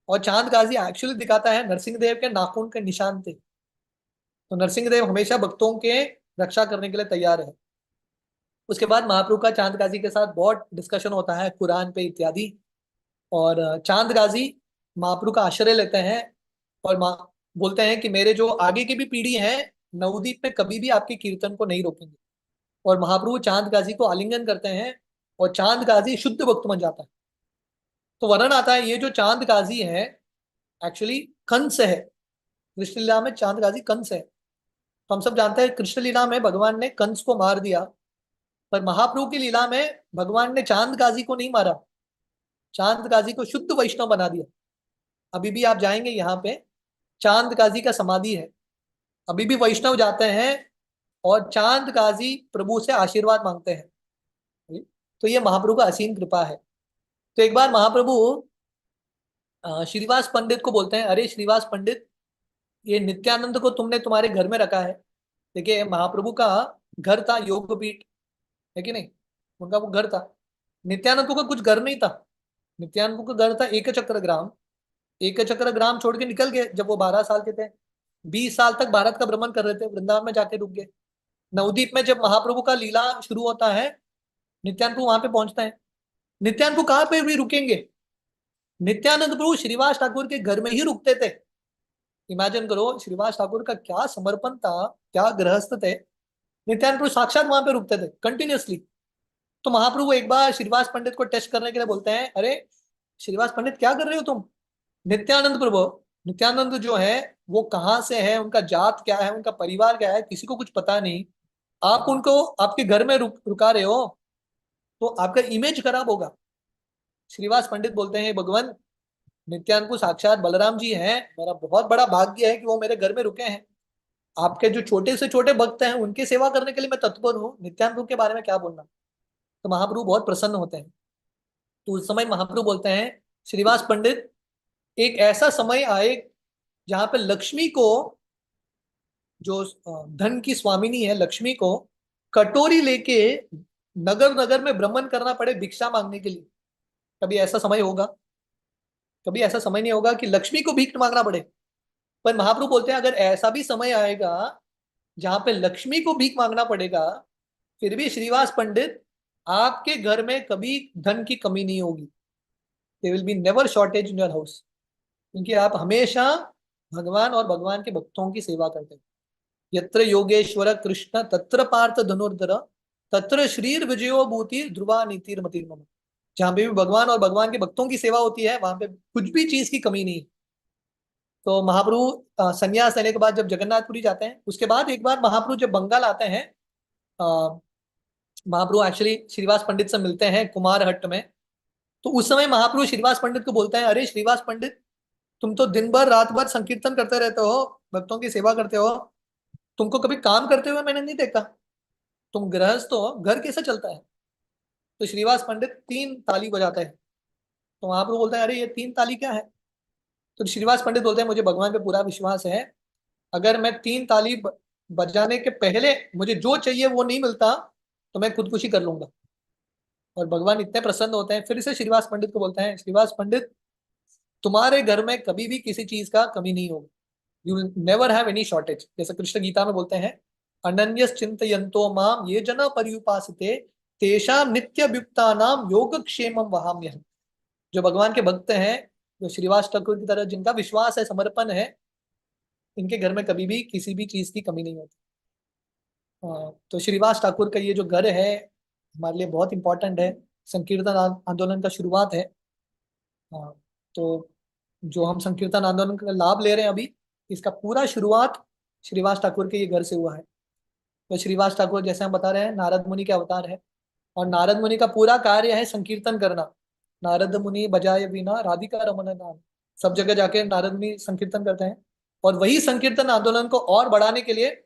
और चांद काजी एक्चुअली दिखाता है नरसिंह देव के नाखून के निशान थे। तो नरसिंह देव हमेशा भक्तों के रक्षा करने के लिए तैयार है। उसके बाद महाप्रभु का चांद काजी के साथ बहुत डिस्कशन होता है कुरान पे इत्यादि। और चांद काजी महाप्रभु का आश्रय लेते हैं और बोलते हैं कि मेरे जो आगे की भी पीढ़ी है, नवदीप में कभी भी आपके कीर्तन को नहीं रोकेंगे। और महाप्रभु चांद काजी को आलिंगन करते हैं और चांद काजी शुद्ध भक्त बन जाता है। तो वर्णन आता है, ये जो चांद काजी है एक्चुअली कंस है, कृष्ण लीला में चांद काजी कंस है। तो हम सब जानते हैं कृष्ण लीला में भगवान ने कंस को मार दिया, पर महाप्रभु की लीला में भगवान ने चांद काजी को नहीं मारा, चांद काजी को शुद्ध वैष्णव बना दिया। अभी भी आप जाएंगे, यहाँ पे चांद काजी का समाधि है, अभी भी वैष्णव जाते हैं और चांद काजी प्रभु से आशीर्वाद मांगते हैं। तो ये महाप्रभु का असीम कृपा है। तो एक बार महाप्रभु श्रीवास पंडित को बोलते हैं, अरे श्रीवास पंडित, ये नित्यानंद को तुमने तुम्हारे घर में रखा है। देखिए महाप्रभु का घर था योगपीठ, है कि नहीं, उनका वो घर था। नित्यानंद को का कुछ घर नहीं था। नित्यानंद का घर था एक चक्र ग्राम। एक चक्र ग्राम छोड़ के निकल गए जब वो 12 साल के थे। 20 साल तक भारत का भ्रमण कर रहे थे, वृंदावन में जाके रुक गए। नवदीप में जब महाप्रभु का लीला शुरू होता है, नित्यानंद प्रभु वहां पे पहुंचते हैं। नित्यानंद प्रभु कहाँ पे भी रुकेंगे? नित्यानंद प्रभु श्रीवास ठाकुर के घर में ही रुकते थे। इमेजिन करो श्रीवास ठाकुर का क्या समर्पण था, क्या गृहस्थ थे। नित्यानंद प्रभु साक्षात वहां पे रुकते थे कंटिन्यूअसली। तो महाप्रभु एक बार श्रीवास पंडित को टेस्ट करने के लिए बोलते हैं, अरे श्रीवास पंडित क्या कर रहे हो तुम? नित्यानंद प्रभु, नित्यानंद जो है वो कहाँ से है, उनका जात क्या है, उनका परिवार क्या है, किसी को कुछ पता नहीं। आप उनको आपके घर में रुका रहे हो, तो आपका इमेज खराब होगा। श्रीवास पंडित बोलते हैं, भगवान नित्यानंद को साक्षात बलराम जी हैं, मेरा बहुत बड़ा भाग्य है कि वो मेरे घर में रुके हैं। आपके जो छोटे से छोटे भक्त हैं उनकी सेवा करने के लिए मैं तत्पर हूँ, नित्यानंद के बारे में क्या बोलना। तो महाप्रभु बहुत प्रसन्न होते हैं। तो उस समय महाप्रभु बोलते हैं, श्रीवास पंडित, एक ऐसा समय आए जहां पे लक्ष्मी को, जो धन की स्वामिनी है, लक्ष्मी को कटोरी लेके नगर नगर में भ्रमण करना पड़े भिक्षा मांगने के लिए। कभी ऐसा समय होगा? कभी ऐसा समय नहीं होगा कि लक्ष्मी को भीख मांगना पड़े। पर महाप्रभु बोलते हैं, अगर ऐसा भी समय आएगा जहां पे लक्ष्मी को भीख मांगना पड़ेगा, फिर भी श्रीवास पंडित आपके घर में कभी धन की कमी नहीं होगी। There will be never shortage in your house, क्योंकि आप हमेशा भगवान और भगवान के भक्तों की सेवा करते हैं। यत्र योगेश्वर कृष्ण तत्र पार्थ धनुर्धर तत्र श्रीर विजयो भूति ध्रुवा नीतिर मतिर्मम। जहां पे भी भगवान और भगवान के भक्तों की सेवा होती है, वहां पे कुछ भी चीज की कमी नहीं। तो महाप्रभु संन्यास लेने के बाद जब जगन्नाथपुरी जाते हैं, उसके बाद एक बार महाप्रभु जब बंगाल आते हैं, महाप्रभु एक्चुअली श्रीवास पंडित से मिलते हैं कुमार हट्ट में। तो उस समय महाप्रभु श्रीवास पंडित को बोलते हैं, अरे श्रीवास पंडित, तुम तो दिन भर रात भर संकीर्तन करते रहते हो, भक्तों की सेवा करते हो, तुमको कभी काम करते हुए मैंने नहीं देखा। तुम गृहस्थ हो, घर कैसे चलता है? तो श्रीवास पंडित 3 ताली बजाते हैं। तो महाप्रभु बोलते हैं, अरे ये 3 ताली क्या है? तो श्रीवास पंडित बोलते हैं, मुझे भगवान पे पूरा विश्वास है, अगर मैं 3 ताली बजाने के पहले मुझे जो चाहिए वो नहीं मिलता तो मैं खुदकुशी कर लूंगा। और भगवान इतने प्रसन्न होते हैं, फिर से श्रीवास पंडित को बोलते हैं, श्रीवास पंडित, तुम्हारे घर में कभी भी किसी चीज का कमी नहीं होगी। You will never have any shortage. जैसे कृष्ण गीता में बोलते हैं, अनन्यस चिंतयन्तो माम ये जना पर्युपासते तेषां नित्ययुक्तानां योगक्षेमं वहाम्यहम्। जो भगवान के भक्त हैं, जो श्रीवास ठाकुर की तरह जिनका विश्वास है, समर्पण है, इनके घर में कभी भी किसी भी चीज की कमी नहीं होती। तो श्रीवास ठाकुर का ये जो घर है हमारे लिए बहुत इंपॉर्टेंट है। संकीर्तन आंदोलन का शुरुआत है। तो जो हम संकीर्तन आंदोलन का लाभ ले रहे हैं अभी, इसका पूरा शुरुआत श्रीवास ठाकुर के ये घर से हुआ है। तो श्रीवास ठाकुर, जैसे हम बता रहे हैं, नारद मुनि के अवतार है, और नारद मुनि का पूरा कार्य है संकीर्तन करना। नारद मुनि बजाय वीणा राधिका रमन नाम, सब जगह जाके नारद मुनि संकीर्तन करते हैं। और वही संकीर्तन आंदोलन को और बढ़ाने के लिए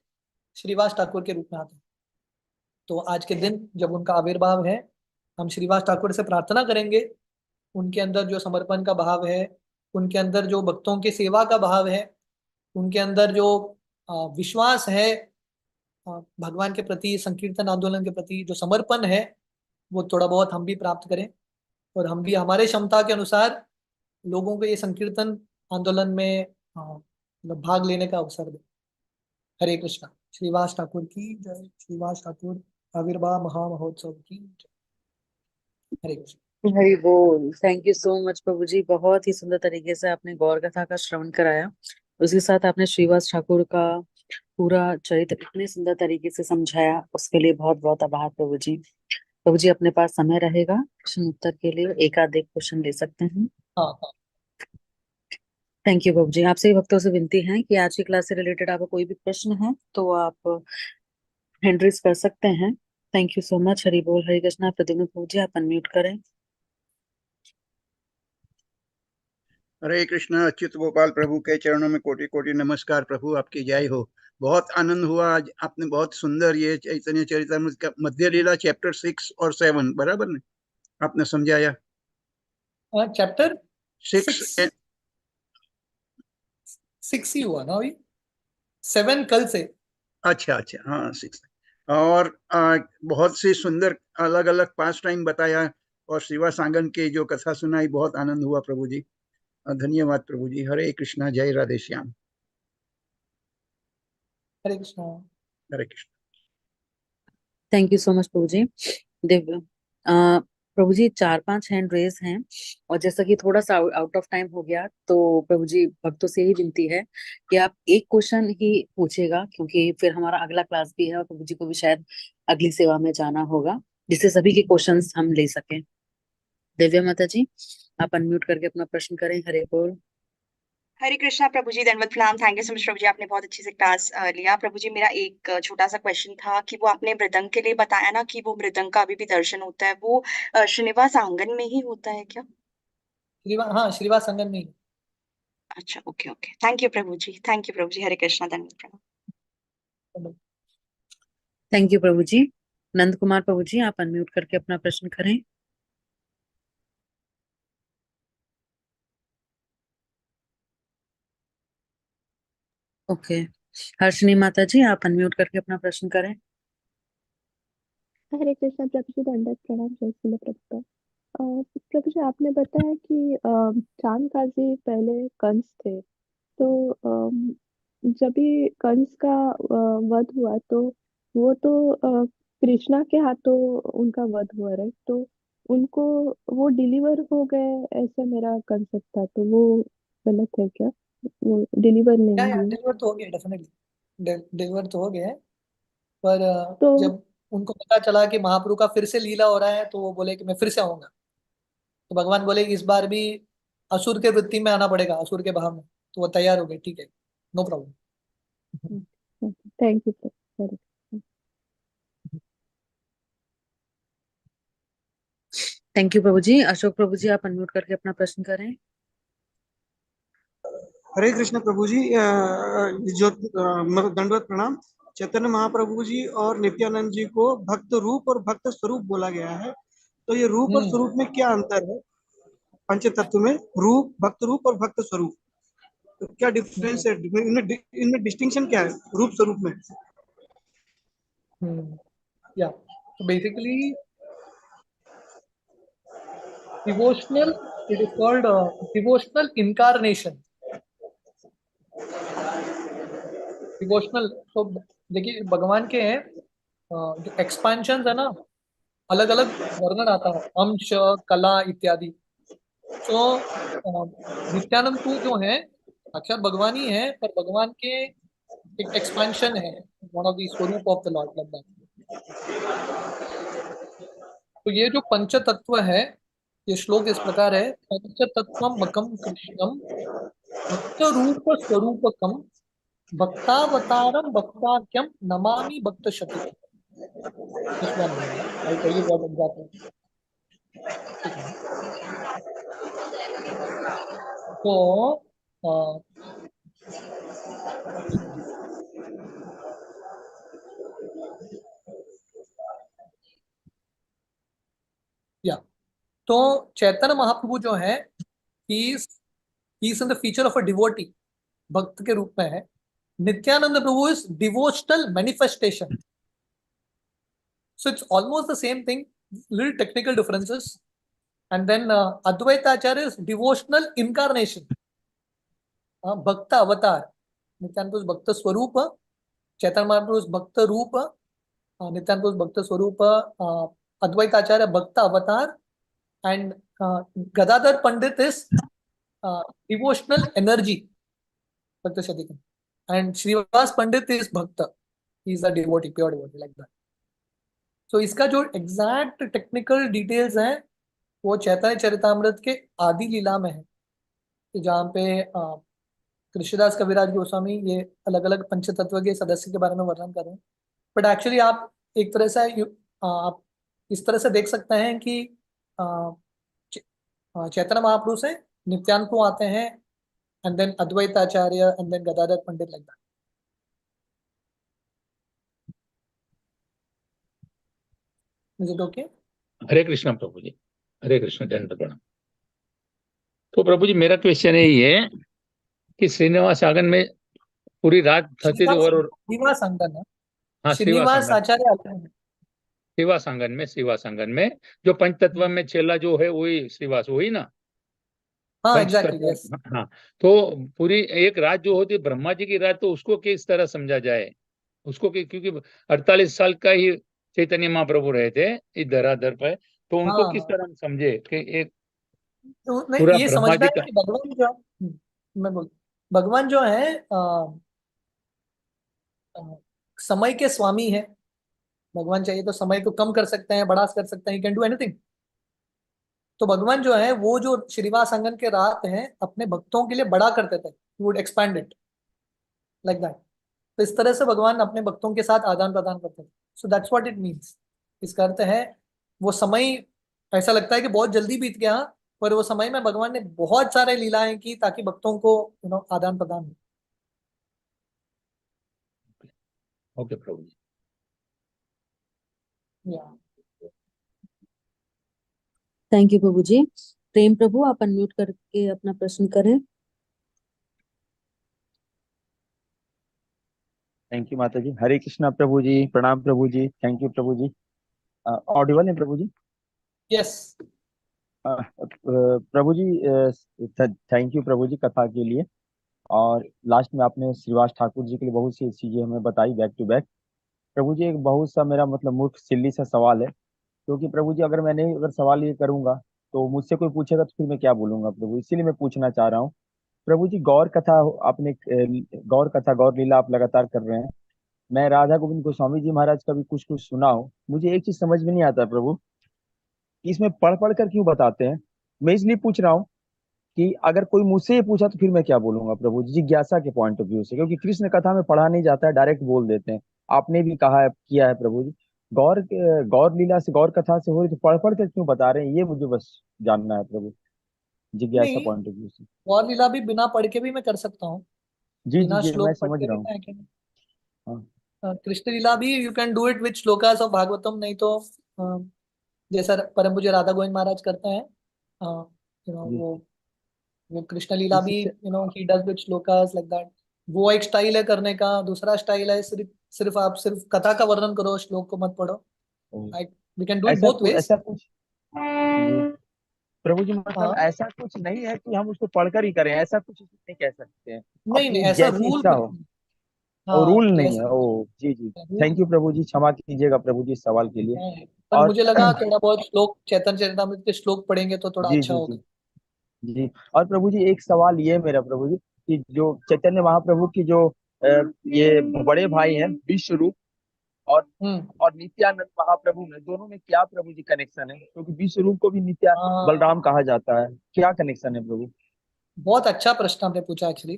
श्रीवास ठाकुर के रूप में आते हैं। तो आज के दिन जब उनका आविर्भाव है, हम श्रीवास ठाकुर से प्रार्थना करेंगे, उनके अंदर जो समर्पण का भाव है, उनके अंदर जो भक्तों की सेवा का भाव है, उनके अंदर जो विश्वास है भगवान के प्रति, संकीर्तन आंदोलन के प्रति जो समर्पण है, वो थोड़ा बहुत हम भी प्राप्त करें, और हम भी हमारे क्षमता के अनुसार लोगों को ये संकीर्तन आंदोलन में भाग लेने का अवसर दें। हरे कृष्णा। श्रीवास ठाकुर की जय। श्रीवास ठाकुर आविर्भाव महामहोत्सव की जय। हरे कृष्ण। हरि बोल। थैंक यू सो मच प्रभु जी, बहुत ही सुंदर तरीके से आपने गौर कथा का श्रवण कराया। उसके साथ आपने श्रीवास ठाकुर का पूरा चरित्र इतने सुंदर तरीके से समझाया, उसके लिए बहुत बहुत आभार प्रभु जी। प्रभु जी, अपने पास समय रहेगा प्रश्न उत्तर के लिए, एक आध एक क्वेश्चन ले सकते हैं? हाँ हाँ। थैंक यू प्रभु जी। आपसे ही भक्तों से विनती है कि आज की क्लास से रिलेटेड आपका कोई भी प्रश्न है तो आप हैंड रेज कर सकते हैं। Thank you so much. Hari बोल। हरे कृष्णा। प्रद्युम्न प्रभु जी, आप अनम्यूट करें। हरे कृष्णा। अच्युत गोपाल प्रभु के चरणों में कोटि कोटि नमस्कार। प्रभु आपकी जय हो। बहुत आनंद हुआ आज। आपने बहुत सुंदर ये चैतन्य चरितामृत का मध्य लीला चैप्टर 6 और 7 बराबर ने आपने समझाया। चैप्टर 6 6 ही हुआ ना अभी, 7 कल से। अच्छा अच्छा, हाँ 6। और बहुत सी सुंदर अलग अलग पास टाइम बताया और शिवा सांगन की जो कथा सुनाई, बहुत आनंद हुआ प्रभु जी। धन्यवाद प्रभु जी। हरे कृष्णा। जय Radhe Shyam. Hare Krishna. Hare Krishna. Thank you so much प्रभु जी। दिव्य प्रभु जी 4-5 हैंड रेज हैं, और जैसा कि थोड़ा सा आउट ऑफ टाइम हो गया, तो प्रभु जी भक्तों से ही विनती है कि आप एक क्वेश्चन ही पूछेगा, क्योंकि फिर हमारा अगला क्लास भी है और प्रभु जी को भी शायद अगली सेवा में जाना होगा, जिससे सभी के क्वेश्चंस हम ले सकें। दिव्या माता जी, आप अनम्यूट करके अपना प्रश्न करें। हरे बोल। हरे कृष्णा प्रभु जी, दंडवत प्रणाम। थैंक यू सो मच प्रभु जी, आपने बहुत अच्छे से क्लास लिया। प्रभु जी मेरा एक छोटा सा क्वेश्चन था कि वो आपने मृदंग के लिए बताया ना कि वो मृदंग का अभी भी दर्शन होता है, वो श्रीनिवास आंगन में ही होता है क्या? हाँ, श्रीवास संगम में ही। अच्छा, ओके ओके। थैंक यू प्रभु जी, थैंक यू प्रभु जी। हरे कृष्णा, दंडवत प्रणाम। थैंक यू प्रभु जी। नंद कुमार प्रभु जी, आप अनम्यूट करके अपना प्रश्न करें। ओके। हर्षिनी माता जी, आप अनम्यूट करके अपना प्रश्न करें। हरे कृष्णा प्रभु जी, दंडवत प्रणाम। जय श्रील प्रभुपाद। प्रभु जी आपने बताया कि चांद काजी पहले कंस थे, तो जब भी कंस का वध हुआ तो वो तो कृष्णा के हाथों उनका वध हुआ, राइट? तो उनको वो डिलीवर हो गए, ऐसा मेरा कंसेप्ट था, तो वो गलत है क्या? वो डिलीवर नहीं हुए डिलीवर तो हो गया, डेफिनेटली डिलीवर तो हो गया है। पर तो जब उनको पता चला कि महाप्रभु का फिर से लीला हो रहा है, तो वो बोले कि मैं फिर से आऊंगा। तो भगवान बोले कि इस बार भी असुर के वृत्ति में आना पड़ेगा, असुर के भाव में। तो वो तैयार हो गए, ठीक है, no problem. Thank you sir. Thank you प्रभु जी। अशोक प्रभु जी, आप अनम्यूट करके अपना प्रश्न करें। हरे कृष्ण प्रभु जी। जो दंडवत प्रणाम। चैतन्य महाप्रभु जी और नित्यानंद जी को भक्त रूप और भक्त स्वरूप बोला गया है, तो ये रूप और स्वरूप में क्या अंतर है? पंच तत्व में रूप, भक्त रूप और भक्त स्वरूप, तो क्या डिफरेंस है? इनमें डिस्टिंक्शन क्या है रूप स्वरूप में? या तो basically devotional, it is called devotional incarnation. Devotional तो देखिए भगवान के हैं जो एक्सपांशन है ना, अलग अलग वर्णन आता है, अंश, कला इत्यादि। तो नित्यानंद तू जो है अक्षर भगवान ही है, पर भगवान के एक एक्सपांशन है, वन ऑफ द स्वरूप ऑफ द लॉर्ड मतलब। तो ये जो पंच तत्व है, ये श्लोक इस प्रकार है, पंच तत्वम मकम कृष्णम भक्त रूप स्वरूपकम भक्तावतारम भक्ताख्यम नमामि भक्त शती। This one I tell you what exactly. ठीक है, तो अ, या तो चैतन्य महाप्रभु जो है, he is in the feature of a devotee, भक्त के रूप में है। Nityananda Prabhu is devotional manifestation. So it's almost the same thing, little technical differences. And then Advaita Acharya is devotional incarnation, Bhakta avatar. Nityananda is Bhakta Swarupa, Chaitanya Mahaprabhu is Bhakta Rupa, Nityananda is Bhakta Swarupa, Advaita Acharya Bhakta avatar, and Gadadhar Pandit is devotional energy, Bhakta Shadikam. And Srivas Pandit is Bhakta. He is a devotee, pure devotee, like that. So इसका जो एग्जैक्ट टेक्निकल डिटेल्स हैं, वो चैतन्य चरितामृत के आदि लीला में है, कि जहाँ पे कृष्णदास कविराज गोस्वामी ये अलग अलग पंचतत्व के सदस्य के बारे में वर्णन कर रहे हैं। बट एक्चुअली आप एक तरह से आप इस तरह से देख सकते हैं कि चैतन्य महाप्रभु से नित्यानंद प्रभु आते हैं, and then Advaita Acharya, and then Gadadhar Pandit, like that. Is it okay? Hare Krishna प्रभु जी, हरे कृष्ण, दंड प्रणाम। तो प्रभु जी मेरा क्वेश्चन यही है कि श्रीनिवास आंगन में पूरी रात थर्टी और श्रीनिवास आंगन है, हाँ श्रीनिवास आचार्य आते हैं। श्रीवास आंगन में जो पंचतत्व में चेला जो है वही श्रीवास, वही ना? हाँ, पंचतत्व, एग्जैक्टली, यस। हाँ। तो पूरी एक रात जो होती है ब्रह्मा जी की रात, तो उसको किस तरह समझा जाए उसको क्योंकि 48 साल का ही चैतन्य महाप्रभु रहे थे इस धराधर पर, तो उनको हाँ, किस हाँ। तरह हम समझे कि एक तो पूरा नहीं, ये ब्रह्मा समझना जी है का। कि भगवान जो, मैं बोल, भगवान जो है समय के स्वामी है। भगवान चाहे तो समय को कम कर सकते हैं, बड़ा कर सकते हैं, कैन डू एनीथिंग। तो भगवान जो है वो जो श्रीनिवास आंगन के रात हैं अपने भक्तों के लिए बड़ा करते थे, would expand it like that. तो इस तरह से भगवान अपने भक्तों के साथ आदान प्रदान करते थे। So that's what it means. इसका अर्थ है वो समय, ऐसा लगता है कि बहुत जल्दी बीत गया, पर वो समय में भगवान ने बहुत सारे लीलाएं की ताकि भक्तों को आदान प्रदान हो। ओके प्रभु जी। या थैंक यू प्रभु जी। प्रेम प्रभु आप अनम्यूट करके अपना प्रश्न करें। थैंक यू माता जी। हरे कृष्णा प्रभु जी, प्रणाम प्रभु जी, थैंक यू प्रभु जी। ऑडिबल है प्रभु जी? यस। प्रभु जी थैंक यू प्रभु जी कथा के लिए। और लास्ट में आपने श्रीवास ठाकुर जी के लिए बहुत सी चीजें हमें बताई बैक टू बैक। प्रभु जी एक बहुत सा मेरा मतलब मूर्ख सिल्ली सा सवाल है, क्योंकि प्रभु जी अगर सवाल ये करूंगा तो मुझसे कोई पूछेगा तो फिर मैं क्या बोलूंगा प्रभु, इसीलिए मैं पूछना चाह रहा हूँ। प्रभु जी गौर कथा आपने गौर कथा गौर लीला आप लगातार कर रहे हैं। मैं राधा गोविंद गोस्वामी जी महाराज का भी कुछ कुछ सुना हूँ। मुझे एक चीज समझ में नहीं आता प्रभु कि इसमें पढ़ पढ़ कर क्यों बताते हैं। मैं इसलिए पूछ रहा हूँ कि अगर कोई मुझसे ये पूछा तो फिर मैं क्या बोलूंगा प्रभु जी, जिज्ञासा के पॉइंट ऑफ व्यू से, क्योंकि कृष्ण कथा में पढ़ा नहीं जाता है, डायरेक्ट बोल देते हैं। आपने भी कहा है, किया है प्रभु जी। गौर लीला से गौर कथा से हो रही तो पढ़ पढ़ कर क्यों बता रहे हैं, ये मुझे बस जानना है प्रभु, जिज्ञासा नहीं, पॉइंट ऑफ व्यू से। और लीला भी बिना पढ़ के भी मैं कर सकता हूँ, जी जी बिना जी, मैं श्लोक पढ़ समझ के रहा भी हूँ। मैं can- हाँ कृष्ण लीला भी you can do it with shlokas of Bhagavatam, नहीं तो जैसा परम पूज्य राधा गोविंद महाराज करते हैं, जी। वो कृष्ण लीला भी इससे he does with shlokas like that. वो एक स्टाइल है करने का, दूसरा स्टाइल है सिर्फ सिर्फ आप सिर्फ कथा का वर्णन करो, श्लोक को मत पढ़ो। I we can do it both ways. ऐसा कुछ जी प्रभु जी, मतलब हाँ, ऐसा कुछ नहीं है कि हम उसको पढ़कर ही करें, ऐसा कुछ नहीं कह सकते हैं। नहीं नहीं, अपनी ऐसा जैसी रूल इच्छा कुछ हो, नहीं। और हाँ, रूल नहीं है। जैसा ओ जी जी। रूल थैंक यू प्रभु जी, क्षमा कीजिएगा प्रभु जी इस सवाल के लिए। है। पर और मुझे लगा थोड़ा बहुत श्लोक चैतन्य चरितामृत के श्लोक पढ़ेंगे तो थोड़ा जी अच्छा जी होगा। जी जी। और प्रभु जी एक सवाल ये है मेरा प्रभु जी, कि जो चैतन्य महाप्रभु की जो ये बड़े भाई हैं विश्व रूप और हम्म। नित्यानंद महाप्रभु में, दोनों में क्या प्रभु जी कनेक्शन है? क्योंकि विश्व रूप को भी नित्या हाँ, बलराम कहा जाता है, क्या कनेक्शन है प्रभु? बहुत अच्छा प्रश्न आपने पूछा एक्चुअली।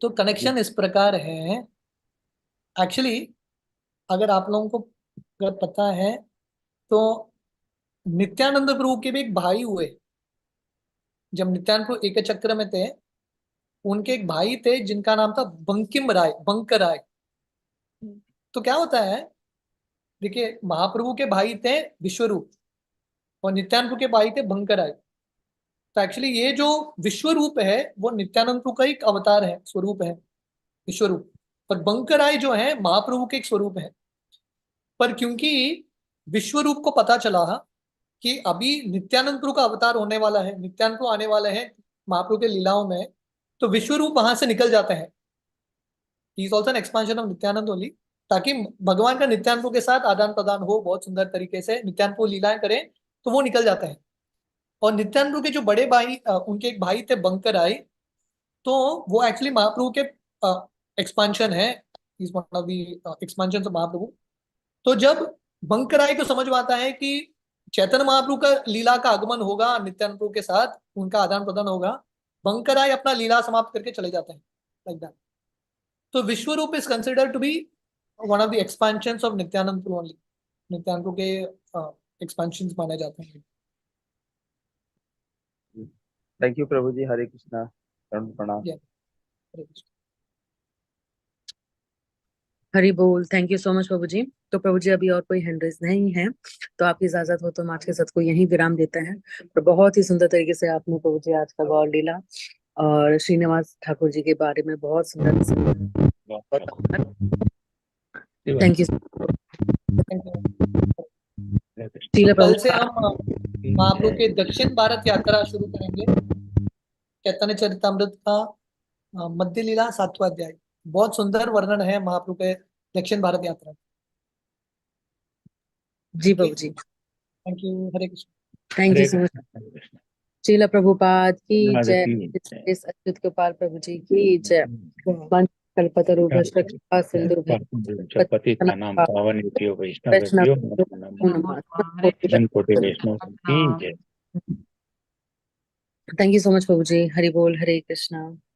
तो जी कनेक्शन इस प्रकार है एक्चुअली, अगर आप लोगों को अगर पता है तो नित्यानंद प्रभु के भी एक भाई हुए। जब नित्यानंद प्रभु एक चक्र में थे, उनके एक भाई थे जिनका नाम था बंकिम राय, बंकर राय। तो क्या होता है, देखिए महाप्रभु के भाई थे विश्वरूप और नित्यानंद प्रभु के भाई थे बंकर राय। तो एक्चुअली ये जो विश्वरूप है वो नित्यानंद प्रभु का एक अवतार है, स्वरूप है विश्वरूप। पर बंकर राय जो है महाप्रभु के एक स्वरूप है। पर क्योंकि विश्वरूप को पता चला कि अभी नित्यानंद प्रभु का अवतार होने वाला है, नित्यानंद प्रभु आने वाले हैं महाप्रभु के लीलाओं में, तो विश्वरूप वहां से निकल जाते हैं। He is also an expansion of Nityanand only, ताकि भगवान का नित्यानंद प्रभु के साथ आदान प्रदान हो बहुत सुंदर तरीके से, नित्यानंद प्रभु लीलाएं करें तो वो निकल जाते हैं। और नित्यानंद प्रभु के जो बड़े भाई उनके एक भाई थे बंकर आई, तो वो एक्चुअली महाप्रभु के एक्सपांशन है, is one of the expansion of Mahaprabhu. तो जब बंकराय को समझ में आता है कि चैतन्य महाप्रभु का लीला का आगमन होगा, नित्यानंद प्रभु के साथ उनका आदान प्रदान होगा, बंकराय अपना लीला समाप्त करके चले जाते हैं लाइक दैट। तो Vishwarup is considered to be one of the expansions of Nityananda Prabhu only. Nityananda Prabhu के एक्सपेंशंस माने जाते हैं। थैंक यू प्रभु जी। हरे कृष्णा, शरण प्रणाम। जय हरे कृष्ण। हरि बोल। थैंक यू सो मच प्रभु जी। तो प्रभु जी अभी और कोई हैंड रेज नहीं है, तो आपकी इजाजत हो तो हम आज के सत्र को यहीं विराम देते हैं। तो बहुत ही सुंदर तरीके से आपने प्रभु जी आज का गौर लीला और श्रीनिवास ठाकुर जी के बारे में बहुत सुंदर थैंक यू। शीला कल प्रभु से हम महाप्रभु के दक्षिण भारत यात्रा शुरू करेंगे। चैतन्य चरितमृत का मध्य लीला 7वां अध्याय। बहुत सुंदर वर्णन है महाप्रभु के दक्षिण भारत यात्रा। जी प्रभु जी, thank you. Hare Krishna. Thank you so much. Srila Prabhupada की जय। जय। इस अच्युत गोपाल प्रभु जी की जय। कल्पतरु भ्रष्ट सिंधु पतितानां पावनेभ्यो वैष्णवेभ्यो नमो नमः। कोटि वैष्णव की जय। थैंक यू सो मच प्रभु जी। हरि बोल। हरे कृष्णा।